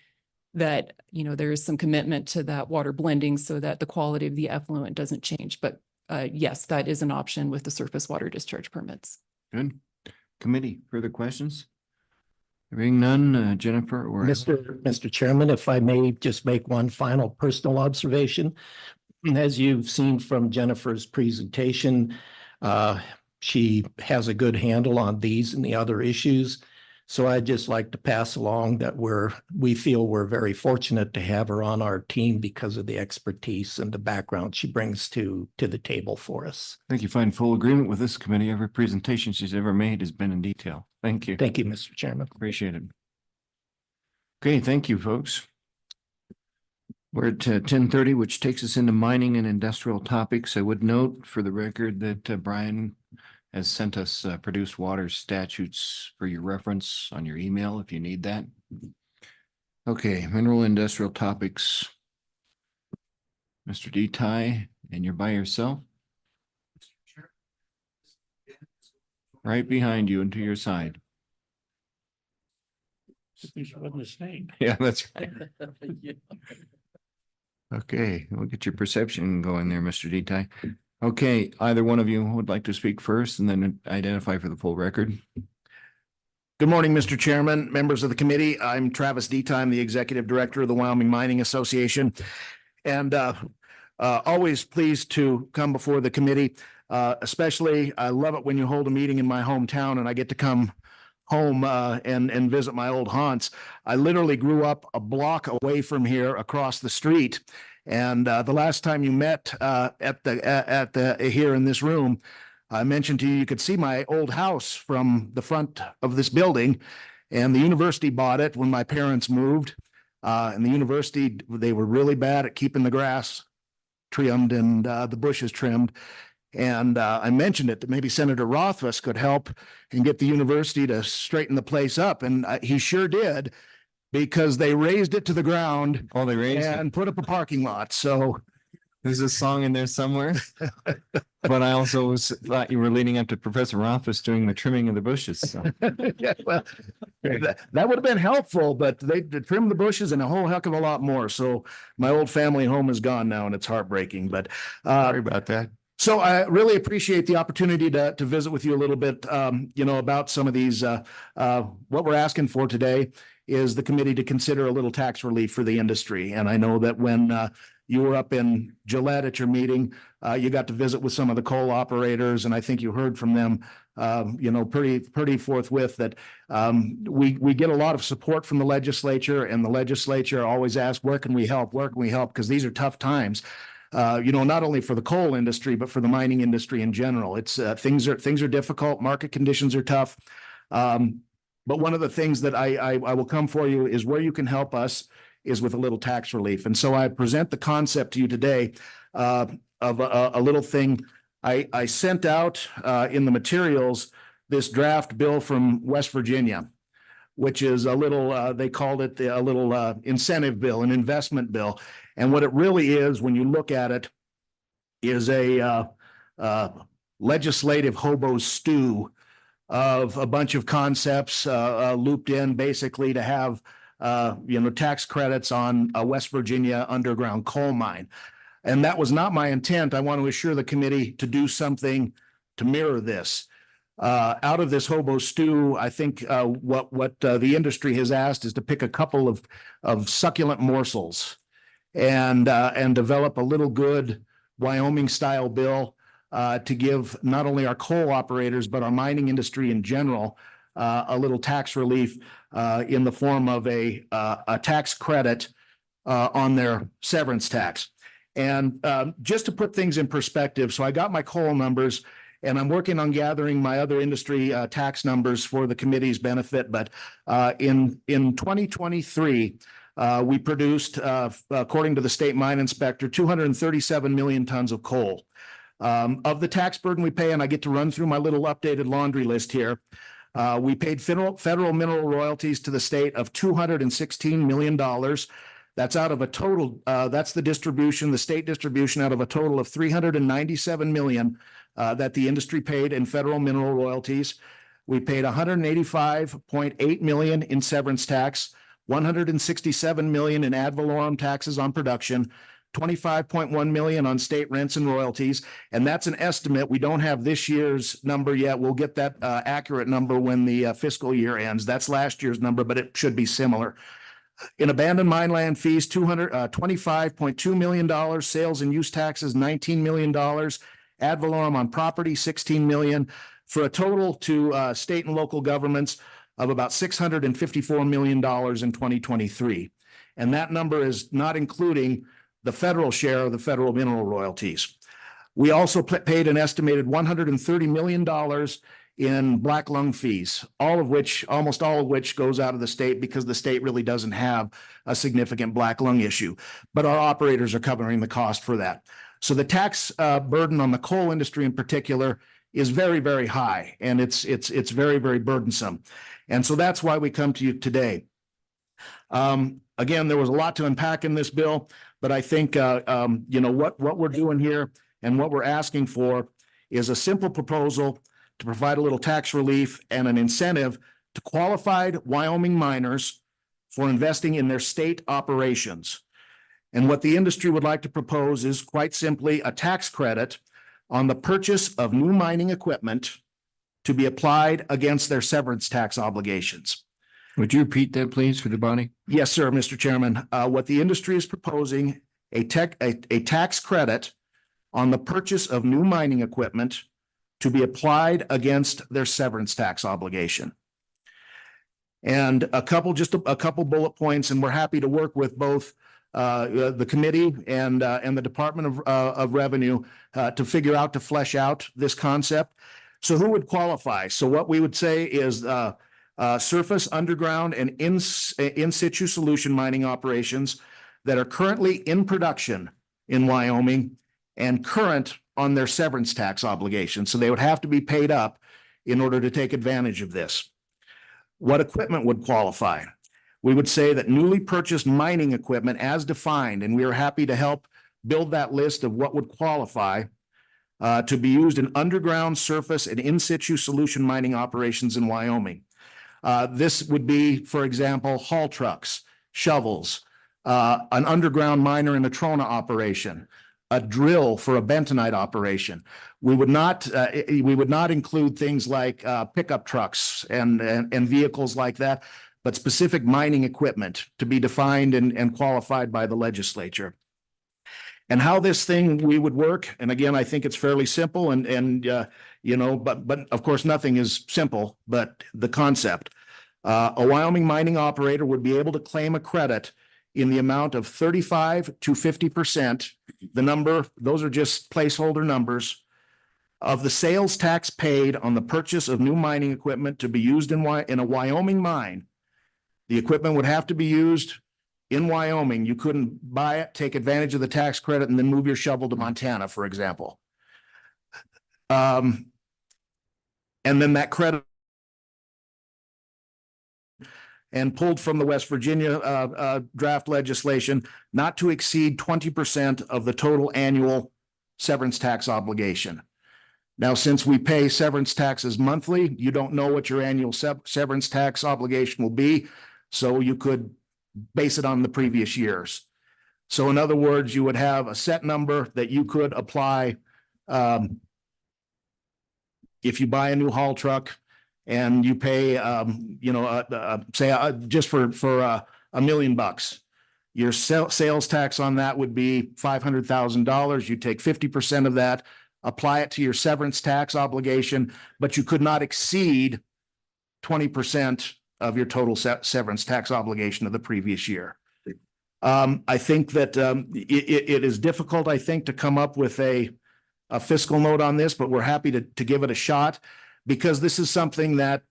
that, you know, there is some commitment to that water blending so that the quality of the effluent doesn't change. But yes, that is an option with the surface water discharge permits. Good. Committee, further questions? Hearing none, Jennifer or Mr. Chairman, if I may just make one final personal observation. As you've seen from Jennifer's presentation, she has a good handle on these and the other issues. So I'd just like to pass along that we feel we're very fortunate to have her on our team because of the expertise and the background she brings to the table for us. I think you find full agreement with this committee. Every presentation she's ever made has been in detail. Thank you. Thank you, Mr. Chairman. Appreciate it. Okay, thank you, folks. We're at 10:30, which takes us into mining and industrial topics. I would note for the record that Brian has sent us produced water statutes for your reference on your email if you need that. Okay, mineral industrial topics. Mr. D-Tai, and you're by yourself? Right behind you and to your side. Wasn't a snake. Yeah, that's right. Okay, we'll get your perception going there, Mr. D-Tai. Okay, either one of you would like to speak first and then identify for the full record. Good morning, Mr. Chairman, members of the committee. I'm Travis D-Tai, I'm the Executive Director of the Wyoming Mining Association. And always pleased to come before the committee. Especially, I love it when you hold a meeting in my hometown and I get to come home and visit my old haunts. I literally grew up a block away from here across the street. And the last time you met at the here in this room, I mentioned to you, you could see my old house from the front of this building. And the university bought it when my parents moved. And the university, they were really bad at keeping the grass trimmed and the bushes trimmed. And I mentioned it that maybe Senator Rothfuss could help and get the university to straighten the place up. And he sure did, because they raised it to the ground. Oh, they raised it. And put up a parking lot. So There's a song in there somewhere. But I also thought you were leading up to Professor Rothfuss doing the trimming of the bushes. So. yeah, well, that would have been helpful, but they trimmed the bushes and a whole heck of a lot more. So my old family home is gone now, and it's heartbreaking. But sorry about that. So I really appreciate the opportunity to visit with you a little bit, about some of these. What we're asking for today is the committee to consider a little tax relief for the industry. And I know that when you were up in Gillette at your meeting, you got to visit with some of the coal operators, and I think you heard from them, pretty forthwith that we get a lot of support from the legislature, and the legislature always asks, where can we help? Where can we help? Because these are tough times. Not only for the coal industry, but for the mining industry in general. It's things are difficult. Market conditions are tough. But one of the things that I will come for you is where you can help us is with a little tax relief. And so I present the concept to you today of a little thing. I sent out in the materials this draft bill from West Virginia, which is a little, they called it a little incentive bill, an investment bill. And what it really is, when you look at it, is a legislative hobo stew of a bunch of concepts looped in basically to have, tax credits on a West Virginia underground coal mine. And that was not my intent. I want to assure the committee to do something to mirror this. Out of this hobo stew, I think what the industry has asked is to pick a couple of succulent morsels and develop a little good Wyoming-style bill to give not only our coal operators, but our mining industry in general a little tax relief in the form of a tax credit on their severance tax. And just to put things in perspective, so I got my coal numbers, and I'm working on gathering my other industry tax numbers for the committee's benefit. But in 2023, we produced, according to the state mine inspector, 237 million tons of coal. Of the tax burden we pay, and I get to run through my little updated laundry list here, we paid federal mineral royalties to the state of $216 million. That's out of a total, that's the distribution, the state distribution out of a total of $397 million that the industry paid in federal mineral royalties. We paid $185.8 million in severance tax, $167 million in ad valorem taxes on production, $25.1 million on state rents and royalties. And that's an estimate. We don't have this year's number yet. We'll get that accurate number when the fiscal year ends. That's last year's number, but it should be similar. In abandoned mine land fees, $25.2 million, sales and use taxes, $19 million, ad valorem on property, $16 million, for a total to state and local governments of about $654 million in 2023. And that number is not including the federal share of the federal mineral royalties. We also paid an estimated $130 million in black lung fees, almost all of which goes out of the state because the state really doesn't have a significant black lung issue, but our operators are covering the cost for that. So the tax burden on the coal industry in particular is very, very high, and it's very, very burdensome. And so that's why we come to you today. Again, there was a lot to unpack in this bill, but I think, what we're doing here and what we're asking for is a simple proposal to provide a little tax relief and an incentive to qualified Wyoming miners for investing in their state operations. And what the industry would like to propose is quite simply a tax credit on the purchase of new mining equipment to be applied against their severance tax obligations. Would you repeat that, please, for the body? Yes, sir, Mr. Chairman. What the industry is proposing, a tax credit on the purchase of new mining equipment to be applied against their severance tax obligation. And just a couple bullet points, and we're happy to work with both the committee and the Department of Revenue to flesh out this concept. So who would qualify? So what we would say is surface, underground, and in situ solution mining operations that are currently in production in Wyoming and current on their severance tax obligation. So they would have to be paid up in order to take advantage of this. What equipment would qualify? We would say that newly purchased mining equipment as defined, and we are happy to help build that list of what would qualify to be used in underground, surface, and in situ solution mining operations in Wyoming. This would be, for example, haul trucks, shovels, an underground miner in a trona operation, a drill for a bentonite operation. We would not include things like pickup trucks and vehicles like that, but specific mining equipment to be defined and qualified by the legislature. And how this thing we would work, and again, I think it's fairly simple but of course, nothing is simple, but the concept. A Wyoming mining operator would be able to claim a credit in the amount of 35 to 50%. The number, those are just placeholder numbers, of the sales tax paid on the purchase of new mining equipment to be used in a Wyoming mine. The equipment would have to be used in Wyoming. You couldn't buy it, take advantage of the tax credit, and then move your shovel to Montana, for example. And then that credit and pulled from the West Virginia draft legislation not to exceed 20% of the total annual severance tax obligation. Now, since we pay severance taxes monthly, you don't know what your annual severance tax obligation will be, so you could base it on the previous years. So in other words, you would have a set number that you could apply if you buy a new haul truck and you pay, just for $1 million. Your sales tax on that would be $500,000. You take 50% of that, apply it to your severance tax obligation, but you could not exceed 20% of your total severance tax obligation of the previous year. I think that it is difficult, I think, to come up with a fiscal note on this, but we're happy to give it a shot, because this is something that,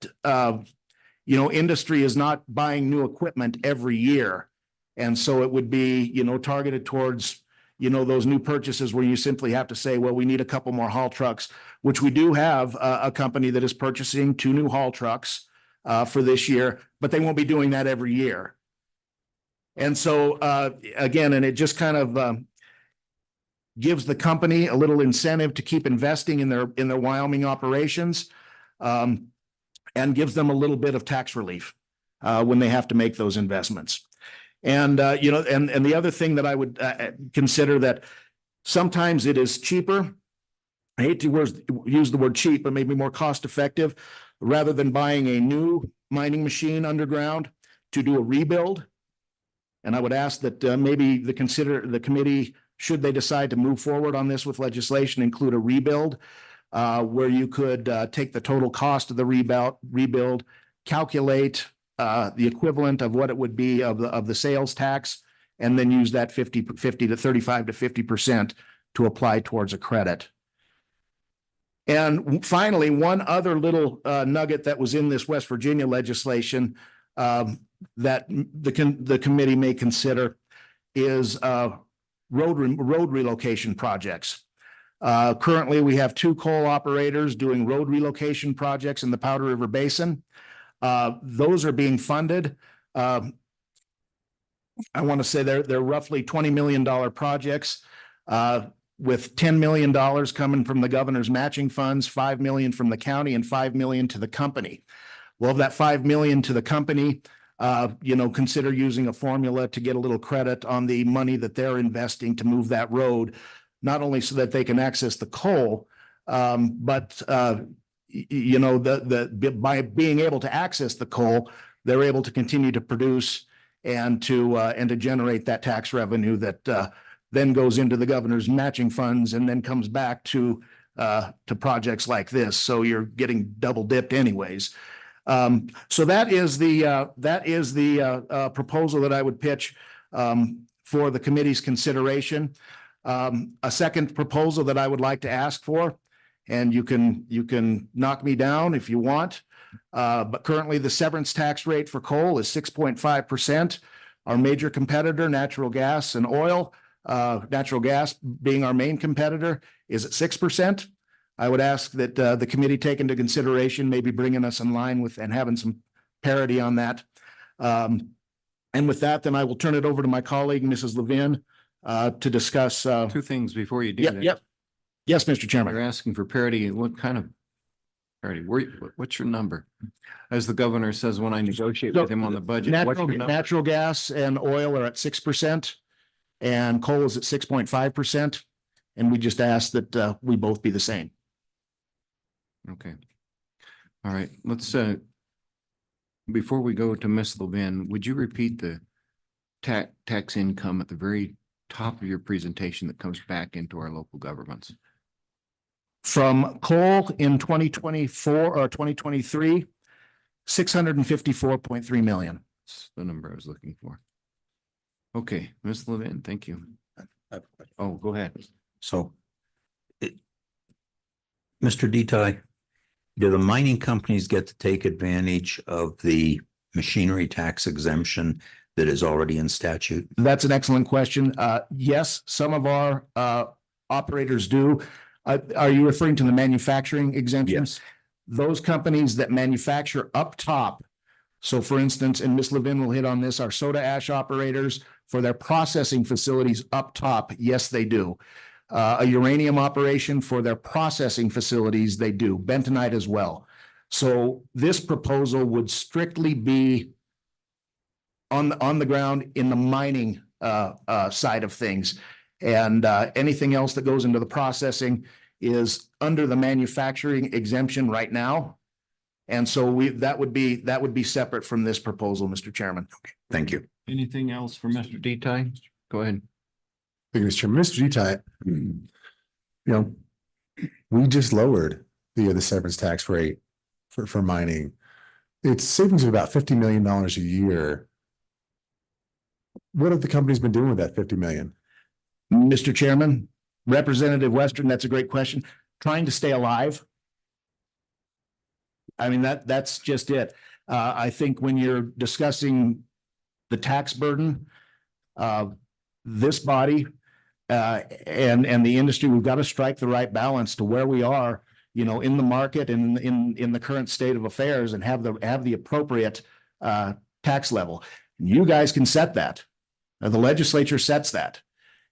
industry is not buying new equipment every year. And so it would be, targeted towards, those new purchases where you simply have to say, well, we need a couple more haul trucks, which we do have a company that is purchasing 2 new haul trucks for this year, but they won't be doing that every year. And so, again, and it just kind of gives the company a little incentive to keep investing in their Wyoming operations, and gives them a little bit of tax relief when they have to make those investments. And and the other thing that I would consider, that sometimes it is cheaper. I hate to use the word cheap, but maybe more cost effective, rather than buying a new mining machine underground, to do a rebuild. And I would ask that maybe the committee, should they decide to move forward on this with legislation, include a rebuild, where you could take the total cost of the rebuild, calculate the equivalent of what it would be of the sales tax, and then use that 50 to 35 to 50% to apply towards a credit. And finally, one other little nugget that was in this West Virginia legislation that the committee may consider is road relocation projects. Currently, we have 2 coal operators doing road relocation projects in the Powder River Basin. Those are being funded. I want to say they're roughly $20 million projects, with $10 million coming from the governor's matching funds, $5 million from the county, and $5 million to the company. Well, that $5 million to the company, consider using a formula to get a little credit on the money that they're investing to move that road, not only so that they can access the coal, but by being able to access the coal, they're able to continue to produce and to generate that tax revenue that then goes into the governor's matching funds and then comes back to projects like this. So you're getting double dipped anyways. So that is the proposal that I would pitch for the committee's consideration. A second proposal that I would like to ask for, and you can knock me down if you want. But currently the severance tax rate for coal is 6.5%. Our major competitor, natural gas and oil, natural gas being our main competitor, is at 6%. I would ask that the committee take into consideration maybe bringing us in line with and having some parity on that. And with that, then I will turn it over to my colleague, Mrs. Levin, to discuss. Two things before you do that. Yep. Yes, Mr. Chairman. You're asking for parity. What kind of parity? What's your number? As the governor says, when I negotiate with him on the budget, what's your number? Natural gas and oil are at 6% and coal is at 6.5%. And we just ask that we both be the same. Okay. All right, let's before we go to Ms. Levin, would you repeat the tax income at the very top of your presentation that comes back into our local governments? From coal in 2024 or 2023, 654.3 million. That's the number I was looking for. Okay, Ms. Levin, thank you. Oh, go ahead. So Mr. Detail, do the mining companies get to take advantage of the machinery tax exemption that is already in statute? That's an excellent question. Yes, some of our operators do. Are you referring to the manufacturing exemptions? Yes. Those companies that manufacture up top. So for instance, and Ms. Levin will hit on this, our soda ash operators for their processing facilities up top, yes, they do. A uranium operation for their processing facilities, they do. Bentonite as well. So this proposal would strictly be on the ground in the mining side of things. And anything else that goes into the processing is under the manufacturing exemption right now. And so that would be separate from this proposal, Mr. Chairman. Okay, thank you. Anything else for Mr. Detail? Go ahead. Thank you, Mr. Chairman. Mr. Detail, we just lowered the severance tax rate for mining. It's savings of about $50 million a year. What have the companies been doing with that 50 million? Mr. Chairman, Representative Western, that's a great question. Trying to stay alive. I mean, that's just it. I think when you're discussing the tax burden, this body and the industry, we've got to strike the right balance to where we are, in the market and in the current state of affairs, and have the appropriate tax level. You guys can set that. The legislature sets that,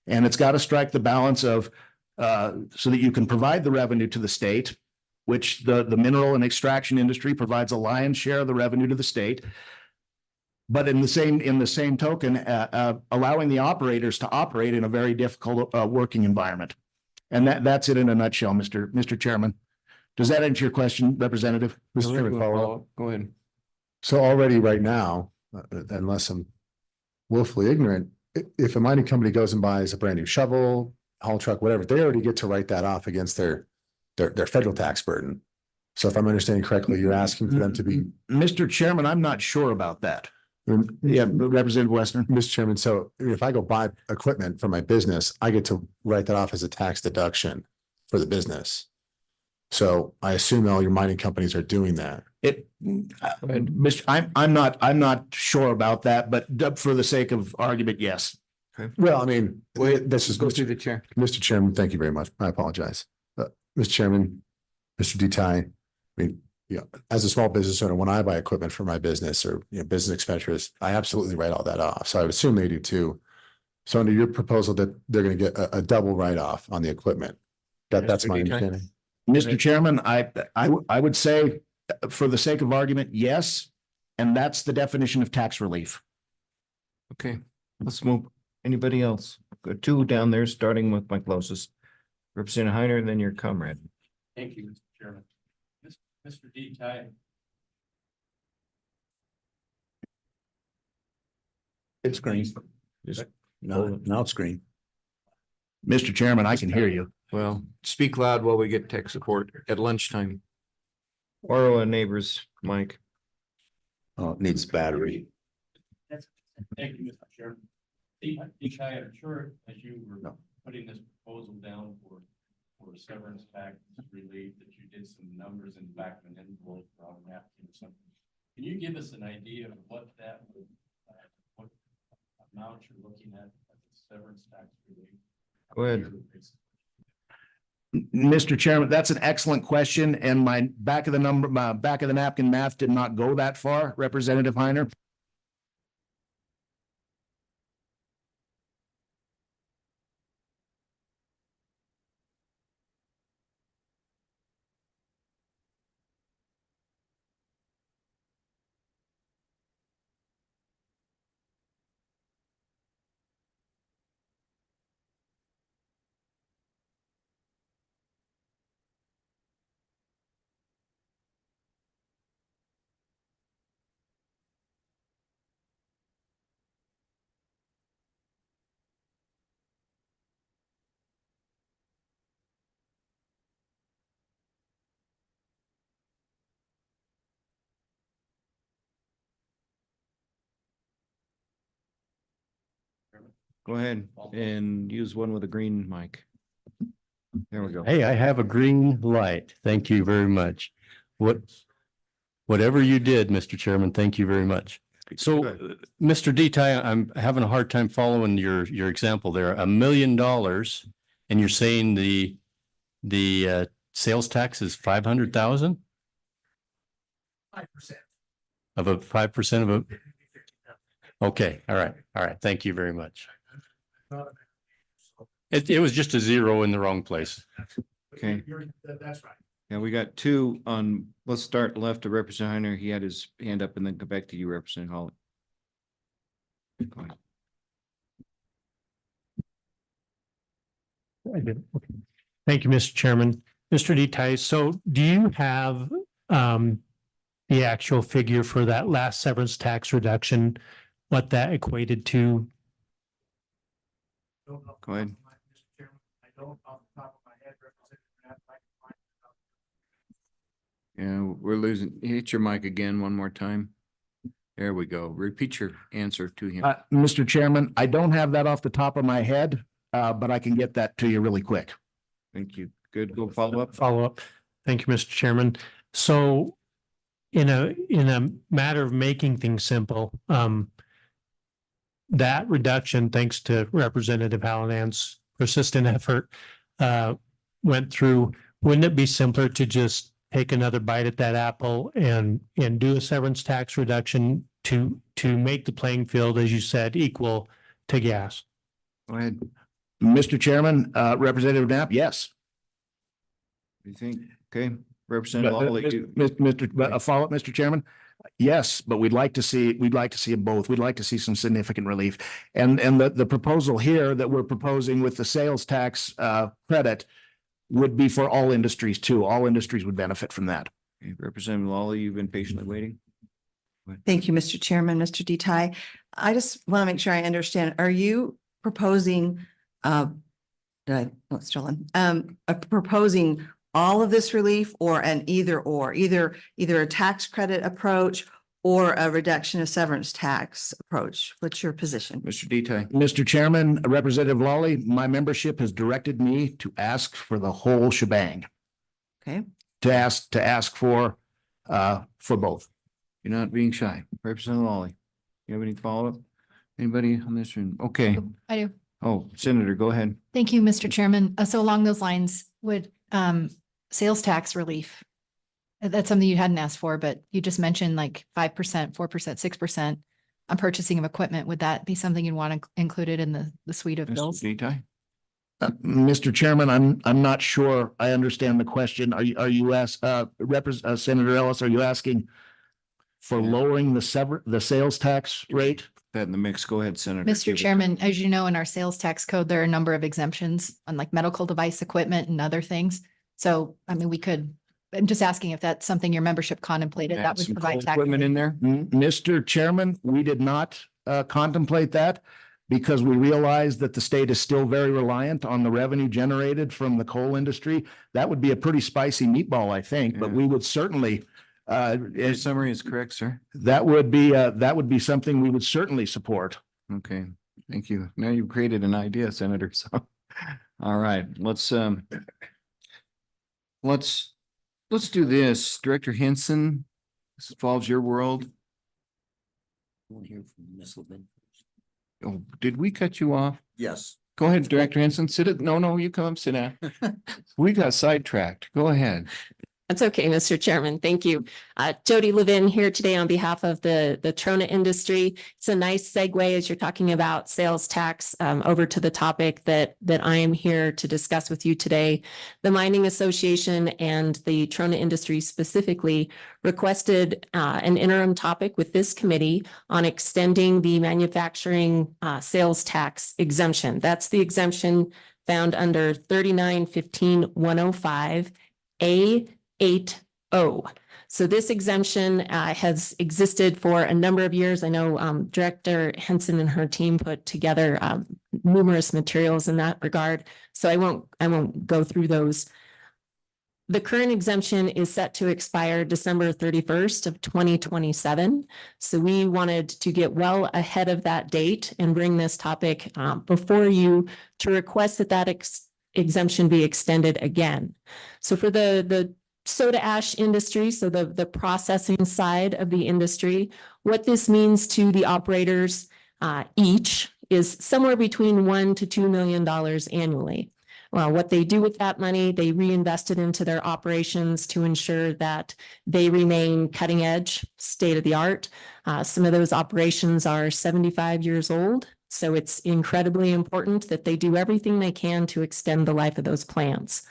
and it's got to strike the balance of so that you can provide the revenue to the state, which the mineral and extraction industry provides a lion's share of the revenue to the state. But in the same token, allowing the operators to operate in a very difficult working environment. And that's it in a nutshell, Mr. Chairman. Does that answer your question, Representative? Mr. Chairman, follow up. Go ahead. So already right now, unless I'm willfully ignorant, if a mining company goes and buys a brand new shovel, haul truck, whatever, they already get to write that off against their federal tax burden. So if I'm understanding correctly, you're asking for them to be. Mr. Chairman, I'm not sure about that. Yeah, Representative Western. Mr. Chairman, so if I go buy equipment for my business, I get to write that off as a tax deduction for the business. So I assume all your mining companies are doing that. I'm not sure about that, but for the sake of argument, yes. Okay. Well, I mean, this is Go through the chair. Mr. Chairman, thank you very much. I apologize. Mr. Chairman, Mr. Detail, as a small business owner, when I buy equipment for my business or business expenditures, I absolutely write all that off. So I would assume they do too. So under your proposal that they're going to get a double write-off on the equipment. That's my understanding. Mr. Chairman, I would say for the sake of argument, yes. And that's the definition of tax relief. Okay, let's move. Anybody else? Go two down there, starting with my closest. Representative Heiner, and then your comrade. Thank you, Mr. Chairman. Mr. Detail. It's green. Now it's green. Mr. Chairman, I can hear you. Well, speak loud while we get tech support at lunchtime. Or neighbors, Mike. Oh, it needs battery. Thank you, Mr. Chairman. I'm sure as you were putting this proposal down for severance tax relief, that you did some numbers in the back of an envelope or a napkin or something. Can you give us an idea of what that would, what amount you're looking at the severance tax relief? Go ahead. Mr. Chairman, that's an excellent question, and my back of the napkin math did not go that far, Representative Heiner. Go ahead and use one with a green mic. There we go. Hey, I have a green light. Thank you very much. Whatever you did, Mr. Chairman, thank you very much. So, Mr. Detai, I'm having a hard time following your example there. $1 million, and you're saying the sales tax is 500,000? 5%. Of a 5% of a. Okay, all right, thank you very much. It was just a zero in the wrong place. Okay. That's right. Yeah, we got two on, let's start left of Representative Heiner. He had his hand up and then go back to you, Representative Holly. Go ahead. I did. Okay. Thank you, Mr. Chairman. Mr. Detai, so do you have the actual figure for that last severance tax reduction, what that equated to? Go ahead. I don't off the top of my head, Yeah, we're losing. Hit your mic again one more time. There we go. Repeat your answer to him. Mr. Chairman, I don't have that off the top of my head, but I can get that to you really quick. Thank you. Good. Go follow up. Follow up. Thank you, Mr. Chairman. So in a matter of making things simple, that reduction, thanks to Representative Hallinan's persistent effort, went through. Wouldn't it be simpler to just take another bite at that apple and do a severance tax reduction to make the playing field, as you said, equal to gas? Go ahead. Mr. Chairman, Representative Knapp, yes. You think? Okay, Representative Lawley. A follow-up, Mr. Chairman? Yes, but we'd like to see them both. We'd like to see some significant relief. And the proposal here that we're proposing with the sales tax credit would be for all industries too. All industries would benefit from that. Okay, Representative Lawley, you've been patiently waiting. Thank you, Mr. Chairman, Mr. Detai. I just want to make sure I understand. Are you proposing, proposing all of this relief or an either or, either a tax credit approach or a reduction of severance tax approach? What's your position? Mr. Detai. Mr. Chairman, Representative Lawley, my membership has directed me to ask for the whole shebang. Okay. To ask for both. You're not being shy. Representative Lawley, you have any follow-up? Anybody on this room? Okay. I do. Oh, Senator, go ahead. Thank you, Mr. Chairman. So along those lines, would sales tax relief, that's something you hadn't asked for, but you just mentioned like 5%, 4%, 6% on purchasing of equipment. Would that be something you'd want to include it in the suite of bills? Detai. Mr. Chairman, I'm not sure I understand the question. Are you Senator Ellis, are you asking for lowering the sales tax rate? That in the mix. Go ahead, Senator. Mr. Chairman, as you know, in our sales tax code, there are a number of exemptions on like medical device equipment and other things. So, I mean, I'm just asking if that's something your membership contemplated that would provide tax equipment in there. Mr. Chairman, we did not contemplate that because we realized that the state is still very reliant on the revenue generated from the coal industry. That would be a pretty spicy meatball, I think, but we would certainly Your summary is correct, sir. that would be something we would certainly support. Okay, thank you. Now you've created an idea, Senator, so. All right, let's do this. Director Henson, this involves your world. Oh, did we cut you off? Yes. Go ahead, Director Henson. Sit it. No, you come up, sit down. We got sidetracked. Go ahead. That's okay, Mr. Chairman. Thank you. Jody Levin here today on behalf of the Trona industry. It's a nice segue as you're talking about sales tax over to the topic that I am here to discuss with you today. The Mining Association and the Trona industry specifically requested an interim topic with this committee on extending the manufacturing sales tax exemption. That's the exemption found under 39-15-105A8O. So this exemption has existed for a number of years. I know Director Henson and her team put together numerous materials in that regard. So I won't go through those. The current exemption is set to expire December 31st of 2027. So we wanted to get well ahead of that date and bring this topic before you to request that exemption be extended again. So for the soda ash industry, so the processing side of the industry, what this means to the operators each is somewhere between $1 to $2 million annually. Well, what they do with that money, they reinvest it into their operations to ensure that they remain cutting edge, state of the art. Some of those operations are 75 years old. So it's incredibly important that they do everything they can to extend the life of those plants.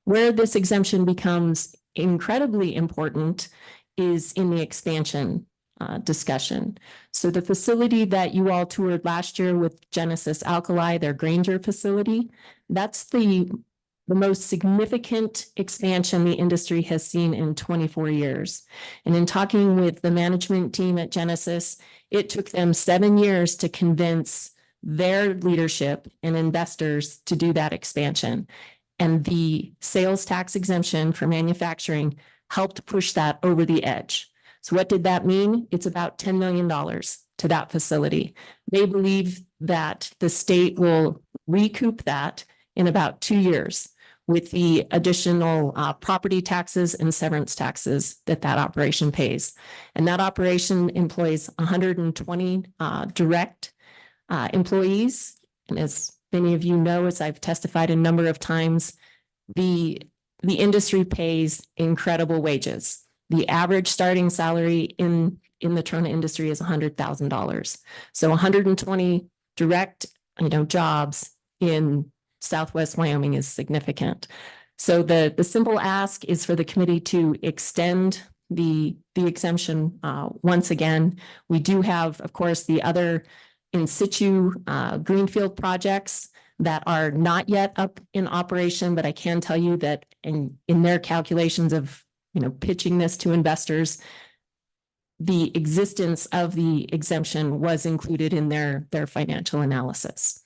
Where this exemption becomes incredibly important is in the expansion discussion. So the facility that you all toured last year with Genesis Alkali, their Granger facility, that's the most significant expansion the industry has seen in 24 years. And in talking with the management team at Genesis, it took them 7 years to convince their leadership and investors to do that expansion. And the sales tax exemption for manufacturing helped push that over the edge. So what did that mean? It's about $10 million to that facility. They believe that the state will recoup that in about 2 years with the additional property taxes and severance taxes that operation pays. And that operation employs 120 direct employees. And as many of you know, as I've testified a number of times, the industry pays incredible wages. The average starting salary in the Trona industry is $100,000. So 120 direct, jobs in Southwest Wyoming is significant. So the simple ask is for the committee to extend the exemption once again. We do have, of course, the other in situ greenfield projects that are not yet up in operation, but I can tell you that in their calculations of pitching this to investors, the existence of the exemption was included in their financial analysis.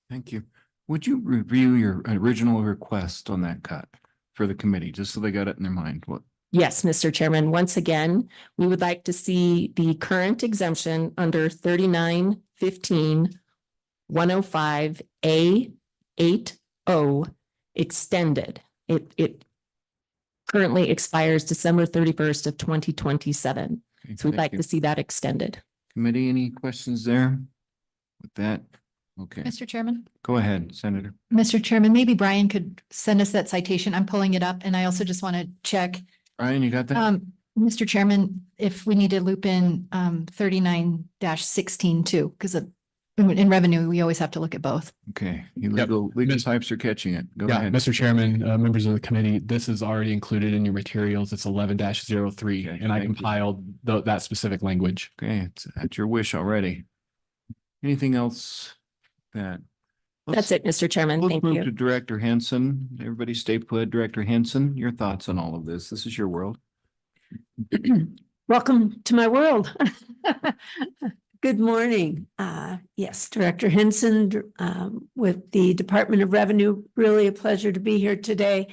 Thank you. Would you review your original request on that cut for the committee, just so they got it in their mind? What? Yes, Mr. Chairman. Once again, we would like to see the current exemption under 39-15-105A8O extended. It currently expires December 31st of 2027. So we'd like to see that extended. Committee, any questions there with that? Okay. Mr. Chairman? Go ahead, Senator. Mr. Chairman, maybe Brian could send us that citation. I'm pulling it up and I also just want to check. Brian, you got that? Mr. Chairman, if we need to loop in 39-16 too, because in revenue, we always have to look at both. Okay, legal types are catching it. Go Yeah, ahead. Mr. Chairman, members of the committee, this is already included in your materials. It's 11-03, and I compiled that specific language. Okay, it's at your wish already. Anything else that? That's it, Mr. Chairman. Let's Thank move you. to Director Henson. Everybody stay put. Director Henson, your thoughts on all of this? This is your world. Welcome to my world. Good morning. Yes, Director Henson with the Department of Revenue. Really a pleasure to be here today.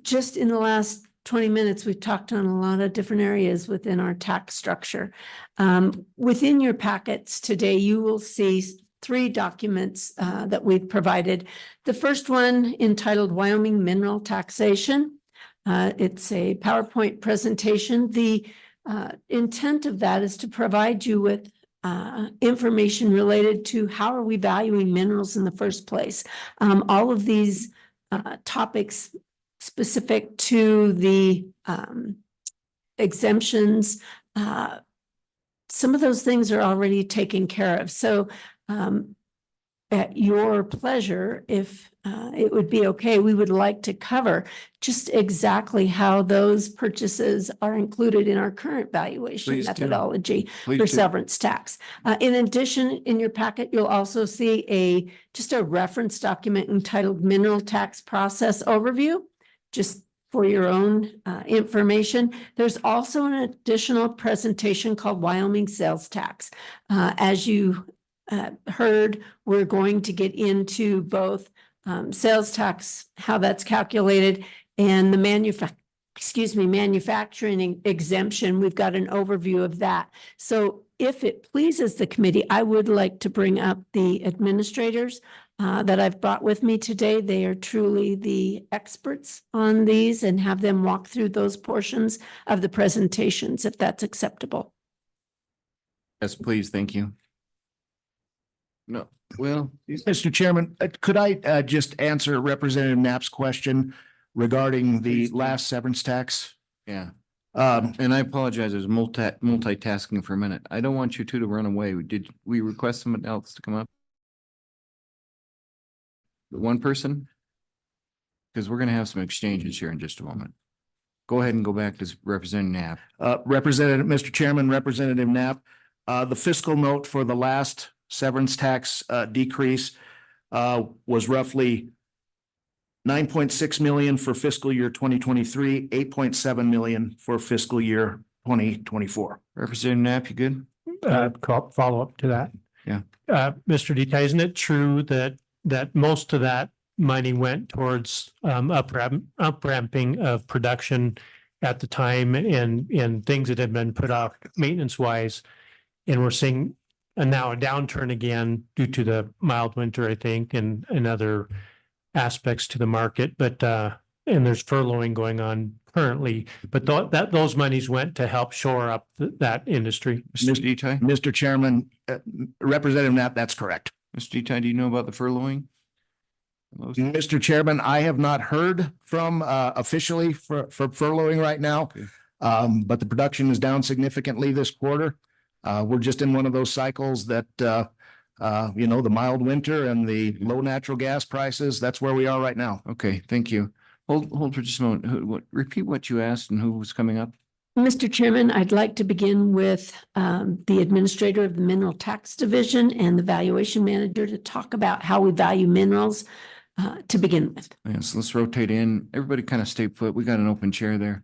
Just in the last 20 minutes, we've talked on a lot of different areas within our tax structure. Within your packets today, you will see 3 documents that we've provided. The first one entitled Wyoming Mineral Taxation. It's a PowerPoint presentation. The intent of that is to provide you with information related to how are we valuing minerals in the first place. All of these topics specific to the exemptions, some of those things are already taken care of. So at your pleasure, if it would be okay, we would like to cover just exactly how those purchases are included in our current valuation Please do. methodology Please for do. severance tax. In addition, in your packet, you'll also see just a reference document entitled Mineral Tax Process Overview, just for your own information. There's also an additional presentation called Wyoming Sales Tax. As you heard, we're going to get into both sales tax, how that's calculated, and the manufacturing exemption. We've got an overview of that. So if it pleases the committee, I would like to bring up the administrators that I've brought with me today. They are truly the experts on these, and have them walk through those portions of the presentations, if that's acceptable. Yes, please. Thank you. No, well, Mr. Chairman, could I just answer Representative Knapp's question regarding the last severance tax? yeah. And I apologize. I was multitasking for a minute. I don't want you two to run away. Did we request someone else to come up? One person? Because we're gonna have some exchanges here in just a moment. Go ahead and go back to Representative Knapp. Mr. Chairman, Representative Knapp, the fiscal note for the last severance tax decrease was roughly 9.6 million for fiscal year 2023, 8.7 million for fiscal year 2024. Representative Knapp, you good? Follow up to that. Yeah. Mr. Dita, isn't it true that most of that money went towards up-ramping of production at the time and things that had been put off maintenance wise? And we're seeing now a downturn again due to the mild winter, I think, and other aspects to the market. But and there's furloughing going on currently, but those monies went to help shore up that industry. Mr. Chairman, Representative Knapp, that's correct. Mr. Dita, do you know about the furloughing? Mr. Chairman, I have not heard from officially for furloughing right now. But the production is down significantly this quarter. We're just in one of those cycles that the mild winter and the low natural gas prices, that's where we are right now. Okay, thank you. Hold for just a moment. Repeat what you asked and who was coming up. Mr. Chairman, I'd like to begin with the administrator of the Mineral Tax Division and the valuation manager to talk about how we value minerals to begin with. Yes, let's rotate in. Everybody kind of stay put. We got an open chair there.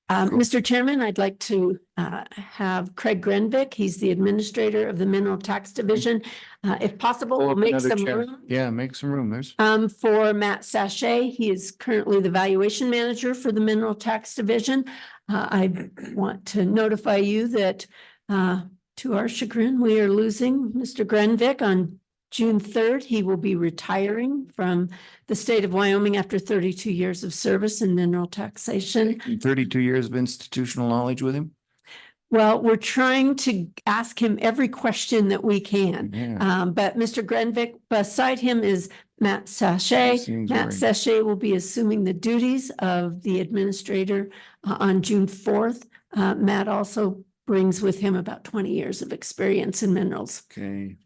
Mr. Chairman, I'd like to have Craig Grenvik. He's the administrator of the Mineral Tax Division. If possible, we'll make Another some chair. room. Yeah, make some room. There's. For Matt Sachet. He is currently the valuation manager for the Mineral Tax Division. I want to notify you that to our chagrin, we are losing Mr. Grenvik on June 3rd. He will be retiring from the state of Wyoming after 32 years of service in mineral taxation. 32 years of institutional knowledge with him. Well, we're trying to ask him every question that we can. Yeah. But Mr. Grenvik, beside him is Matt Sachet. Matt Sachet will be assuming the duties of the administrator on June 4th. Matt also brings with him about 20 years of experience in minerals. Okay,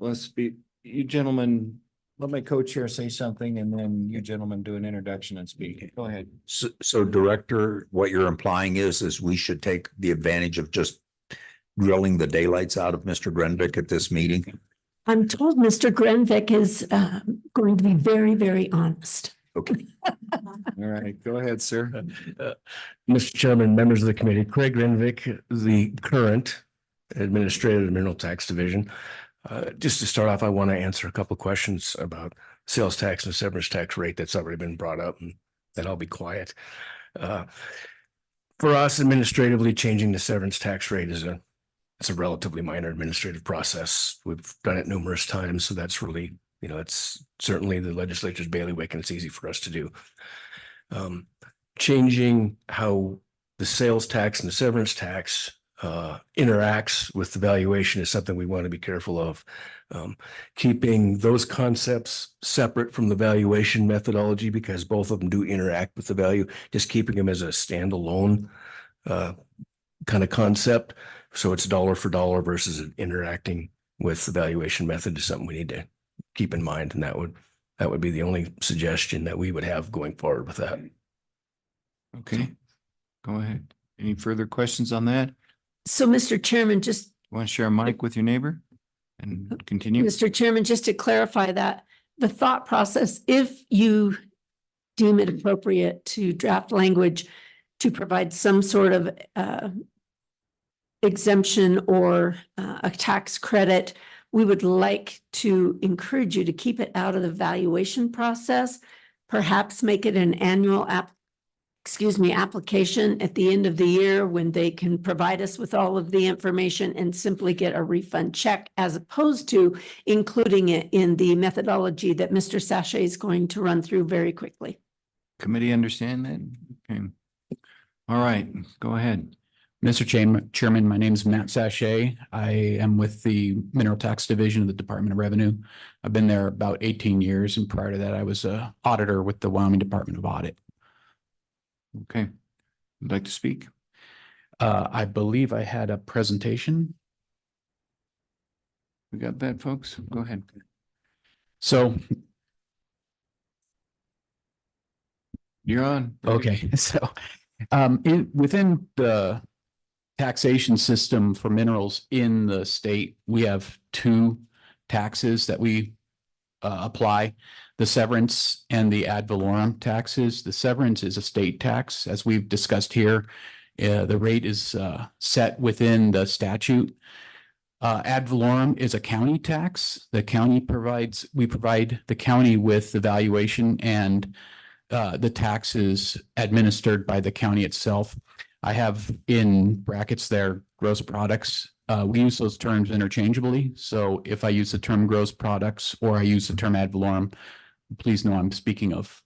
you gentlemen, let my co-chair say something and then you gentlemen do an introduction and speak. Go ahead. So Director, what you're implying is we should take the advantage of just grilling the daylights out of Mr. Grenvik at this meeting? I'm told Mr. Grenvik is going to be very, very honest. Okay. All right, go ahead, sir. Mr. Chairman, members of the committee, Craig Grenvik, the current administrator of the Mineral Tax Division. Just to start off, I want to answer a couple of questions about sales tax and severance tax rate that's already been brought up. And then I'll be quiet. For us administratively, changing the severance tax rate it's a relatively minor administrative process. We've done it numerous times, so that's really, it's certainly the legislature's bailiwick and it's easy for us to do. Changing how the sales tax and the severance tax interacts with the valuation is something we want to be careful of. Keeping those concepts separate from the valuation methodology, because both of them do interact with the value, just keeping them as a standalone kind of concept. So it's dollar for dollar versus interacting with the valuation method is something we need to keep in mind. And that would be the only suggestion that we would have going forward with that. Okay, go ahead. Any further questions on that? So, Mr. Chairman, just Want to share a mic with your neighbor and continue? Mr. Chairman, just to clarify that, the thought process, if you deem it appropriate to draft language to provide some sort of exemption or a tax credit, we would like to encourage you to keep it out of the valuation process, perhaps make it an annual application at the end of the year when they can provide us with all of the information and simply get a refund check, as opposed to including it in the methodology that Mr. Sachet is going to run through very quickly. Committee understand that? Okay. All right, go ahead. Mr. Chairman, my name is Matt Sachet. I am with the Mineral Tax Division of the Department of Revenue. I've been there about 18 years, and prior to that, I was an auditor with the Wyoming Department of Audit. Okay. Would like to speak? I believe I had a presentation. We got that, folks? Go ahead. So you're on. Okay, so within the taxation system for minerals in the state, we have two taxes that we apply: the severance and the ad valorem taxes. The severance is a state tax, as we've discussed here. The rate is set within the statute. Ad valorem is a county tax. We provide the county with the valuation, and the tax is administered by the county itself. I have in brackets there gross products. We use those terms interchangeably. So if I use the term gross products or I use the term ad valorem, please know I'm speaking of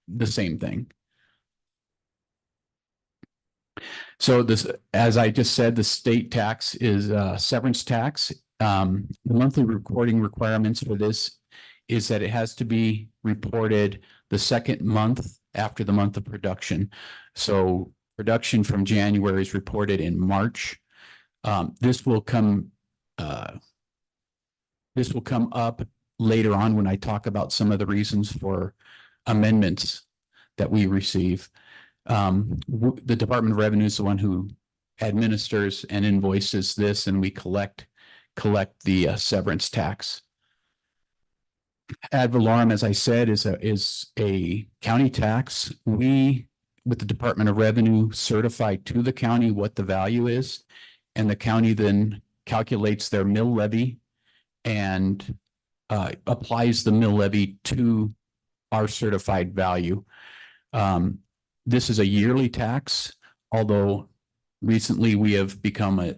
the same thing. So this, as I just said, the state tax is severance tax. The monthly reporting requirements for this is that it has to be reported the second month after the month of production. So production from January is reported in March. This will come up later on when I talk about some of the reasons for amendments that we receive. The Department of Revenue is the one who administers and invoices this, and we collect the severance tax. Ad valorem, as I said, is a county tax. We, with the Department of Revenue, certify to the county what the value is, and the county then calculates their mill levy and applies the mill levy to our certified value. This is a yearly tax, although recently we have become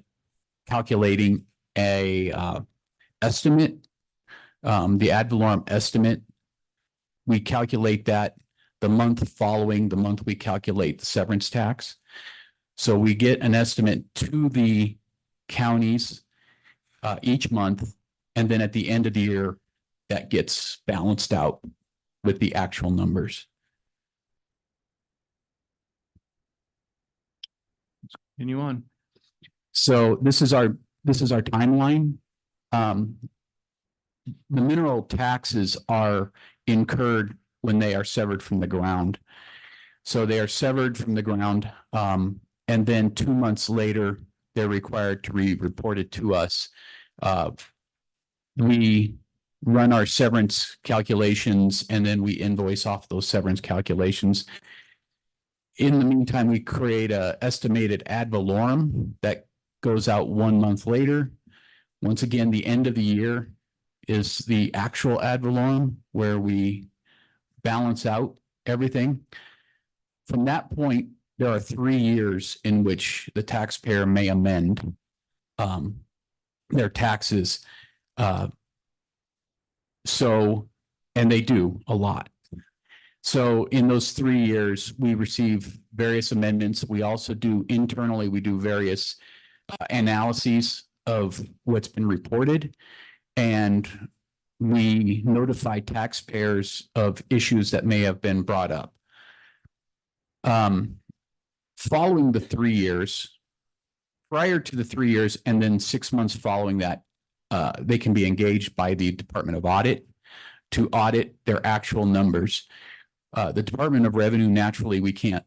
calculating a estimate. The ad valorem estimate, we calculate that the month following the month we calculate the severance tax. So we get an estimate to the counties each month, and then at the end of the year, that gets balanced out with the actual numbers. Continue on. So this is our timeline. The mineral taxes are incurred when they are severed from the ground. So they are severed from the ground, and then 2 months later, they're required to be reported to us. We run our severance calculations, and then we invoice off those severance calculations. In the meantime, we create an estimated ad valorem that goes out 1 month later. Once again, the end of the year is the actual ad valorem, where we balance out everything. From that point, there are 3 years in which the taxpayer may amend their taxes. So, and they do a lot. So in those 3 years, we receive various amendments. We also do internally, we do various analyses of what's been reported. And we notify taxpayers of issues that may have been brought up. Following the 3 years, prior to the 3 years, and then 6 months following that, they can be engaged by the Department of Audit to audit their actual numbers. The Department of Revenue, naturally, we can't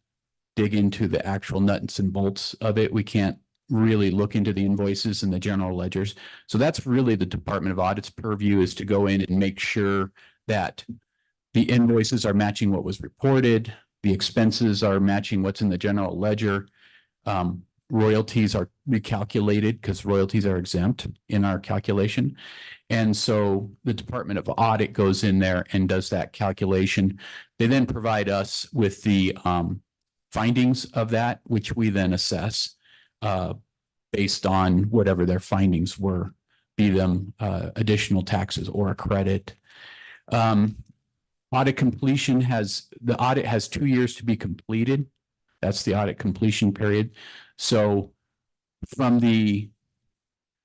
dig into the actual nuts and bolts of it. We can't really look into the invoices and the general ledgers. So that's really the Department of Audit's purview, is to go in and make sure that the invoices are matching what was reported, the expenses are matching what's in the general ledger. Royalties are recalculated because royalties are exempt in our calculation. And so the Department of Audit goes in there and does that calculation. They then provide us with the findings of that, which we then assess based on whatever their findings were, be them additional taxes or a credit. Audit completion the audit has 2 years to be completed. That's the audit completion period. So from the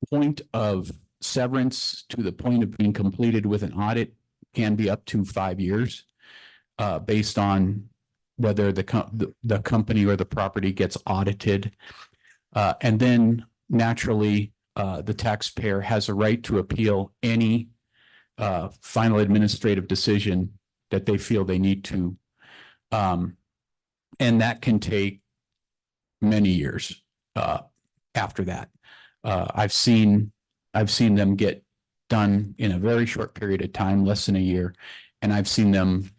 point of severance to the point of being completed with an audit can be up to 5 years, based on whether the company or the property gets audited. And then naturally, the taxpayer has a right to appeal any final administrative decision that they feel they need to. And that can take many years after that. I've seen them get done in a very short period of time, less than a year, and I've seen them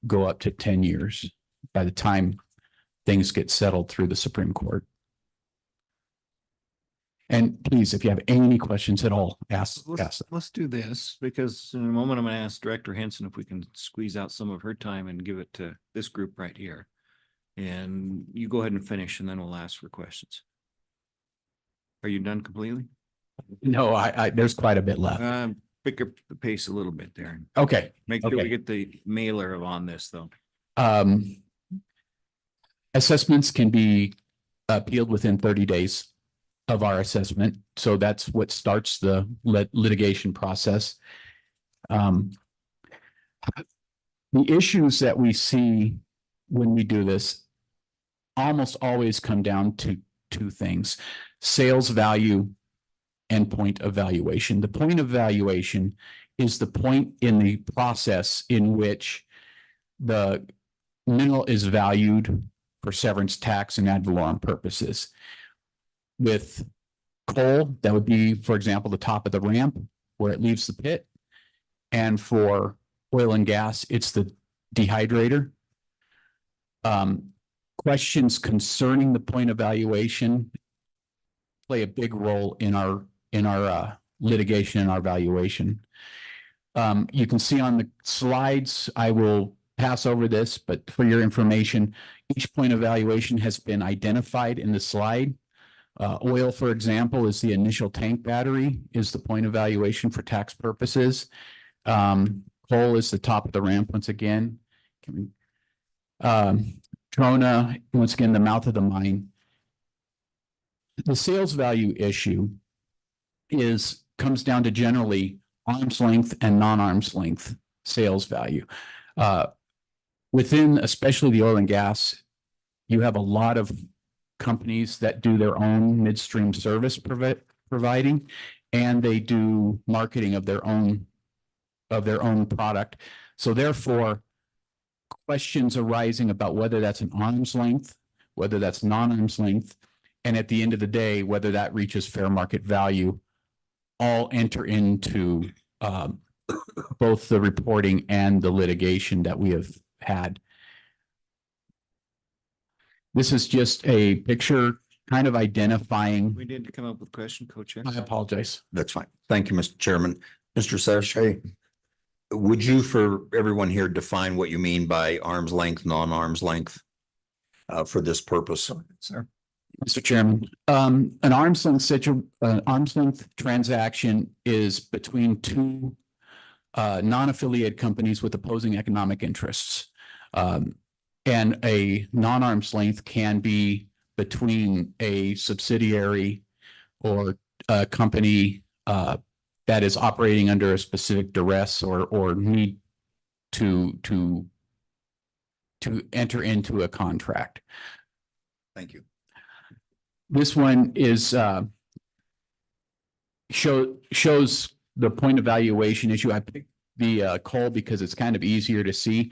go up to 10 years by the time things get settled through the Supreme Court. And please, if you have any questions at all, ask them. Let's do this, because in a moment, I'm going to ask Director Henson if we can squeeze out some of her time and give it to this group right here. And you go ahead and finish, and then we'll ask for questions. Are you done completely? No, there's quite a bit left. Pick up the pace a little bit there. Okay. Make sure we get the mailer on this, though. Assessments can be appealed within 30 days of our assessment. So that's what starts the litigation process. The issues that we see when we do this almost always come down to 2 things: sales value and point of valuation. The point of valuation is the point in the process in which the mineral is valued for severance tax and ad valorem purposes. With coal, that would be, for example, the top of the ramp where it leaves the pit. And for oil and gas, it's the dehydrator. Questions concerning the point of valuation play a big role in our litigation and our valuation. You can see on the slides, I will pass over this, but for your information, each point of valuation has been identified in the slide. Oil, for example, is the initial tank battery, is the point of valuation for tax purposes. Coal is the top of the ramp once again. Trona, once again, the mouth of the mine. The sales value issue comes down to generally arm's length and non-arm's length sales value. Within, especially the oil and gas, you have a lot of companies that do their own midstream service providing, and they do marketing of their own product. So therefore, questions arising about whether that's an arm's length, whether that's non-arm's length, and at the end of the day, whether that reaches fair market value, all enter into both the reporting and the litigation that we have had. This is just a picture kind of identifying. We did come up with a question, Co-Chair. I apologize. That's fine. Thank you, Mr. Chairman. Mr. Seshay, would you, for everyone here, define what you mean by arm's length, non-arm's length for this purpose? Sir. Mr. Chairman, an arm's length transaction is between two non-affiliated companies with opposing economic interests. And a non-arm's length can be between a subsidiary or a company that is operating under a specific duress or need to enter into a contract. Thank you. This one is shows the point of valuation issue. I picked the coal because it's kind of easier to see.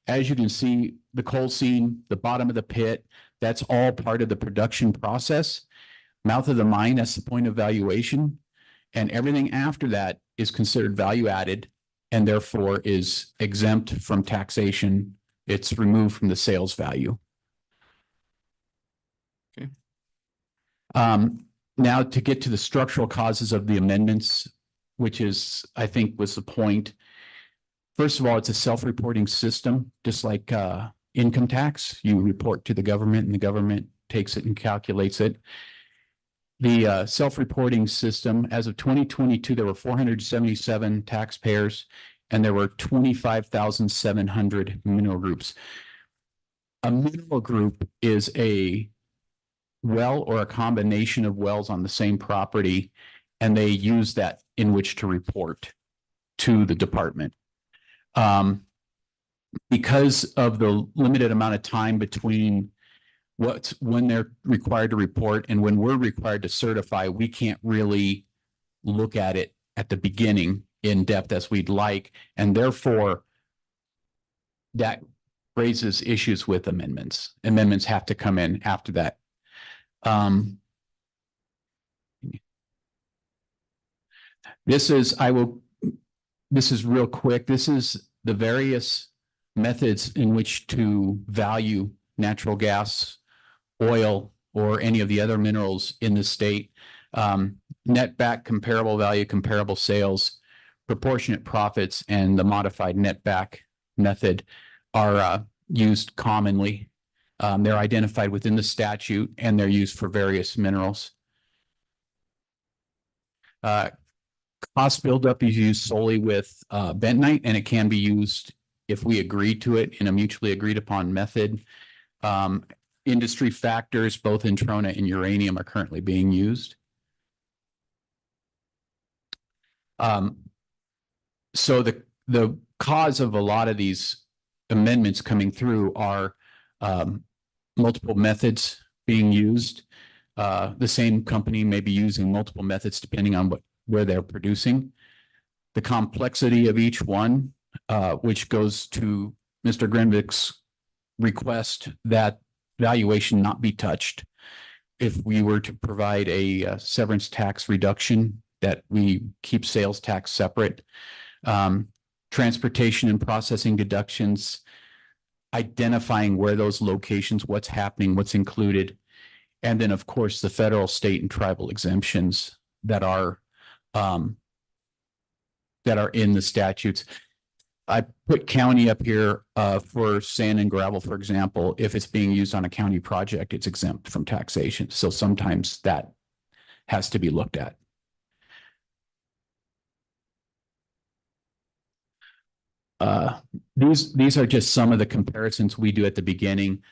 As you can see, the coal seam, the bottom of the pit, that's all part of the production process. Mouth of the mine, that's the point of valuation. And everything after that is considered value added and therefore is exempt from taxation. It's removed from the sales value. Okay. Now to get to the structural causes of the amendments, which is, I think, was the point. First of all, it's a self-reporting system, just like income tax. You report to the government and the government takes it and calculates it. The self-reporting system, as of 2022, there were 477 taxpayers and there were 25,700 mineral groups. A mineral group is a well or a combination of wells on the same property, and they use that in which to report to the department. Because of the limited amount of time between when they're required to report and when we're required to certify, we can't really look at it at the beginning in depth as we'd like, and therefore that raises issues with amendments. Amendments have to come in after that. This is real quick. This is the various methods in which to value natural gas, oil, or any of the other minerals in the state. Net back comparable value, comparable sales, proportionate profits, and the modified net back method are used commonly. They're identified within the statute and they're used for various minerals. Cost buildup is used solely with bentonite, and it can be used if we agree to it in a mutually agreed upon method. Industry factors, both in trona and uranium, are currently being used. So the cause of a lot of these amendments coming through are multiple methods being used. The same company may be using multiple methods depending on where they're producing. The complexity of each one, which goes to Mr. Grenvick's request that valuation not be touched. If we were to provide a severance tax reduction, that we keep sales tax separate. Transportation and processing deductions, identifying where those locations, what's happening, what's included. And then, of course, the federal, state, and tribal exemptions that are in the statutes. I put county up here for sand and gravel, for example. If it's being used on a county project, it's exempt from taxation. So sometimes that has to be looked at. These are just some of the comparisons we do at the beginning.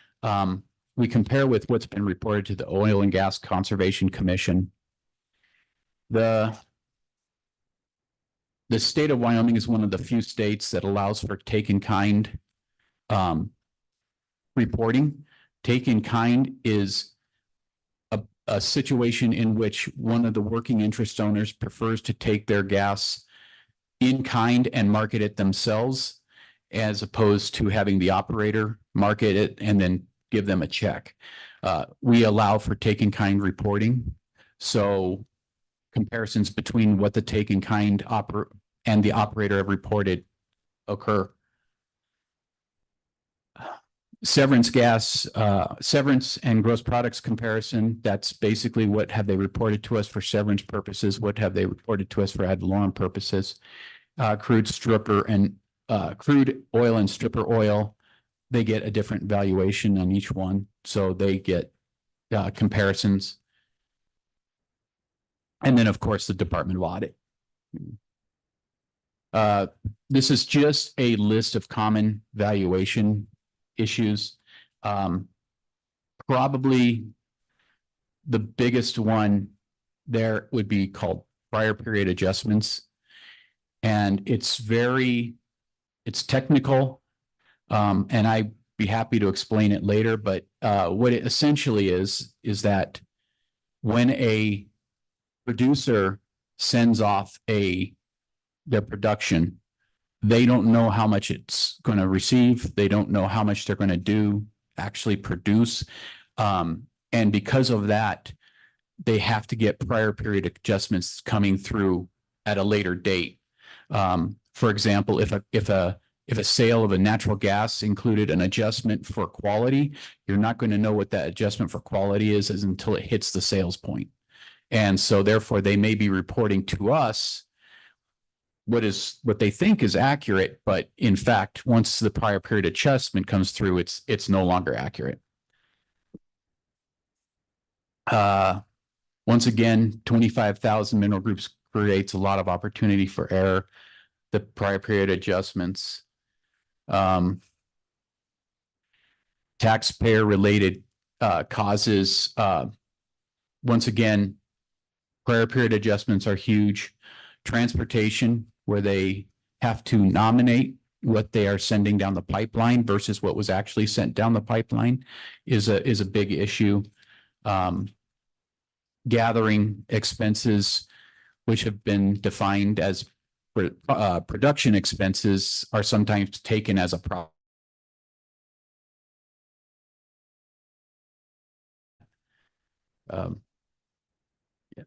We compare with what's been reported to the Oil and Gas Conservation Commission. The state of Wyoming is one of the few states that allows for take-in-kind reporting. Take-in-kind is a situation in which one of the working interest owners prefers to take their gas in kind and market it themselves, as opposed to having the operator market it and then give them a check. We allow for take-in-kind reporting. So comparisons between what the take-in-kind and the operator have reported occur. Severance gas, severance and gross products comparison. That's basically what have they reported to us for severance purposes, what have they reported to us for ad valorem purposes. crude stripper and crude oil and stripper oil, they get a different valuation on each one. So they get comparisons. And then, of course, the Department of Audit. This is just a list of common valuation issues. Probably the biggest one there would be called prior period adjustments. And it's technical. And I'd be happy to explain it later, but what it essentially is that when a producer sends off their production, they don't know how much it's going to receive. They don't know how much they're going to actually produce. And because of that, they have to get prior period adjustments coming through at a later date. For example, if a sale of a natural gas included an adjustment for quality, you're not going to know what that adjustment for quality is until it hits the sales point. And so therefore they may be reporting to us what they think is accurate, but in fact, once the prior period adjustment comes through, it's no longer accurate. Once again, 25,000 mineral groups creates a lot of opportunity for error. The prior period adjustments, taxpayer related causes. Once again, prior period adjustments are huge. Transportation, where they have to nominate what they are sending down the pipeline versus what was actually sent down the pipeline, is a big issue. Gathering expenses, which have been defined as production expenses, are sometimes taken as a problem. Yeah.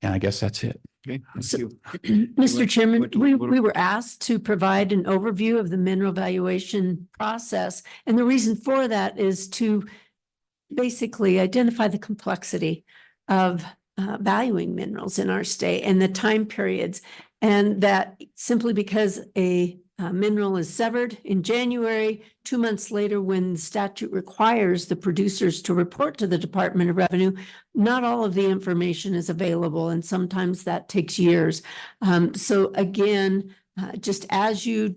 And I guess that's it. Okay. So, Thank you. Mr. Chairman, what- we what- were asked to provide an overview of the mineral valuation process. And the reason for that is to basically identify the complexity of valuing minerals in our state and the time periods. And that simply because a mineral is severed in January, 2 months later, when the statute requires the producers to report to the Department of Revenue, not all of the information is available, and sometimes that takes years. So again, just as you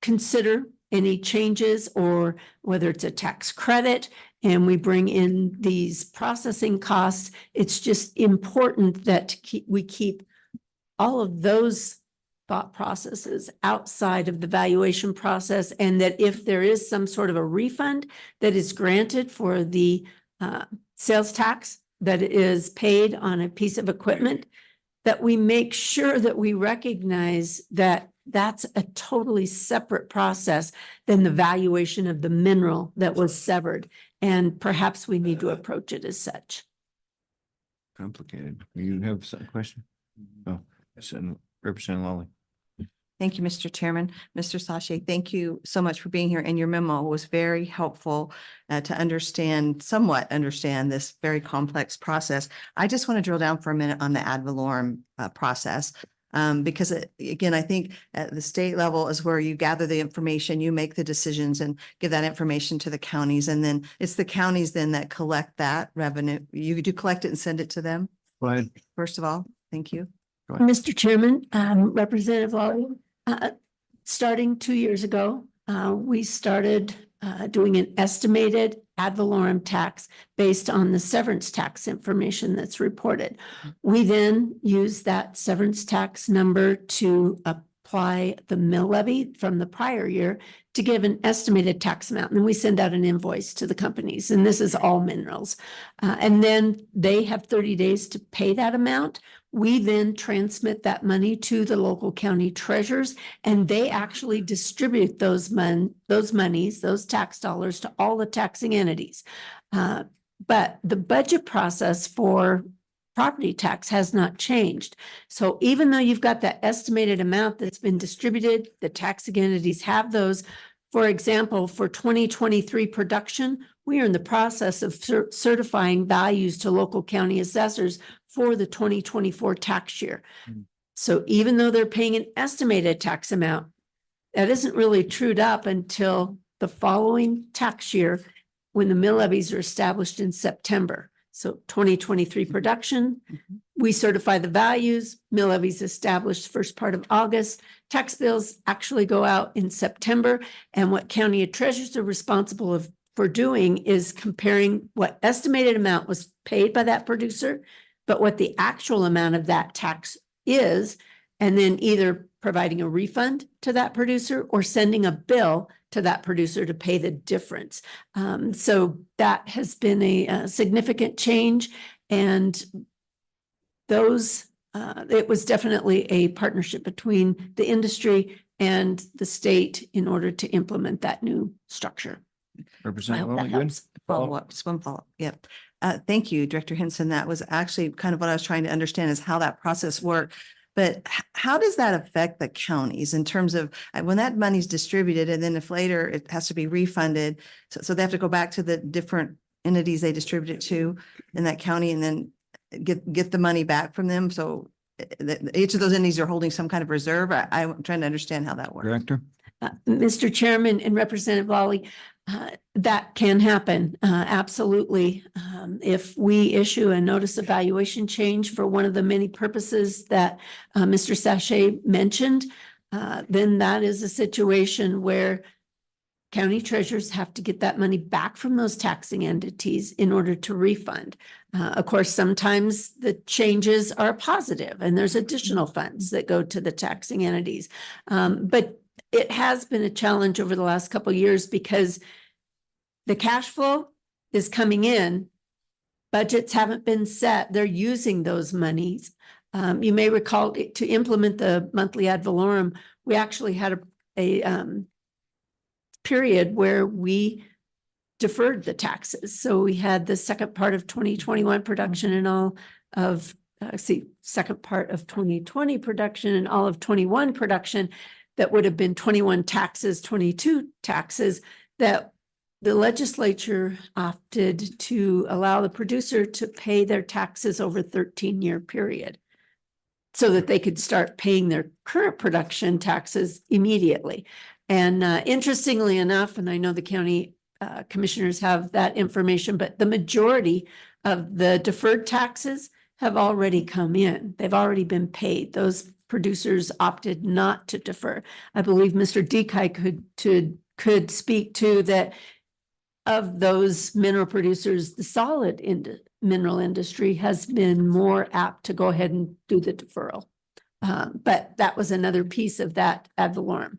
consider any changes, or whether it's a tax credit and we bring in these processing costs, it's just important that we keep all of those thought processes outside of the valuation process, and that if there is some sort of a refund that is granted for the sales tax that is paid on a piece of equipment, that we make sure that we recognize that that's a totally separate process than the valuation of the mineral that was severed. And perhaps we need to approach it as such. Complicated. You have a question? Oh, Representative Lawley. Thank you, Mr. Chairman. Mr. Sachet, thank you so much for being here, and your memo was very helpful to somewhat understand this very complex process. I just want to drill down for a minute on the ad valorem process. Because again, I think at the state level is where you gather the information, you make the decisions and give that information to the counties. And then it's the counties then that collect that revenue. You do collect it and send it to them? Go ahead. First of all, thank you. Mr. Chairman, Representative Lawley, starting 2 years ago, we started doing an estimated ad valorem tax based on the severance tax information that's reported. We then use that severance tax number to apply the mill levy from the prior year to give an estimated tax amount. And we send out an invoice to the companies, and this is all minerals. And then they have 30 days to pay that amount. We then transmit that money to the local county treasurers, and they actually distribute those monies, those tax dollars, to all the taxing entities. But the budget process for property tax has not changed. So even though you've got that estimated amount that's been distributed, the taxing entities have those. For example, for 2023 production, we are in the process of certifying values to local county assessors for the 2024 tax year. So even though they're paying an estimated tax amount, that isn't really trued up until the following tax year when the mill levies are established in September. So 2023 production, we certify the values, mill levies established first part of August. Tax bills actually go out in September. And what county treasurers are responsible for doing is comparing what estimated amount was paid by that producer, but what the actual amount of that tax is, and then either providing a refund to that producer or sending a bill to that producer to pay the difference. So that has been a significant change, and it was definitely a partnership between the industry and the state in order to implement that new structure. I Representative hope that Rowley, good? helps. Follow-up, just one follow-up. Yep. Thank you, Director Henson. That was actually kind of what I was trying to understand is how that process worked. But how does that affect the counties in terms of when that money's distributed and then if later it has to be refunded? So they have to go back to the different entities they distributed to in that county and then get the money back from them. So each of those entities are holding some kind of reserve. I'm trying to understand how that works. Director? Mr. Chairman and Representative Lawley, that can happen, absolutely. If we issue a notice of valuation change for one of the many purposes that Mr. Sachet mentioned, then that is a situation where county treasurers have to get that money back from those taxing entities in order to refund. Of course, sometimes the changes are positive and there's additional funds that go to the taxing entities. But it has been a challenge over the last couple of years because the cash flow is coming in, budgets haven't been set, they're using those monies. You may recall to implement the monthly ad valorem, we actually had a period where we deferred the taxes. So we had the second part of 2021 production and all of, second part of 2020 production and all of 21 production that would have been 21 taxes, 22 taxes, that the legislature opted to allow the producer to pay their taxes over a 13-year period so that they could start paying their current production taxes immediately. And interestingly enough, and I know the county commissioners have that information, but the majority of the deferred taxes have already come in. They've already been paid. Those producers opted not to defer. I believe Mr. Dekai could speak to that. Of those mineral producers, the solid mineral industry has been more apt to go ahead and do the deferral. But that was another piece of that ad valorem.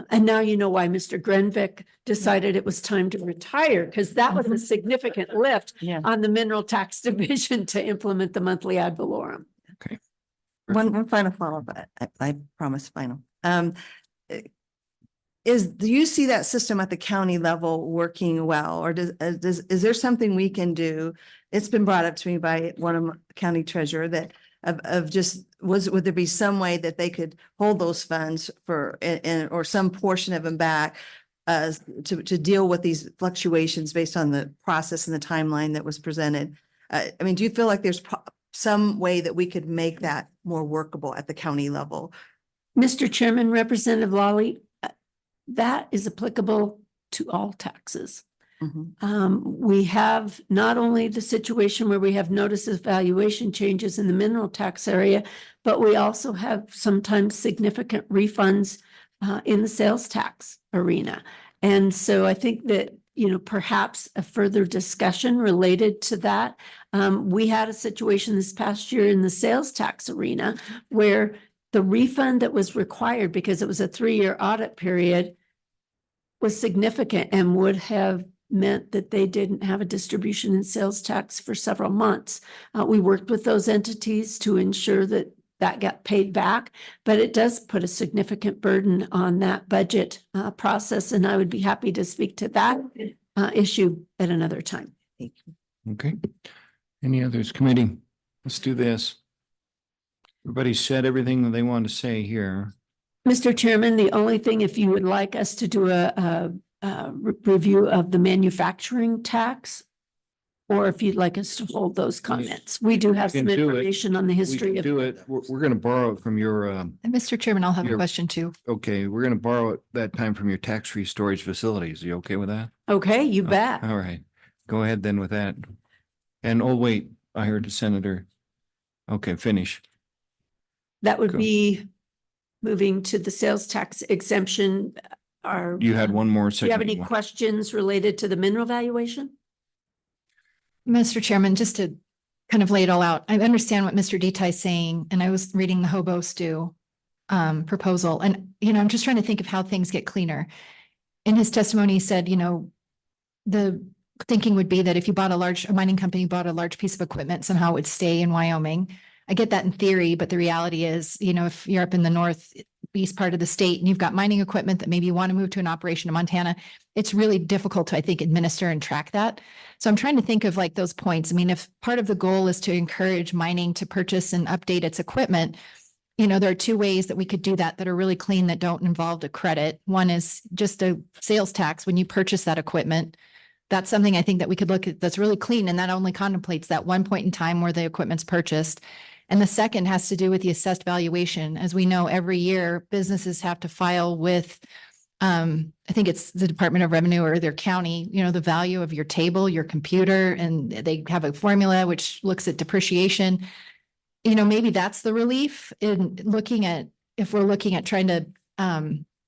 And now you know why Mr. Grenvik decided it was time to retire, because that was a significant lift on the mineral tax division to implement the monthly ad valorem. Okay. One final follow-up. I promise final. Do you see that system at the county level working well, or is there something we can do? It's been brought up to me by one of the county treasurer that would there be some way that they could hold those funds for or some portion of them back to deal with these fluctuations based on the process and the timeline that was presented? I mean, do you feel like there's some way that we could make that more workable at the county level? Mr. Chairman, Representative Lawley, that is applicable to all taxes. We have not only the situation where we have notice of valuation changes in the mineral tax area, but we also have sometimes significant refunds in the sales tax arena. And so I think that, perhaps a further discussion related to that. We had a situation this past year in the sales tax arena where the refund that was required, because it was a 3-year audit period, was significant and would have meant that they didn't have a distribution in sales tax for several months. We worked with those entities to ensure that that got paid back, but it does put a significant burden on that budget process. And I would be happy to speak to that issue at another time. Thank you. Okay. Any others, committee? Let's do this. Everybody said everything that they wanted to say here. Mr. Chairman, the only thing, if you would like us to do a review of the manufacturing tax, or if you'd like us to hold those comments. We do have We some can do it. information on the We history can of. do it. We're gonna borrow it from your, And Mr. Chairman, I'll have a Your- question too. okay, we're gonna borrow it that time from your tax-free storage facilities. You okay with that? Okay, you bet. All right, go ahead then with that. And oh, wait, I heard the senator. Okay, finish. That would Go. be moving to the sales tax exemption. Are You had one more do you have second. any questions related to the mineral valuation? Mr. Chairman, just to kind of lay it all out, I understand what Mr. Deti is saying, and I was reading the hobo stew proposal, and, I'm just trying to think of how things get cleaner. In his testimony, he said, the thinking would be that if you bought a mining company bought a large piece of equipment, somehow it would stay in Wyoming. I get that in theory, but the reality is, if you're up in the northeast part of the state and you've got mining equipment that maybe you want to move to an operation in Montana, it's really difficult to, I think, administer and track that. So I'm trying to think of like those points. I mean, if part of the goal is to encourage mining to purchase and update its equipment, there are two ways that we could do that are really clean, that don't involve a credit. One is just a sales tax when you purchase that equipment. That's something I think that we could look at that's really clean, and that only contemplates that one point in time where the equipment's purchased. And the second has to do with the assessed valuation. As we know, every year businesses have to file with, I think it's the Department of Revenue or their county, the value of your table, your computer, and they have a formula which looks at depreciation. Maybe that's the relief in looking at, if we're looking at trying to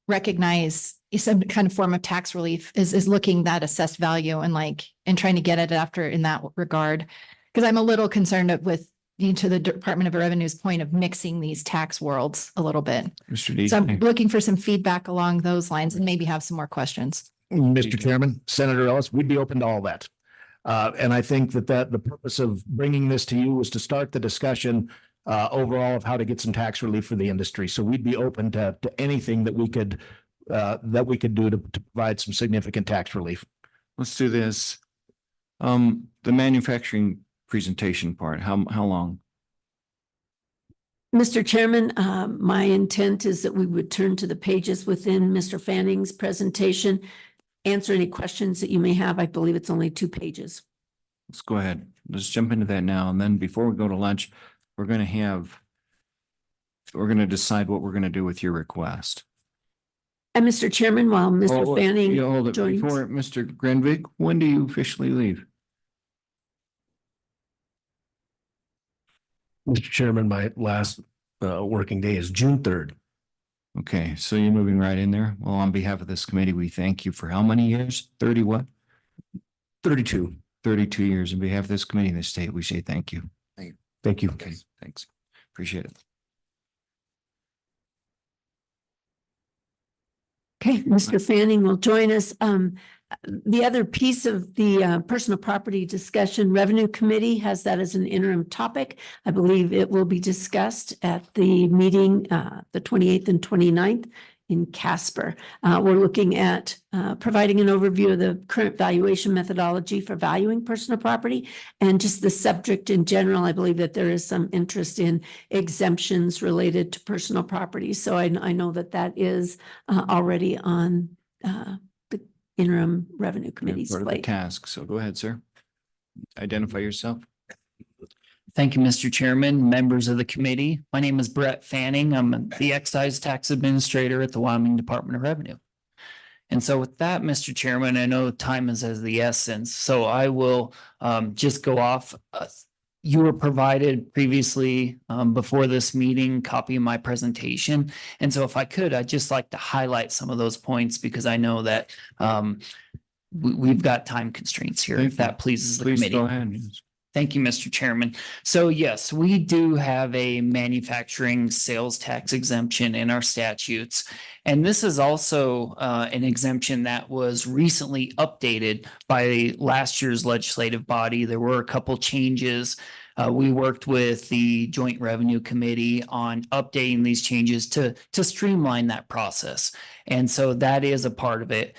recognize some kind of form of tax relief is looking that assessed value and trying to get it after in that regard. Because I'm a little concerned with to the Department of Revenue's point of mixing these tax worlds a little bit. Mr. D. So I'm looking for some feedback along those lines and maybe have some more questions. Mr. Chairman, Senator Ellis, we'd be open to all that. And I think that the purpose of bringing this to you was to start the discussion overall of how to get some tax relief for the industry. So we'd be open to anything that we could do to provide some significant tax relief. Let's do this. The manufacturing presentation part, how long? Mr. Chairman, my intent is that we would turn to the pages within Mr. Fanning's presentation, answer any questions that you may have. I believe it's only 2 pages. Let's go ahead. Let's jump into that now. And then before we go to lunch, we're going to decide what we're going to do with your request. And Mr. Chairman, while Mr. Oh, Fanning yeah, hold it. joins. Before Mr. Grenvig, when do you officially leave? Mr. Chairman, my last working day is June 3rd. Okay, so you're moving right in there. Well, on behalf of this committee, we thank you for how many years? 30 what? 32. 32 years. On behalf of this committee in the state, we say thank you. Thank you. Okay, thanks. Appreciate it. Okay, Mr. Fanning will join us. The other piece of the personal property discussion, Revenue Committee has that as an interim topic. I believe it will be discussed at the meeting, the 28th and 29th in Casper. We're looking at providing an overview of the current valuation methodology for valuing personal property and just the subject in general. I believe that there is some interest in exemptions related to personal property. So I know that is already on the interim Revenue Committee's Part of the plate. task. So go ahead, sir. Identify yourself. Thank you, Mr. Chairman, members of the committee. My name is Brett Fanning. I'm the Excise Tax Administrator at the Wyoming Department of Revenue. And so with that, Mr. Chairman, I know time is of the essence, so I will just go off. You were provided previously before this meeting, copy of my presentation. And so if I could, I'd just like to highlight some of those points because I know that we've got time constraints here, if that pleases the committee. Please go ahead. Thank you, Mr. Chairman. So yes, we do have a manufacturing sales tax exemption in our statutes. And this is also an exemption that was recently updated by last year's legislative body. There were a couple changes. We worked with the Joint Revenue Committee on updating these changes to streamline that process. And so that is a part of it.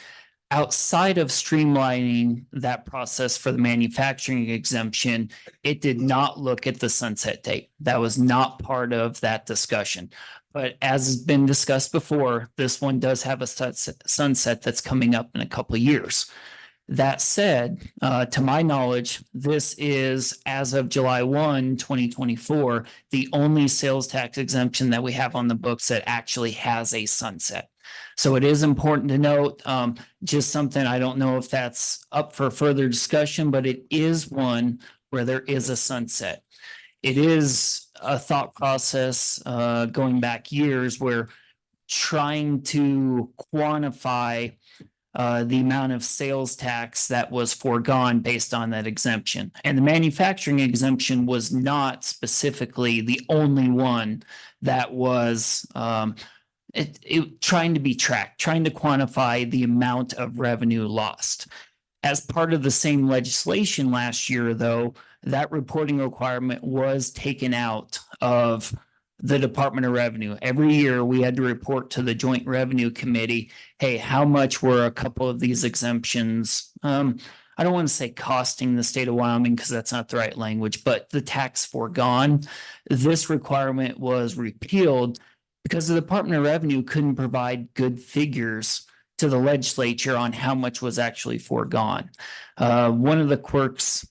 Outside of streamlining that process for the manufacturing exemption, it did not look at the sunset date. That was not part of that discussion. But as has been discussed before, this one does have a sunset that's coming up in a couple of years. That said, to my knowledge, this is, as of July 1, 2024, the only sales tax exemption that we have on the books that actually has a sunset. So it is important to note, just something, I don't know if that's up for further discussion, but it is one where there is a sunset. It is a thought process, going back years, where trying to quantify the amount of sales tax that was foregone based on that exemption. And the manufacturing exemption was not specifically the only one that was trying to be tracked, trying to quantify the amount of revenue lost. As part of the same legislation last year, though, that reporting requirement was taken out of the Department of Revenue. Every year we had to report to the Joint Revenue Committee, hey, how much were a couple of these exemptions? I don't want to say costing the state of Wyoming because that's not the right language, but the tax foregone. This requirement was repealed because the Department of Revenue couldn't provide good figures to the legislature on how much was actually foregone. One of the quirks,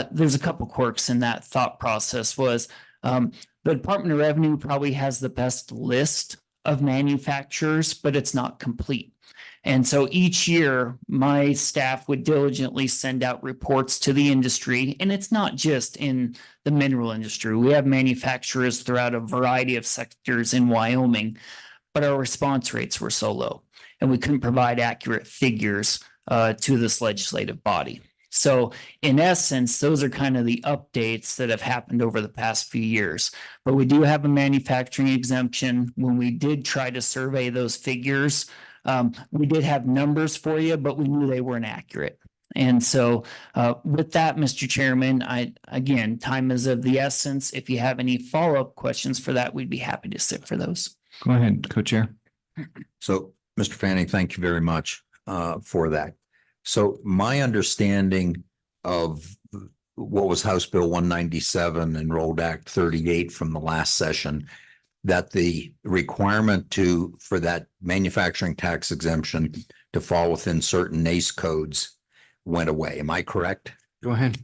there's a couple quirks in that thought process, was the Department of Revenue probably has the best list of manufacturers, but it's not complete. And so each year, my staff would diligently send out reports to the industry, and it's not just in the mineral industry. We have manufacturers throughout a variety of sectors in Wyoming, but our response rates were so low, and we couldn't provide accurate figures to this legislative body. So in essence, those are kind of the updates that have happened over the past few years. But we do have a manufacturing exemption. When we did try to survey those figures, we did have numbers for you, but we knew they weren't accurate. And so with that, Mr. Chairman, again, time is of the essence. If you have any follow-up questions for that, we'd be happy to sit for those. Go ahead, Co-Chair. So, Mr. Fanning, thank you very much for that. So my understanding of what was House Bill 197 and Enrolled Act 38 from the last session, that the requirement for that manufacturing tax exemption to fall within certain NACE codes went away. Am I correct? Go ahead.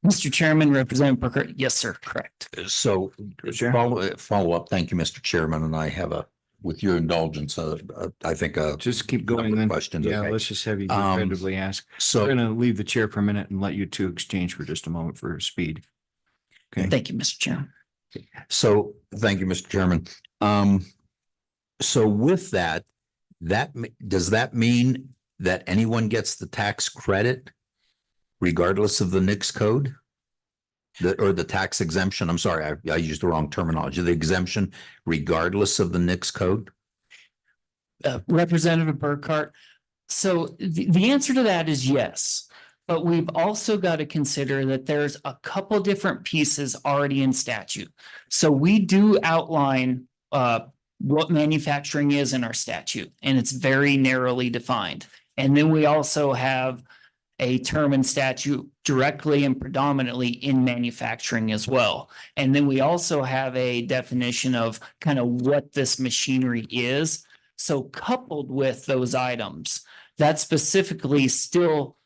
Mr. Chairman, Representative Booker. Yes, sir. Correct. So follow up. Thank you, Mr. Chairman. And I have with your indulgence, I think just keep going then. Questions. Yeah, okay. let's just have you repetitively ask. So we're going to leave the chair for a minute and let you two exchange for just a moment for speed. Okay. Thank you, Mr. Chairman. So thank you, Mr. Chairman. So with that does that mean that anyone gets the tax credit regardless of the NICS code? Or the tax exemption? I'm sorry, I used the wrong terminology. The exemption regardless of the NICS code? Representative Burkhart. So the answer to that is yes. But we've also got to consider that there's a couple different pieces already in statute. So we do outline what manufacturing is in our statute, and it's very narrowly defined. And then we also have a term in statute directly and predominantly in manufacturing as well. And then we also have a definition of kind of what this machinery is. So coupled with those items, that specifically still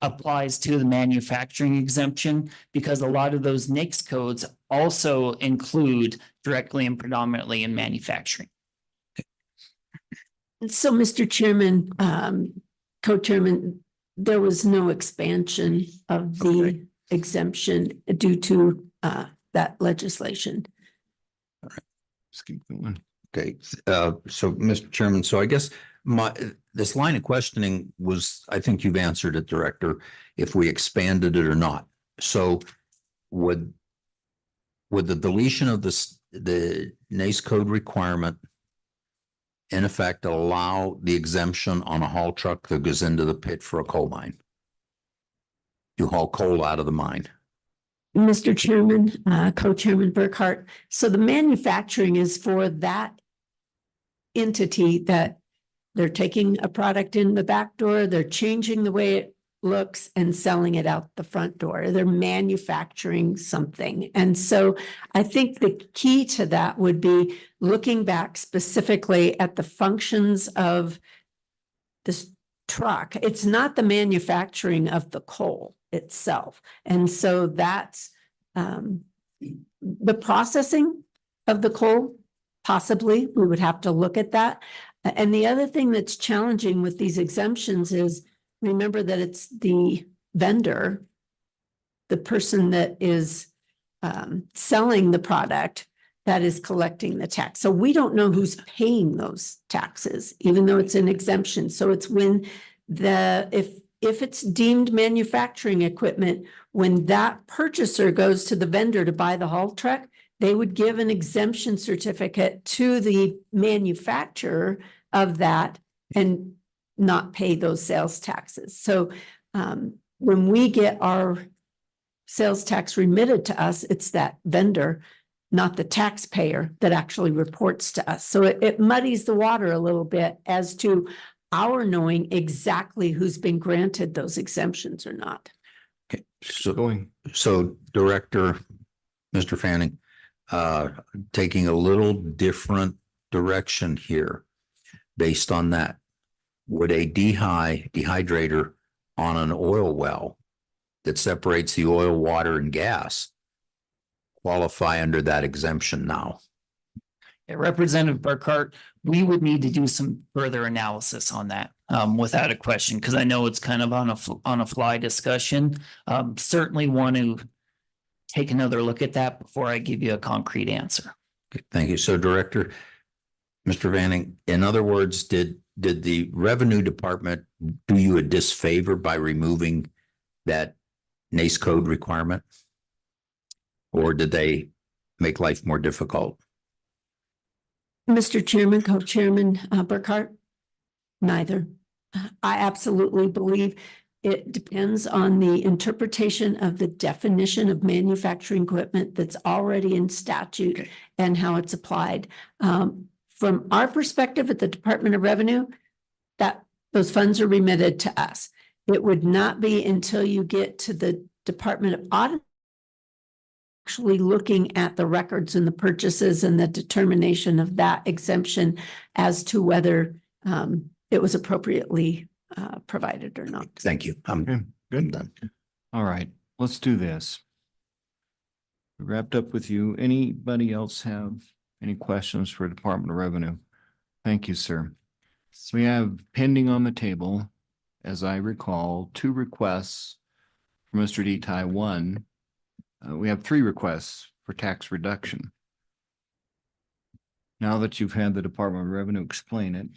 applies to the manufacturing exemption, because a lot of those NICS codes also include directly and predominantly in manufacturing. So, Mr. Chairman, Co-Chairman, there was no expansion of the exemption due to that legislation. All right, let's keep going. Okay, so Mr. Chairman, so I guess this line of questioning was, I think you've answered it, Director, if we expanded it or not. So would the deletion of the NACE code requirement in effect allow the exemption on a haul truck that goes into the pit for a coal mine? You haul coal out of the mine. Mr. Chairman, Co-Chairman Burkhart, so the manufacturing is for that entity that they're taking a product in the back door, they're changing the way it looks and selling it out the front door. They're manufacturing something. And so I think the key to that would be looking back specifically at the functions of this truck. It's not the manufacturing of the coal itself. And so that's the processing of the coal, possibly, we would have to look at that. And the other thing that's challenging with these exemptions is, remember that it's the vendor, the person that is selling the product, that is collecting the tax. So we don't know who's paying those taxes, even though it's an exemption. So it's when if it's deemed manufacturing equipment, when that purchaser goes to the vendor to buy the haul truck, they would give an exemption certificate to the manufacturer of that and not pay those sales taxes. So when we get our sales tax remitted to us, it's that vendor, not the taxpayer, that actually reports to us. So it muddies the water a little bit as to our knowing exactly who's been granted those exemptions or not. Okay, so Director, Mr. Fanning, taking a little different direction here based on that. Would a dehydrator on an oil well that separates the oil, water, and gas qualify under that exemption now? Representative Burkhart, we would need to do some further analysis on that, without a question, because I know it's kind of on a fly discussion. Certainly want to take another look at that before I give you a concrete answer. Okay, thank you. So Director, Mr. Fanning, in other words, did the Revenue Department do you a disfavor by removing that NACE code requirement? Or did they make life more difficult? Mr. Chairman, Co-Chairman Burkhart, neither. I absolutely believe it depends on the interpretation of the definition of manufacturing equipment that's already in statute and how it's applied. From our perspective at the Department of Revenue, that those funds are remitted to us. It would not be until you get to the Department of Audit actually looking at the records and the purchases and the determination of that exemption as to whether it was appropriately provided or not. Thank you. I'm good done. All right, let's do this. Wrapped up with you. Anybody else have any questions for Department of Revenue? Thank you, sir. So we have pending on the table, as I recall, 2 requests from Mr. Detai. One, we have 3 requests for tax reduction. Now that you've had the Department of Revenue explain it.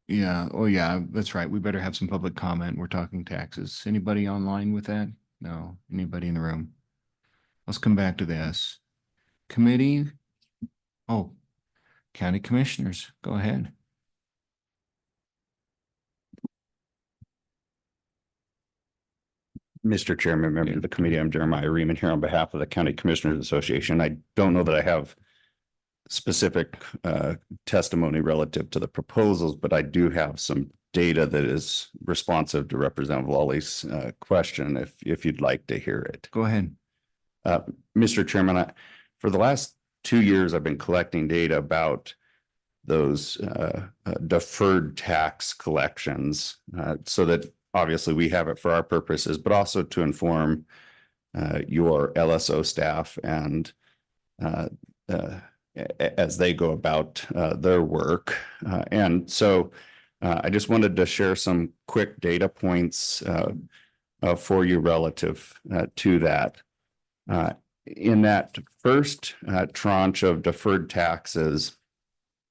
Yeah, oh yeah, that's right. We better have some public comment. We're talking taxes. Anybody online with that? No. Anybody in the room? Let's come back to this. Committee. Oh, county commissioners, go ahead. Mr. Chairman, member of the committee, I'm Jeremiah Riemann here on behalf of the County Commissioners Association. I don't know that I have specific testimony relative to the proposals, but I do have some data that is responsive to Representative Lawley's question, if you'd like to hear it. Go ahead. Mr. Chairman, for the last 2 years, I've been collecting data about those deferred tax collections so that obviously we have it for our purposes, but also to inform your LSO staff and as they go about their work. And so I just wanted to share some quick data points for you relative to that. In that first tranche of deferred taxes,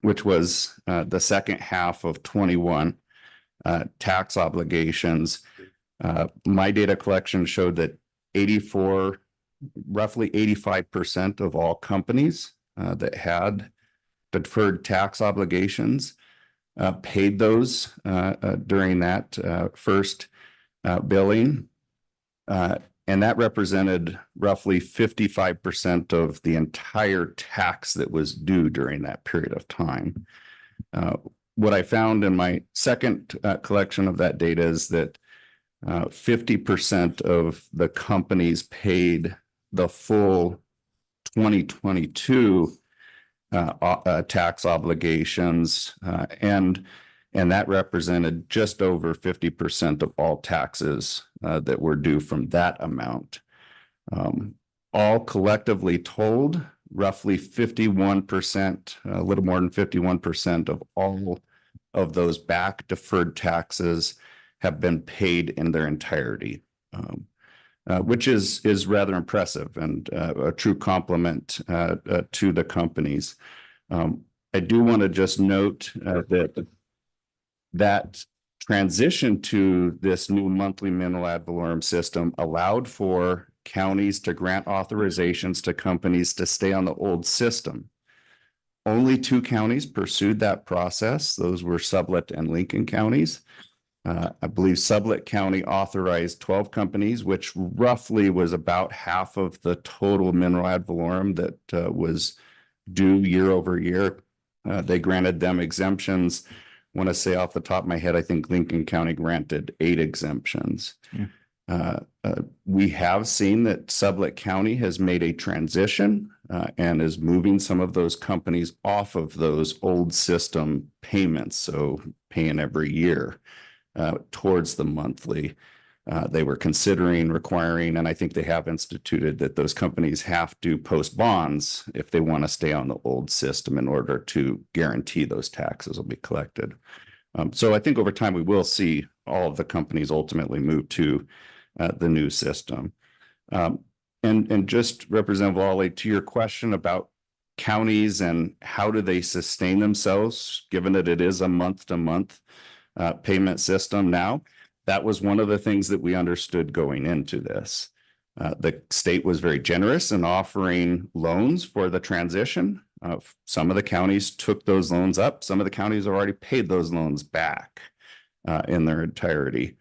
which was the second half of 21 tax obligations, my data collection showed that roughly 85% of all companies that had deferred tax obligations paid those during that first billing. And that represented roughly 55% of the entire tax that was due during that period of time. What I found in my second collection of that data is that 50% of the companies paid the full 2022 tax obligations, and that represented just over 50% of all taxes that were due from that amount. All collectively told, roughly 51%, a little more than 51% of all of those back deferred taxes have been paid in their entirety, which is rather impressive and a true compliment to the companies. I do want to just note that transition to this new monthly mineral ad valorem system allowed for counties to grant authorizations to companies to stay on the old system. Only 2 counties pursued that process. Those were Sublette and Lincoln counties. I believe Sublette County authorized 12 companies, which roughly was about half of the total mineral ad valorem that was due year over year. They granted them exemptions. I want to say off the top of my head, I think Lincoln County granted 8 exemptions. We have seen that Sublette County has made a transition and is moving some of those companies off of those old system payments, so paying every year, towards the monthly. They were considering requiring, and I think they have instituted, that those companies have to post bonds if they want to stay on the old system in order to guarantee those taxes will be collected. So I think over time we will see all of the companies ultimately move to the new system. And just Representative Lawley, to your question about counties and how do they sustain themselves, given that it is a month-to-month payment system now, that was one of the things that we understood going into this. The state was very generous in offering loans for the transition. Some of the counties took those loans up. Some of the counties have already paid those loans back in their entirety.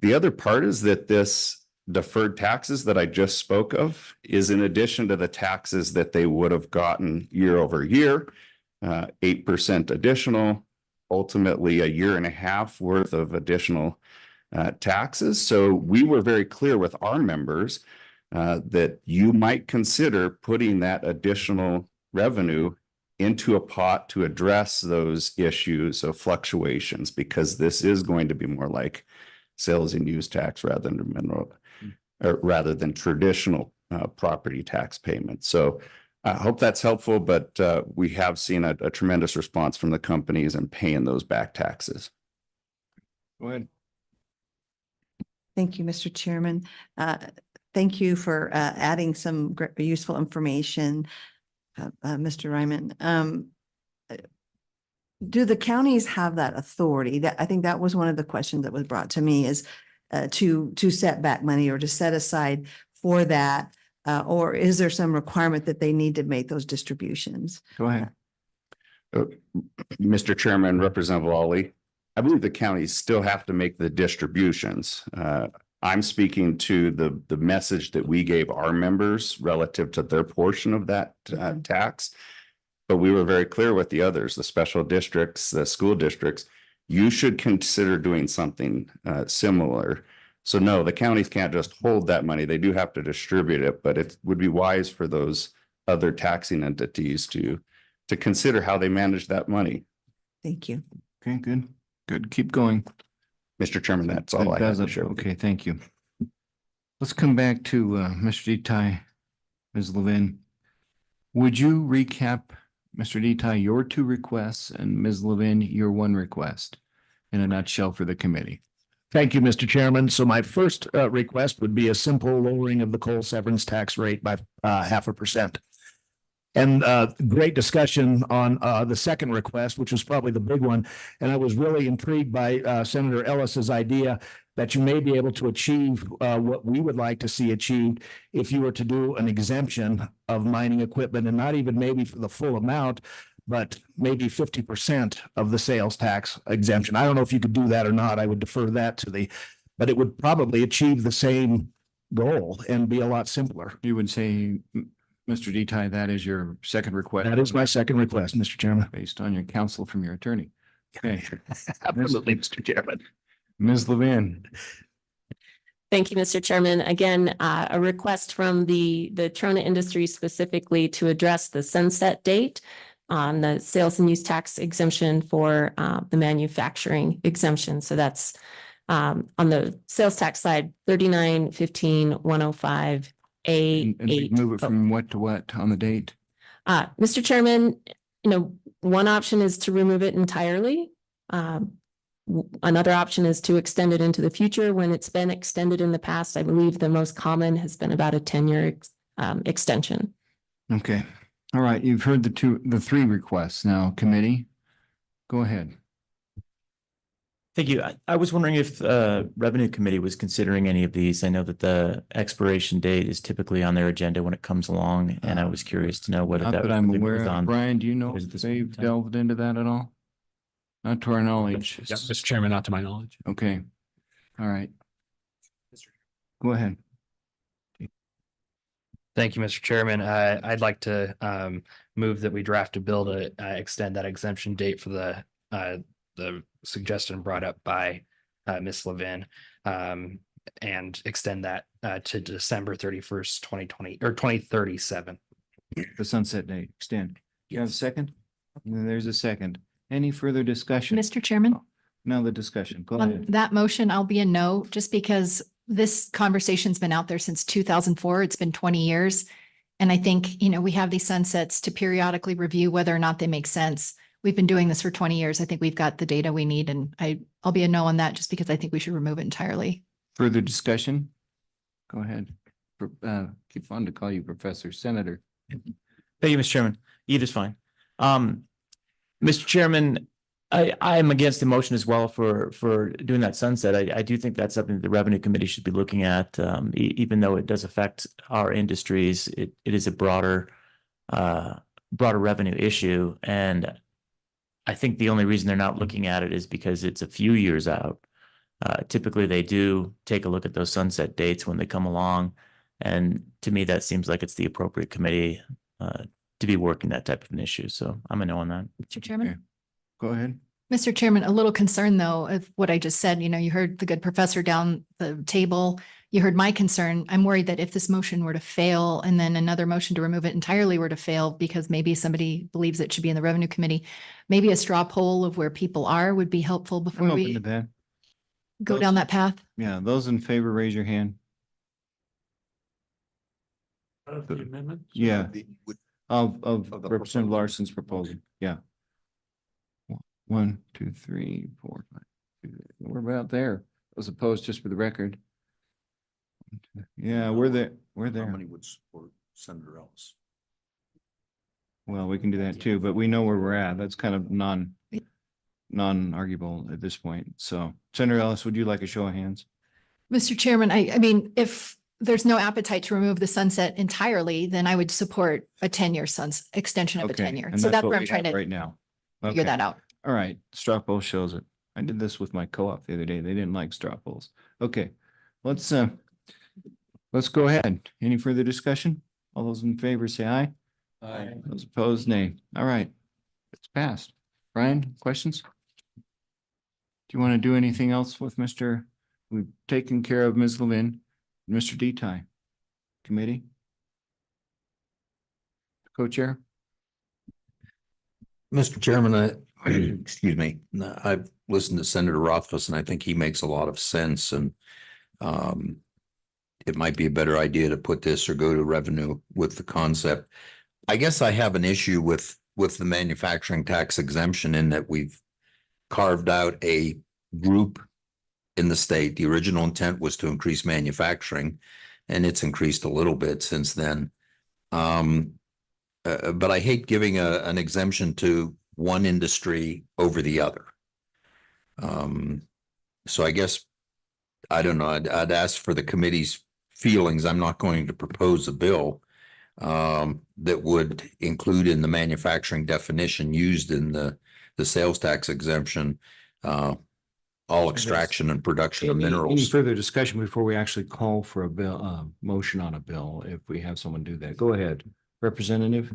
The other part is that this deferred taxes that I just spoke of is in addition to the taxes that they would have gotten year over year, 8% additional, ultimately a year and a half worth of additional taxes. So we were very clear with our members that you might consider putting that additional revenue into a pot to address those issues of fluctuations, because this is going to be more like sales and use tax rather than traditional property tax payments. So I hope that's helpful, but we have seen a tremendous response from the companies in paying those back taxes. Go ahead. Thank you, Mr. Chairman. Thank you for adding some useful information, Mr. Ryman. Do the counties have that authority? I think that was one of the questions that was brought to me, is to set back money or to set aside for that, or is there some requirement that they need to make those distributions? Go ahead. Mr. Chairman, Representative Lawley, I believe the counties still have to make the distributions. I'm speaking to the message that we gave our members relative to their portion of that tax. But we were very clear with the others, the special districts, the school districts, you should consider doing something similar. So no, the counties can't just hold that money. They do have to distribute it, but it would be wise for those other taxing entities to consider how they manage that money. Thank you. Okay, good. Good. Keep going. Mr. Chairman, that's all I have to share. Okay, thank you. Let's come back to Mr. Detai, Ms. Levin. Would you recap, Mr. Detai, your 2 requests and Ms. Levin, your 1 request in a nutshell for the committee? Thank you, Mr. Chairman. So my first request would be a simple lowering of the coal severance tax rate by 0.5%. And great discussion on the second request, which was probably the big one. And I was really intrigued by Senator Ellis's idea that you may be able to achieve what we would like to see achieved if you were to do an exemption of mining equipment, and not even maybe for the full amount, but maybe 50% of the sales tax exemption. I don't know if you could do that or not. I would defer that to but it would probably achieve the same goal and be a lot simpler. You would say, Mr. Detai, that is your second request? That is my second request, Mr. Chairman. Based on your counsel from your attorney. Okay. Absolutely, Mr. Chairman. Ms. Levin. Thank you, Mr. Chairman. Again, a request from the Trona industry specifically to address the sunset date on the sales and use tax exemption for the manufacturing exemption. So that's on the sales tax side, 39-15-105 A And we 8. move it from what to what on the date? Mr. Chairman, one option is to remove it entirely. Another option is to extend it into the future. When it's been extended in the past, I believe the most common has been about a 10-year extension. Okay. All right. You've heard the three requests now, committee. Go ahead. Thank you. I was wondering if Revenue Committee was considering any of these. I know that the expiration date is typically on their agenda when it comes along, and I was curious to know whether Not that that I'm was aware of. on. Brian, do you know Is if it this they've point in time? delved into that at all? Not to our knowledge. Yeah, Mr. Chairman, not to my knowledge. Okay. All right. Go ahead. Thank you, Mr. Chairman. I'd like to move that we draft a bill to extend that exemption date for the suggestion brought up by Ms. Levin, and extend that to December 31st, 2020 or 2037. The sunset date, extend. You have a second? And then there's a second. Any further discussion? Mr. Chairman, Now the discussion. Go on ahead. that motion, I'll be a no, just because this conversation's been out there since 2004. It's been 20 years. And I think, we have these sunsets to periodically review whether or not they make sense. We've been doing this for 20 years. I think we've got the data we need, and I'll be a no on that just because I think we should remove it entirely. Further discussion? Go ahead. Keep on to call you Professor Senator. Thank you, Mr. Chairman. Either's fine. Mr. Chairman, I'm against the motion as well for doing that sunset. I do think that's something that the Revenue Committee should be looking at. Even though it does affect our industries, it is a broader revenue issue. And I think the only reason they're not looking at it is because it's a few years out. Typically, they do take a look at those sunset dates when they come along. And to me, that seems like it's the appropriate committee to be working that type of an issue. So I'm a no on that. Mr. Chairman? Okay. Go ahead. Mr. Chairman, a little concern though of what I just said, you heard the good professor down the table. You heard my concern. I'm worried that if this motion were to fail and then another motion to remove it entirely were to fail because maybe somebody believes it should be in the Revenue Committee, maybe a straw poll of where people are would be helpful before I'm open we to that. go down that path. Yeah, those in favor, raise your hand. The amendment? Yeah. Of Representative Larson's proposal. Yeah. 1, 2, 3, 4, 5. We're about there. As opposed, just for the record. Yeah, we're there. We're there. How many would support Senator Ellis? Well, we can do that too, but we know where we're at. That's kind of non-arguable at this point. So Senator Ellis, would you like a show of hands? Mr. Chairman, I mean, if there's no appetite to remove the sunset entirely, then I would support a 10-year extension of a Okay, 10-year. and So that's what where I'm we trying have to right now. figure Okay. that out. All right, straw poll shows it. I did this with my co-op the other day. They didn't like straw polls. Okay, let's go ahead. Any further discussion? All those in favor say aye. Aye. Those opposed, nay. All right, it's passed. Brian, questions? Do you want to do anything else with Mr.? We've taken care of Ms. Levin, Mr. Detai. Committee? Co-chair? Mr. Chairman, excuse me, I've listened to Senator Rothfuss and I think he makes a lot of sense and it might be a better idea to put this or go to revenue with the concept. I guess I have an issue with the manufacturing tax exemption in that we've carved out a group in the state. The original intent was to increase manufacturing and it's increased a little bit since then. But I hate giving an exemption to one industry over the other. So I guess, I don't know, I'd ask for the committee's feelings. I'm not going to propose a bill that would include in the manufacturing definition used in the sales tax exemption, all extraction and production of Any minerals. further discussion before we actually call for a bill, motion on a bill, if we have someone do that? Go ahead, Representative.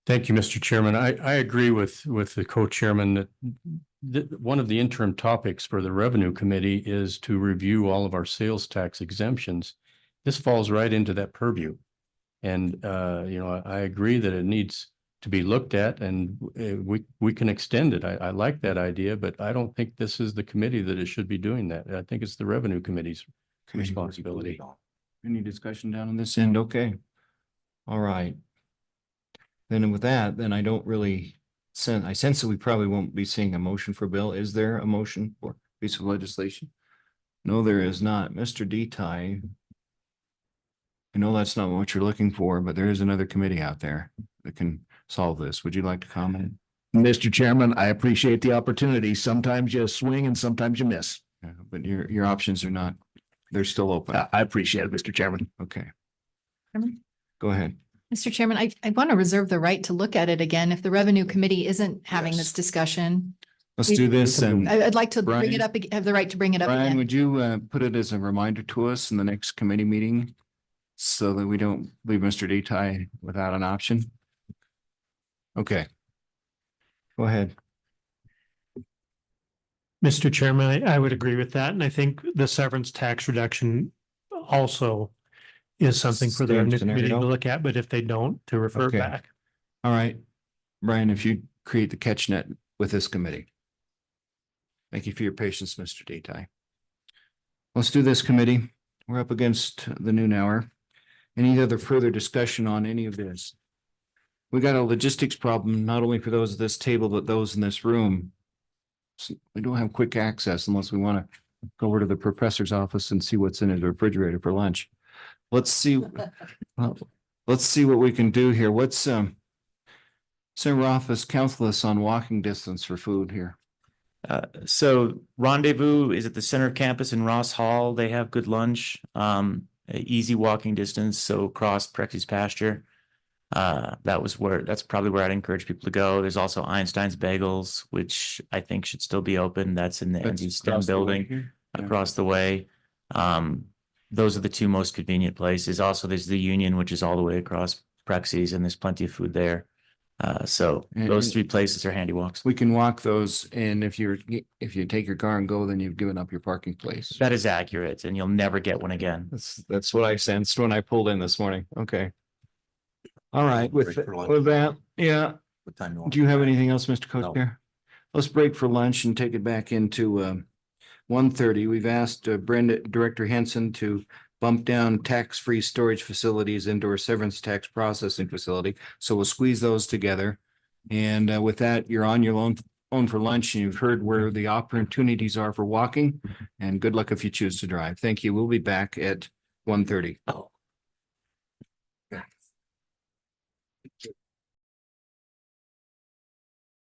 Thank you, Mr. Chairman. I agree with the co-chairman that one of the interim topics for the Revenue Committee is to review all of our sales tax exemptions. This falls right into that purview. And, I agree that it needs to be looked at and we can extend it. I like that idea, but I don't think this is the committee that it should be doing that. I think it's the revenue committee's responsibility. Any discussion down on this end? Okay. All right. Then with that, then I don't really I sense that we probably won't be seeing a motion for bill. Is there a motion for piece of legislation? No, there is not. Mr. Detai. I know that's not what you're looking for, but there is another committee out there that can solve this. Would you like to comment? Mr. Chairman, I appreciate the opportunity. Sometimes you swing and sometimes you miss. Yeah, but your options are not, they're still open. I appreciate it, Mr. Chairman. Okay. Go ahead. Mr. Chairman, I want to reserve the right to look at it again if the Revenue Committee isn't having this discussion. Let's do this and I'd like to bring Brian? it up, have the right to bring it up Brian, again. would you put it as a reminder to us in the next committee meeting? So that we don't leave Mr. Detai without an option? Okay. Go ahead. Mr. Chairman, I would agree with that. And I think the severance tax reduction also is something for the Same revenue committee to scenario? look at, but if they don't, to refer Okay. back. All right. Brian, if you create the catch net with this committee. Thank you for your patience, Mr. Detai. Let's do this committee. We're up against the noon hour. Any other further discussion on any of this? We got a logistics problem, not only for those at this table, but those in this room. We don't have quick access unless we want to go over to the professor's office and see what's in his refrigerator for lunch. Let's see. Let's see what we can do here. What's Senator Rothfuss, counsel us on walking distance for food here. So Rendezvous is at the center of campus in Ross Hall. They have good lunch, easy walking distance. So across Prexy's pasture. That's probably where I'd encourage people to go. There's also Einstein's Bagels, which I think should still be open. That's in the NZ STEM building across the way. Those are the two most convenient places. Also, there's the Union, which is all the way across Prexy's, and there's plenty of food there. So those three places are handy walks. We can walk those, and if you take your car and go, then you've given up your parking place. That is accurate, and you'll never get one again. That's what I sensed when I pulled in this morning. Okay. All right, with that, yeah. What time Do you have anything else, Mr. Co-Chair? Let's break for lunch and take it back into 1:30. We've asked Brenda, Director Henson to bump down tax-free storage facilities into our severance tax processing facility. So we'll squeeze those together. And with that, you're on your own for lunch, and you've heard where the opportunities are for walking. And good luck if you choose to drive. Thank you. We'll be back at 1:30.